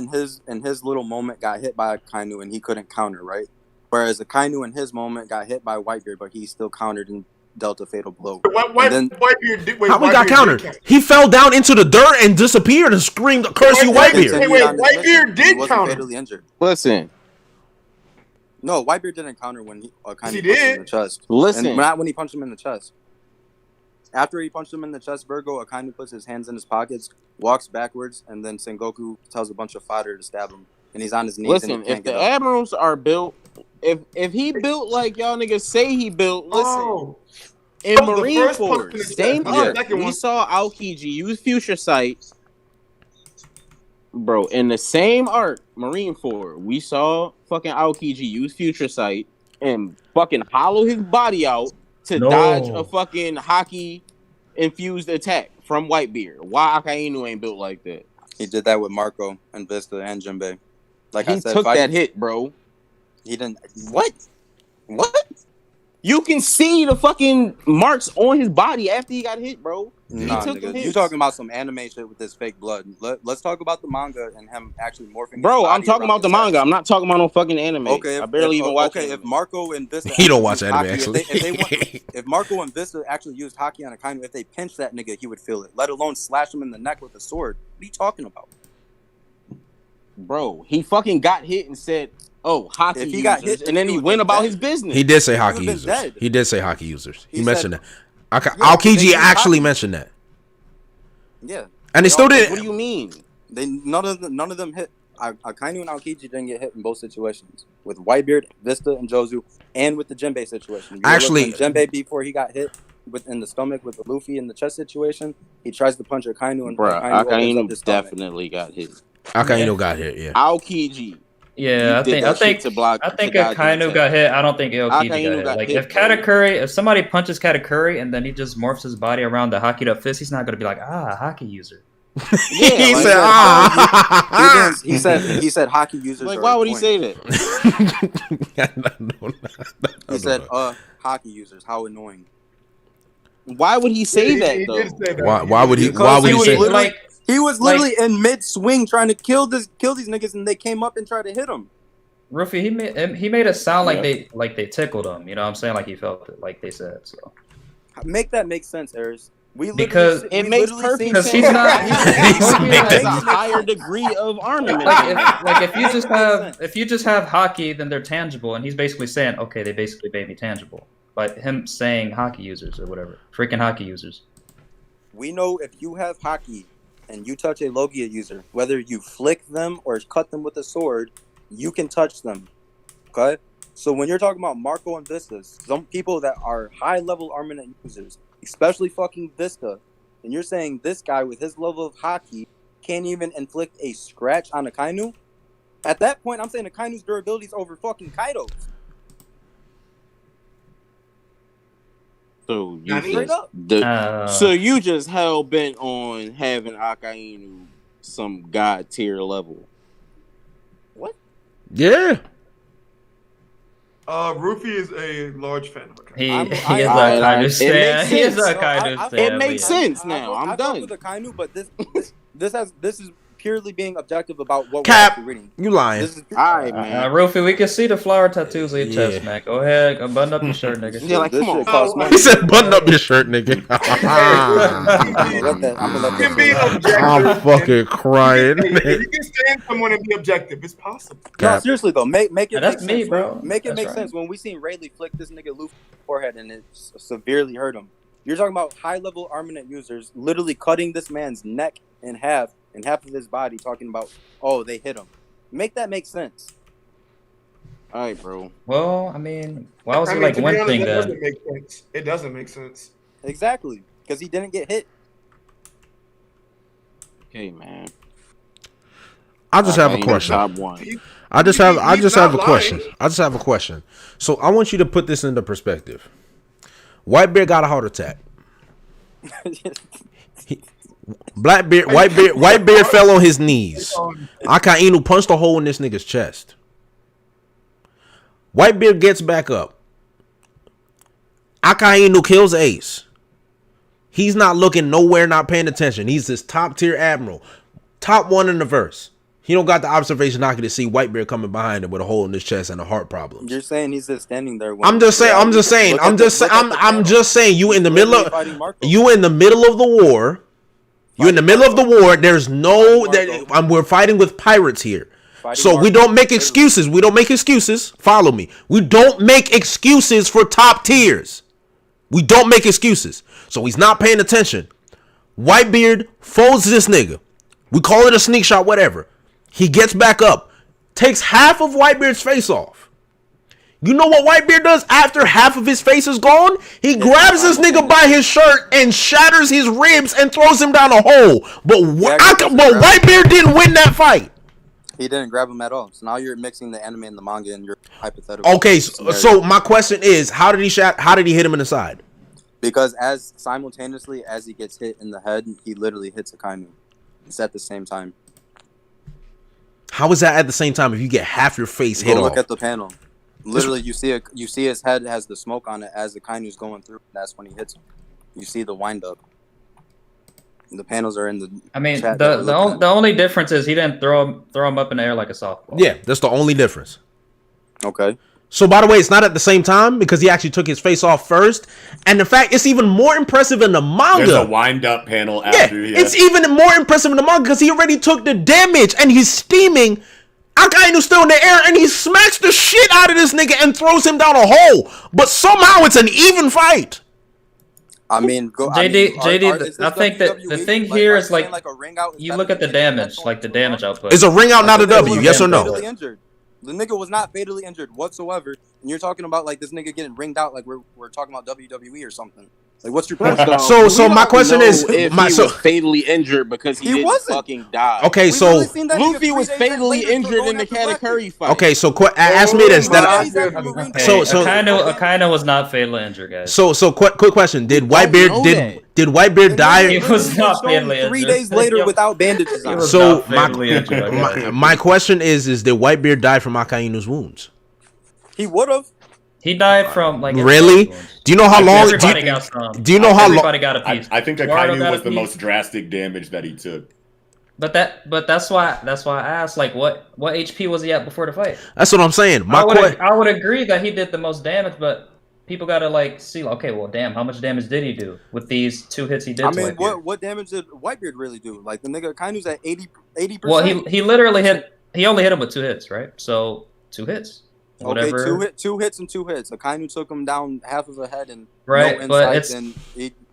in his little moment got hit by Akainu and he couldn't counter, right? Whereas Akainu in his moment got hit by Whitebeard, but he still countered and dealt a fatal blow. How we got countered? He fell down into the dirt and disappeared and screamed, "Curse you, Whitebeard!" Whitebeard did counter. Fatally injured. Listen. No, Whitebeard didn't counter when Akainu punched him in the chest. Listen. And not when he punched him in the chest. After he punched him in the chest, Virgo, Akainu puts his hands in his pockets, walks backwards, and then Sengoku tells a bunch of fodder to stab him. And he's on his knees. Listen, if the Admirals are built, if he built like y'all niggas say he built, listen. In Marineford, same arc, we saw Aokiji use Future Sight. Bro, in the same arc, Marineford, we saw fucking Aokiji use Future Sight and fucking hollow his body out to dodge a fucking Haki infused attack from Whitebeard. Why Akainu ain't built like that? He did that with Marco and Vista and Jinbei. Like he I said, took that hit, bro. He didn't. What? You can see the fucking marks on his body after he got hit, bro. Nah, nigga, you talking about some anime shit with this fake blood. Let's talk about the manga and him actually morphing. Bro, I'm talking about the manga. I'm not talking about no fucking anime. Okay, I barely even watch. Okay, if Marco and Vista, he don't watch anime actually. If Marco and Vista actually used Haki on Akainu, if they pinched that nigga, he would feel it. Let alone slash him in the neck with a sword. What are you talking about? Bro, he fucking got hit and said, "Oh, Haki." If he got hit, and then he went about his business. He did say Haki users. He did say Haki users. He mentioned that. Aokiji actually mentioned that. Yeah, and they still did. What do you mean? None of them hit. Akainu and Aokiji didn't get hit in both situations with Whitebeard, Vista, and Jozu, and with the Jinbei situation. Actually, Jinbei before he got hit in the stomach with the Luffy in the chest situation, he tries to punch Akainu and Akainu definitely got hit. Akainu got hit. Yeah. Aokiji. Yeah, I think Akainu got hit. I don't think Aokiji got hit. Like if somebody punches Katakuri and then he just morphs his body around the Haki up fist, he's not gonna be like, Haki user. Yeah, he said Haki users. Like, why would he say that? He said, Haki users. How annoying. Why would he say that though? Why would he? Why would he say that? He was literally in mid swing trying to kill these niggas, and they came up and tried to hit him. Ruffy, he made it sound like they tickled him. You know what I'm saying? Like he felt it, like they said. So make that make sense, Arris. Because it makes perfect sense. He's not. He's a higher degree of armament. Like if you just have Haki, then they're tangible, and he's basically saying, okay, they basically made me tangible. But him saying Haki users or whatever, freaking Haki users. We know if you have Haki and you touch a Logia user, whether you flick them or cut them with a sword, you can touch them. Okay? So when you're talking about Marco and Vistas, some people that are high-level armament users, especially fucking Vista, and you're saying this guy with his level of Haki can't even inflict a scratch on Akainu? At that point, I'm saying Akainu's durability is over fucking Kaido's. So you just hell bent on having Akainu some god tier level. What? Yeah. Ruffy is a large fan of Akainu. He is a Akainu stan. He is a Akainu stan. It makes sense now. I'm done with Akainu, but this is purely being objective about what Cap, we're actually reading. You lying. All right, man. Ruffy, we can see the flower tattoos on your chest, man. Go ahead. Go button up your shirt, nigga. Yeah, like, come on. He said button up your shirt, nigga. I'm fucking crying. You can stand someone and be objective. It's possible. No, seriously, though. Make it that's make me, sense, bro. Make it make sense. When we seen Rayleigh flick this nigga Luffy in the forehead and it severely hurt him. You're talking about high-level armament users literally cutting this man's neck in half and half of his body, talking about, oh, they hit him. Make that make sense. All right, bro. Well, I mean, why was it like one thing then? Doesn't make sense. It doesn't make sense. Exactly, because he didn't get hit. Okay, man. I just have a question. I just have a question. So I want you to put this into perspective. Whitebeard got a heart attack. Whitebeard fell on his knees. Akainu punched a hole in this nigga's chest. Whitebeard gets back up. Akainu kills Ace. He's not looking nowhere, not paying attention. He's this top tier admiral. Top one in the verse. He don't got the observation Haki to see Whitebeard coming behind him with a hole in his chest and a heart problem. You're saying he's just standing there. I'm just saying. You in the middle of the war. You in the middle of the war. There's no. We're fighting with pirates here. So we don't make excuses. Follow me. We don't make excuses for top tiers. We don't make excuses. So he's not paying attention. Whitebeard folds this nigga. We call it a sneak shot, whatever. He gets back up, takes half of Whitebeard's face off. You know what Whitebeard does after half of his face is gone? He grabs this nigga by his shirt and shatters his ribs and throws him down a hole. But Whitebeard didn't win that fight. He didn't grab him at all. So now you're mixing the anime and the manga and you're hypothetical. Okay, so my question is, how did he hit him in the side? Because as simultaneously as he gets hit in the head, he literally hits Akainu. It's at the same time. How is that at the same time if you get half your face hit off? Look at the panel. Literally, you see his head has the smoke on it as the Akainu's going through. That's when he hits him. You see the wind up. The panels are in the. I mean, the only difference is he didn't throw him up in the air like a softball. Yeah, that's the only difference. Okay. So, by the way, it's not at the same time because he actually took his face off first. And in fact, it's even more impressive in the manga. There's a wind-up panel after. Yeah, it's even more impressive in the manga because he already took the damage and he's steaming. Akainu's still in the air and he smacks the shit out of this nigga and throws him down a hole. But somehow it's an even fight. I mean, JD, I think that the thing here is like a ring out you look at the damage, like the damage output. It's a ring out, not a W. Yes or no? The nigga was not fatally injured whatsoever, and you're talking about like this nigga getting ringed out like we're talking about WWE or something. Like, what's your point? So my question is, he was fatally injured because he didn't fucking die. Okay, so Luffy was fatally injured in the Katakuri fight. Okay, so ask me this. Akainu was not fatally injured, guys. So quick question: Did Whitebeard die? He was not fatally injured. 3 days later without bandages on. So my question is did Whitebeard die from Akainu's wounds? He would have. He died from like really? Do you know how long? Do you know how long? Everybody got a piece. I think Akainu was the most drastic damage that he took. But that's why I asked, like, what HP was he at before the fight? That's what I'm saying. I would agree that he did the most damage, but people gotta like see, okay, well, damn, how much damage did he do with these 2 hits he did? I mean, what damage did Whitebeard really do? Like the nigga Akainu's at 80%. Well, he literally he only hit him with 2 hits, right? So 2 hits. Whatever. Okay, two hits and 2 hits. Akainu took him down half of a head and right, no but it's and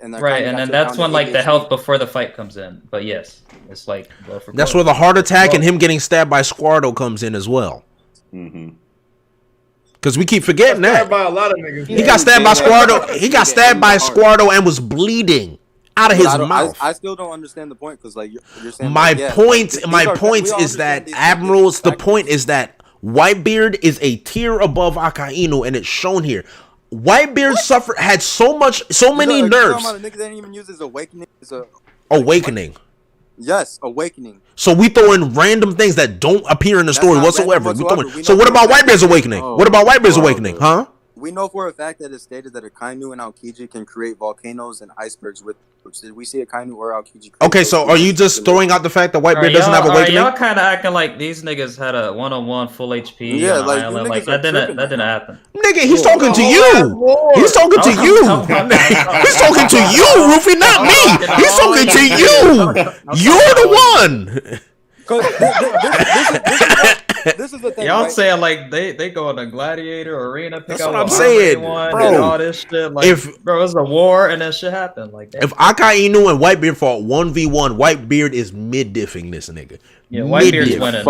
right, and then that's when like the health before the fight comes in. But yes, it's like that's where the heart attack and him getting stabbed by Squardo comes in as well. Mm-hmm. Because we keep forgetting that. By a lot of niggas. He got stabbed by Squardo. He got stabbed by Squardo and was bleeding out of his mouth. I still don't understand the point because like you're saying. My point is that Admirals. The point is that Whitebeard is a tier above Akainu, and it's shown here. Whitebeard had so many nerfs. The nigga didn't even use his awakening. Awakening. Yes, awakening. So we throw in random things that don't appear in the story whatsoever. So what about Whitebeard's awakening? What about Whitebeard's awakening? Huh? We know for a fact that it's stated that Akainu and Aokiji can create volcanoes and icebergs with roots. Did we see Akainu or Aokiji? Okay, so are you just throwing out the fact that Whitebeard doesn't have awakening? Y'all kind of acting like these niggas had a 1-on-1 full HP. Yeah, like that didn't happen. Nigga, he's talking to you. He's talking to you. He's talking to you, Ruffy, not me. He's talking to you. You're the one. This is the thing. Y'all saying like they go in a gladiator arena, pick out what I'm saying, bro. All this shit, like, bro, it's a war and that shit happened. Like that. If Akainu and Whitebeard fought 1v1, Whitebeard is mid-diffing this nigga. Yeah, Whitebeard's winning.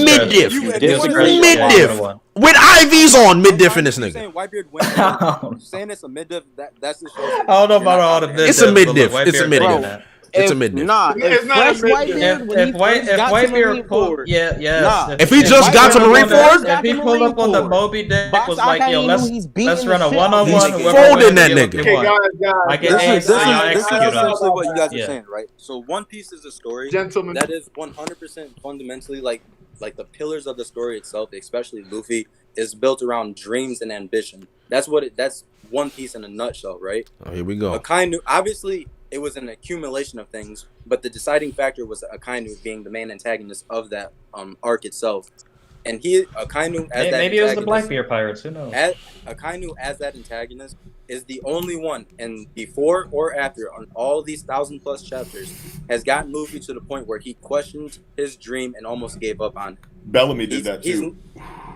Mid-diff. Mid-diff. With IVs on, mid-diffing this nigga. Saying Whitebeard winning. Saying it's a mid-diff. That's the show. I don't know about all the mid-diff. It's a mid-diff. It's a mid-diff. It's a mid-diff. Nah, it's not a mid-diff. If Whitebeard pulled, if he just got to Marineford, if he pulled up on the Moby Dick, was like, yo, let's run a 1-on-1. He's folding that nigga. Okay, guys. This is essentially what you guys are saying, right? So One Piece is a story, gentlemen, that is 100% fundamentally like the pillars of the story itself, especially Luffy, is built around dreams and ambition. That's One Piece in a nutshell, right? Oh, here we go. Akainu, obviously, it was an accumulation of things, but the deciding factor was Akainu being the main antagonist of that arc itself. And Akainu as maybe it was the Blackbeard pirates. Who knows? Akainu as that antagonist is the only one, and before or after on all these 1,000+ chapters, has gotten Luffy to the point where he questioned his dream and almost gave up on it. Bellamy did that too.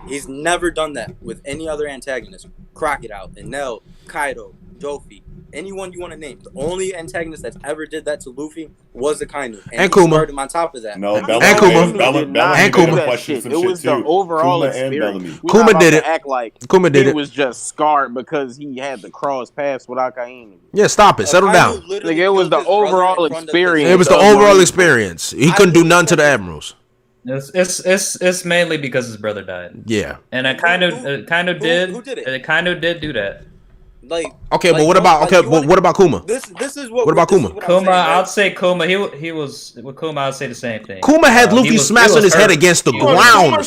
He's never done that with any other antagonist. Crocodile, Enel, Kaido, Dofi, anyone you want to name. The only antagonist that's ever did that to Luffy was Akainu. And Kuma. On top of that. No, Bellamy questioned some shit was the overall experience. Kuma did it. Act like Kuma did it. He was just scarred because he had to cross paths with Akainu. Yeah, stop it. Settle down. Like, it was the overall experience. It was the overall experience. He couldn't do nothing to the Admirals. It's mainly because his brother died. Yeah. And Akainu did. Who did it? Akainu did do that. Like okay, but what about what about Kuma? This is what. What about Kuma? Kuma, I'd say Kuma. He was with Kuma. I'd say the same thing. Kuma had Luffy smashing his head against the ground.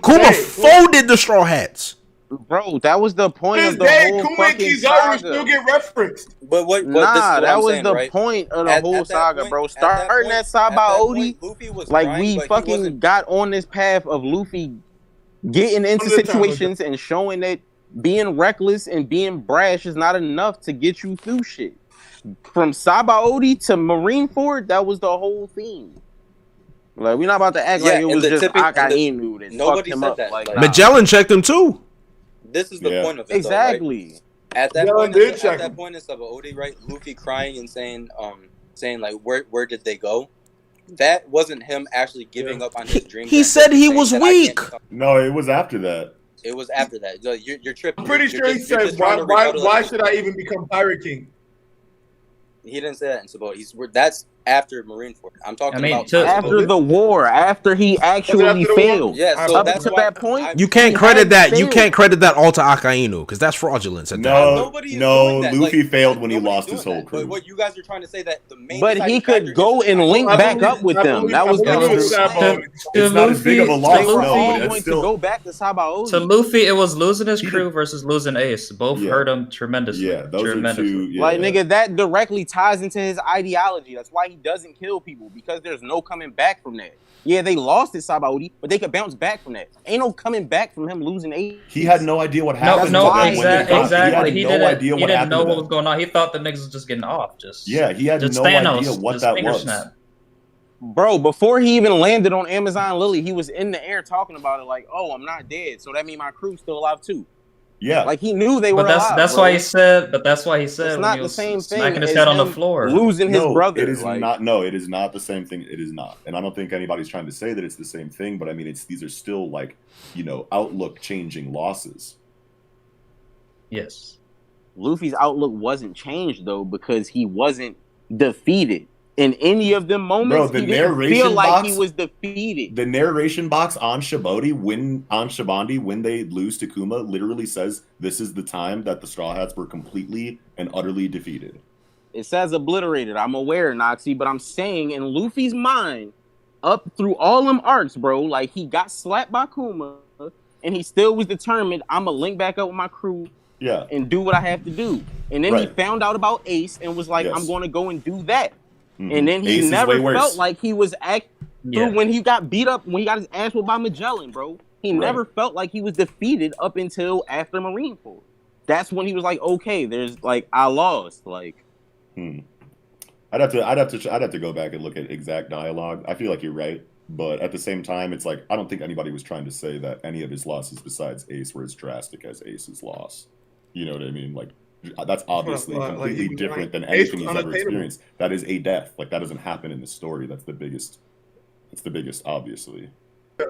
Kuma folded the Straw Hats. Bro, that was the point of the whole fucking saga. Still get referenced. But what? Nah, that was saying, the right? point of the whole saga, bro. Starting at Sabo Odi, like we fucking got on this path of Luffy getting into situations and showing that being reckless and being brash is not enough to get you through shit. From Sabo Odi to Marineford, that was the whole theme. Like, we're not about to act like it was just Akainu that fucked him up. Like, Magellan checked him too. This is the point of it, exactly. Though, right? At that point in Sabo Odi, right? Luffy crying and saying like, where did they go? That wasn't him actually giving up on his dream. He said he was weak. No, it was after that. It was after that. You're tripping. I'm pretty sure he said, why should I even become Pirate King? He didn't say that in Sabo. That's after Marineford. I'm talking about after the war, after he actually failed. Yeah, so that's to that point. You can't credit that. You can't credit that all to Akainu because that's fraudulence. No, Luffy failed when he lost his whole crew. But what you guys are trying to say that the main. But he could go and link back up with them. That was it's not as big of a loss. No, going to go back to Sabo. To Luffy, it was losing his crew versus losing Ace. Both hurt him tremendously. Yeah, those are two. Like, nigga, that directly ties into his ideology. That's why he doesn't kill people, because there's no coming back from that. Yeah, they lost at Sabo Odi, but they could bounce back from that. Ain't no coming back from him losing 8. He had no idea what happened. Exactly. He had no idea he didn't know what was going on. He thought the niggas was just getting off. He had no idea what that was. Snap. Bro, before he even landed on Amazon Lily, he was in the air talking about it like, oh, I'm not dead, so that means my crew's still alive too. Yeah, like he knew they were alive. That's why he said. But that's why he said it's not the same thing. Smacking his head on the floor, losing his brother. It is not. No, it is not the same thing. It is not, and I don't think anybody's trying to say that it's the same thing. But I mean, these are still like, outlook changing losses. Yes, Luffy's outlook wasn't changed though because he wasn't defeated. In any of them moments, he didn't feel like he was defeated. The narration box on Shabodi, when they lose to Kuma, literally says this is the time that the Straw Hats were completely and utterly defeated. It says obliterated. I'm aware, Noxie, but I'm saying in Luffy's mind, up through all them arcs, bro, like he got slapped by Kuma, and he still was determined, I'm gonna link back up with my crew, and do what I have to do. And then he found out about Ace and was like, I'm gonna go and do that. Mm-hmm. And then he never felt like he was when he got beat up, when he got his ass whooped by Magellan, bro. He never felt like he was defeated up until after Marineford. That's when he was like, okay, there's like I lost. Like, I'd have to go back and look at exact dialogue. I feel like you're right, but at the same time, it's like I don't think anybody was trying to say that any of his losses besides Ace were as drastic as Ace's loss. You know what I mean? Like. That's obviously completely different than anything he's ever experienced. That is a death. Like that doesn't happen in the story. That's the biggest, obviously.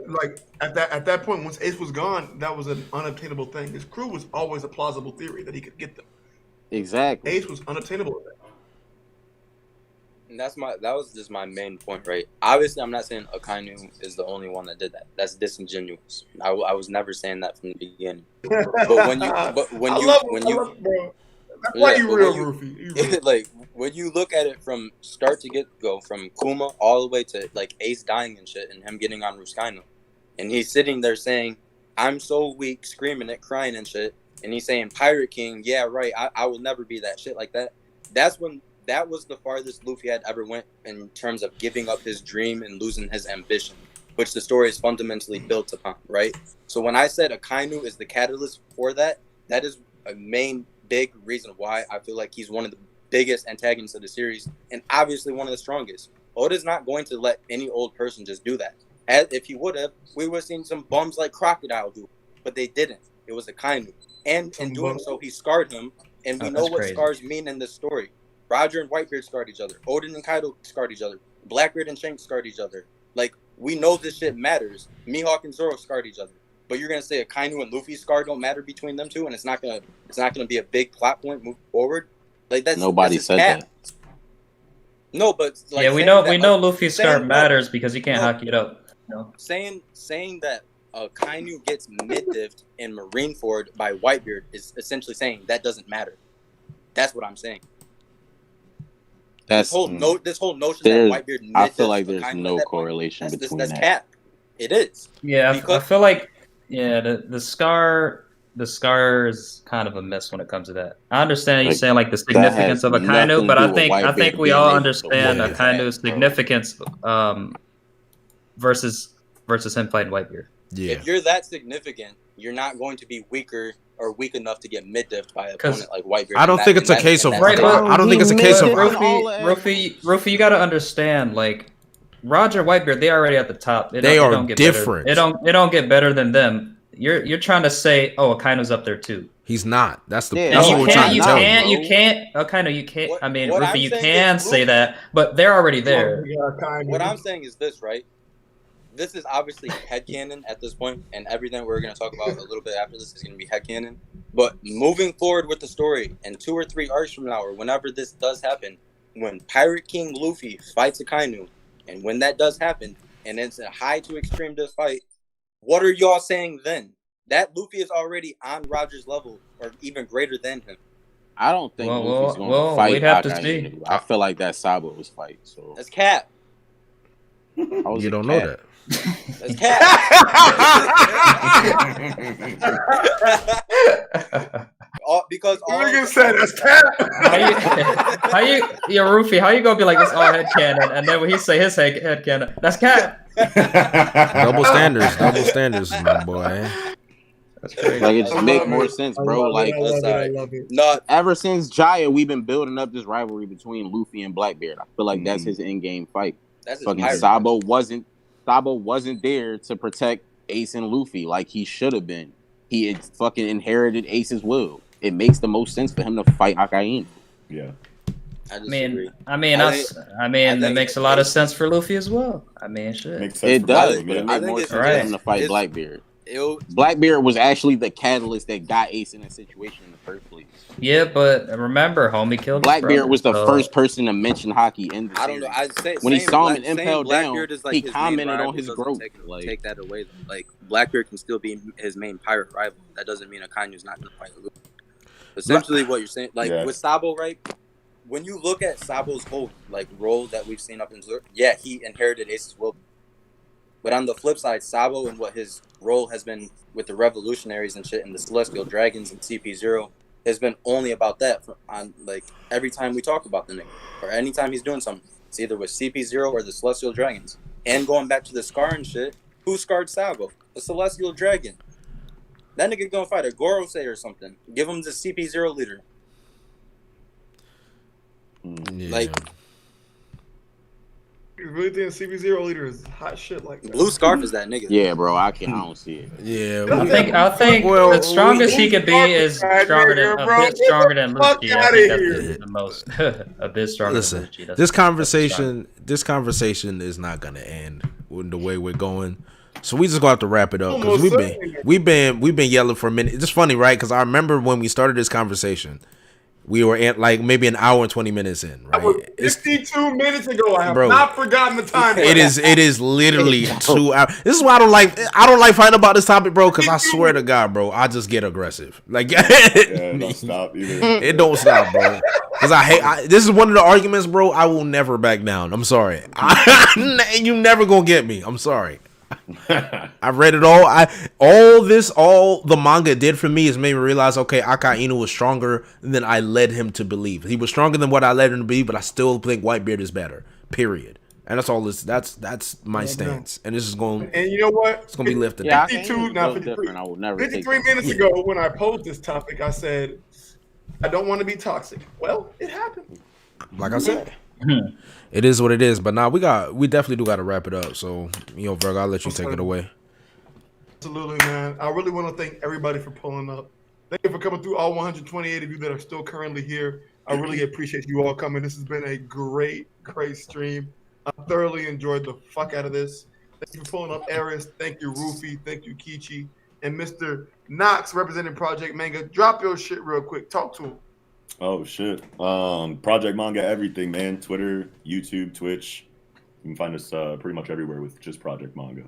Like at that point, once Ace was gone, that was an unobtainable thing. His crew was always a plausible theory that he could get them. Exactly. Ace was unobtainable at that. And that was just my main point, right? Obviously, I'm not saying Akainu is the only one that did that. That's disingenuous. I was never saying that from the beginning. But when you, that's why you real, Ruffy. Like when you look at it from start to go from Kuma all the way to like Ace dying and shit, and him getting on Ruskaino, and he's sitting there saying, "I'm so weak," screaming it, crying and shit, and he's saying, "Pirate King, yeah, right. I will never be that shit like that." That was the farthest Luffy had ever went in terms of giving up his dream and losing his ambition, which the story is fundamentally built upon, right? So when I said Akainu is the catalyst for that, that is a main big reason why I feel like he's one of the biggest antagonists of the series and obviously one of the strongest. Oda's not going to let any old person just do that. As if he would have, we would have seen some bums like Crocodile do, but they didn't. It was Akainu. And in doing so, he scarred him, and we know what scars mean in this story. Roger and Whitebeard scarred each other. Oden and Kaido scarred each other. Blackbeard and Shanks scarred each other. Like, we know this shit matters. Mihawk and Zoro scarred each other. But you're gonna say Akainu and Luffy's scar don't matter between them two, and it's not gonna be a big plot point moving forward. Like nobody said that. No, but like we know Luffy's scar matters because he can't Haki it up. Saying that Akainu gets mid-diffed in Marineford by Whitebeard is essentially saying that doesn't matter. That's what I'm saying. This whole notion that Whitebeard mid-diffed I feel like there's Akainu no correlation between that's that. cap. It is. Yeah, I feel like the scar is kind of a miss when it comes to that. I understand you saying like the significance of Akainu, but I think we all understand Akainu's significance versus him fighting Whitebeard. Yeah. If you're that significant, you're not going to be weaker or weak enough to get mid-diffed by an opponent like Whitebeard. I don't think it's a case of I don't think it's a case of Ruffy, you got to understand, like Roger Whitebeard, they already at the top. They don't get different. Better. It don't get better than them. You're trying to say, oh, Akainu's up there too. He's not. That's what we're trying to tell you. You can't. Akainu, you can't. I mean, Ruffy, you can say that, but they're already there. What I'm saying is this, right? This is obviously headcanon at this point, and everything we're going to talk about a little bit after this is going to be headcanon. But moving forward with the story, and 2 or 3 arcs from now, or whenever this does happen, when Pirate King Luffy fights Akainu, and when that does happen, and it's a high to extreme diss fight, what are y'all saying then? That Luffy is already on Roger's level, or even greater than him. I don't think Luffy's going to fight. We'd have to see. I feel like that's Sabo's fight. So that's cap. You don't know that. That's cap. Because all niggas said that's cap. Ruffy, how you gonna be like this all headcanon, and then when he say his headcanon, that's cap. Double standards, my boy. That's crazy. Like it just make more sense, bro. Like ever since Jaya, we've been building up this rivalry between Luffy and Blackbeard. I feel like that's his in-game fight. That's fucking Sabo wasn't there to protect Ace and Luffy like he should have been. He had fucking inherited Ace's will. It makes the most sense for him to fight Akainu. Yeah. I mean, it makes a lot of sense for Luffy as well. I mean, shit. It does, but it makes more sense for him to fight Blackbeard. Blackbeard was actually the catalyst that got Ace in that situation in the first place. Yeah, but remember, homie killed Blackbeard was the first person to mention Haki in the I don't know. when he saw him and impelled down, he commented on his growth. Take that away. Like Blackbeard can still be his main pirate rival. That doesn't mean Akainu's not going to fight Luffy. Essentially, what you're saying, like with Sabo, right? When you look at Sabo's whole role that we've seen up in Zoro, yeah, he inherited Ace's will. But on the flip side, Sabo and what his role has been with the revolutionaries and shit and the Celestial Dragons and CP0 has been only about that. Every time we talk about the nigga, or anytime he's doing something, it's either with CP0 or the Celestial Dragons. And going back to the scar and shit, who scarred Sabo? The Celestial Dragon. That nigga gonna fight a Gorosei or something. Give him the CP0 leader. Yeah. You really think CP0 leader is hot shit like that? Blue Scarf is that nigga. Yeah, bro. I don't see it. Yeah. I think the strongest he could be is stronger than a bit stronger than Luffy. I think that's the most a bit stronger. Listen, than Luffy. this conversation is not gonna end with the way we're going. So we just gonna have to wrap it up because we've been yelling for a minute. It's funny, right? Because I remember when we started this conversation. We were at maybe an hour and 20 minutes in, right? 52 minutes ago. I have not forgotten the time. It is literally 2 hours. This is why I don't like fighting about this topic, bro, because I swear to God, bro, I just get aggressive. It don't stop either. It don't stop, bro. Because this is one of the arguments, bro, I will never back down. I'm sorry. You never gonna get me. I'm sorry. I read it all. All the manga did for me is made me realize, okay, Akainu was stronger than I led him to believe. He was stronger than what I led him to believe, but I still think Whitebeard is better. Period. And that's all. That's my stance. And this is going. And you know what? It's going to be lifted. 52, not 53. I will never 53 minutes ago, when I posed this topic, I said, I don't want to be toxic. Well, it happened. Like I said. It is what it is, but now we definitely do got to wrap it up. So, Virgo, I'll let you take it away. Absolutely, man. I really want to thank everybody for pulling up. Thank you for coming through, all 128 of you that are still currently here. I really appreciate you all coming. This has been a great stream. I thoroughly enjoyed the fuck out of this. Thank you for pulling up, Arris. Thank you, Ruffy. Thank you, Kiichi. And Mr. Knox, representing Project Manga. Drop your shit real quick. Talk to him. Oh shit. Project Manga, everything, man. Twitter, YouTube, Twitch. You can find us pretty much everywhere with just Project Manga.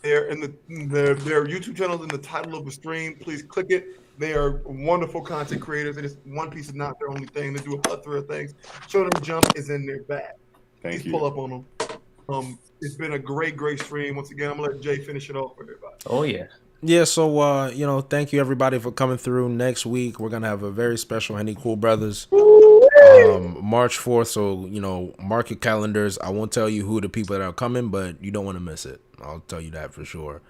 They're in their YouTube channels in the title of the stream. Please click it. They are wonderful content creators. And One Piece is not their only thing. They do a plethora of things. Shonen Jump is in their bag. Please pull up on them. It's been a great stream. Once again, I'm gonna let Jay finish it off for everybody. Oh yeah. Yeah, so thank you everybody for coming through. Next week we're gonna have a very special Henny Cool Brothers. March 4th, so mark your calendars. I won't tell you who the people that are coming, but you don't want to miss it. I'll tell you that for sure.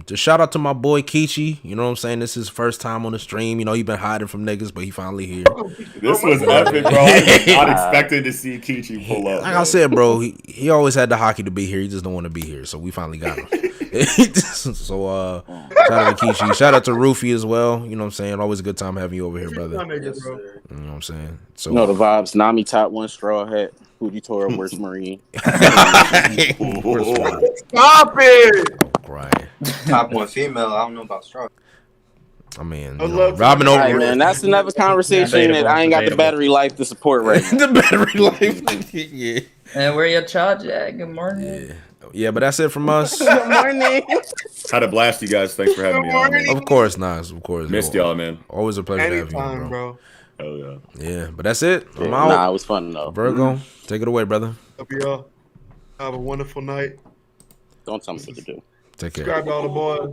Just shout out to my boy Kiichi. You know what I'm saying? This is his first time on the stream. He been hiding from niggas, but he finally here. This was epic, bro. I was not expecting to see Kiichi pull up. Like I said, bro, he always had the Haki to be here. He just don't want to be here, so we finally got him. So shout out to Kiichi. Shout out to Ruffy as well. You know what I'm saying? Always a good time having you over here, brother. Yes, you know what I'm saying? So the vibes. Nami top 1 straw hat. Fujitora worst Marine. Stop it! Right. Top 1 female. I don't know about straw. I mean, Robin over here. Man, that's another conversation that I ain't got the battery life to support right now. The battery life. Yeah. And where your charge at? Good morning. Yeah, but that's it from us. Good morning. Had a blast, you guys. Thanks for having me on, man. Of course, Nas. Of course. Missed y'all, man. Always a pleasure to have you, bro. Hell yeah. Yeah, but that's it. I'm out. Nah, it was fun though. Virgo, take it away, brother. Love y'all. Have a wonderful night. Don't tell me what to do. Take care. Subscribe to all the boys.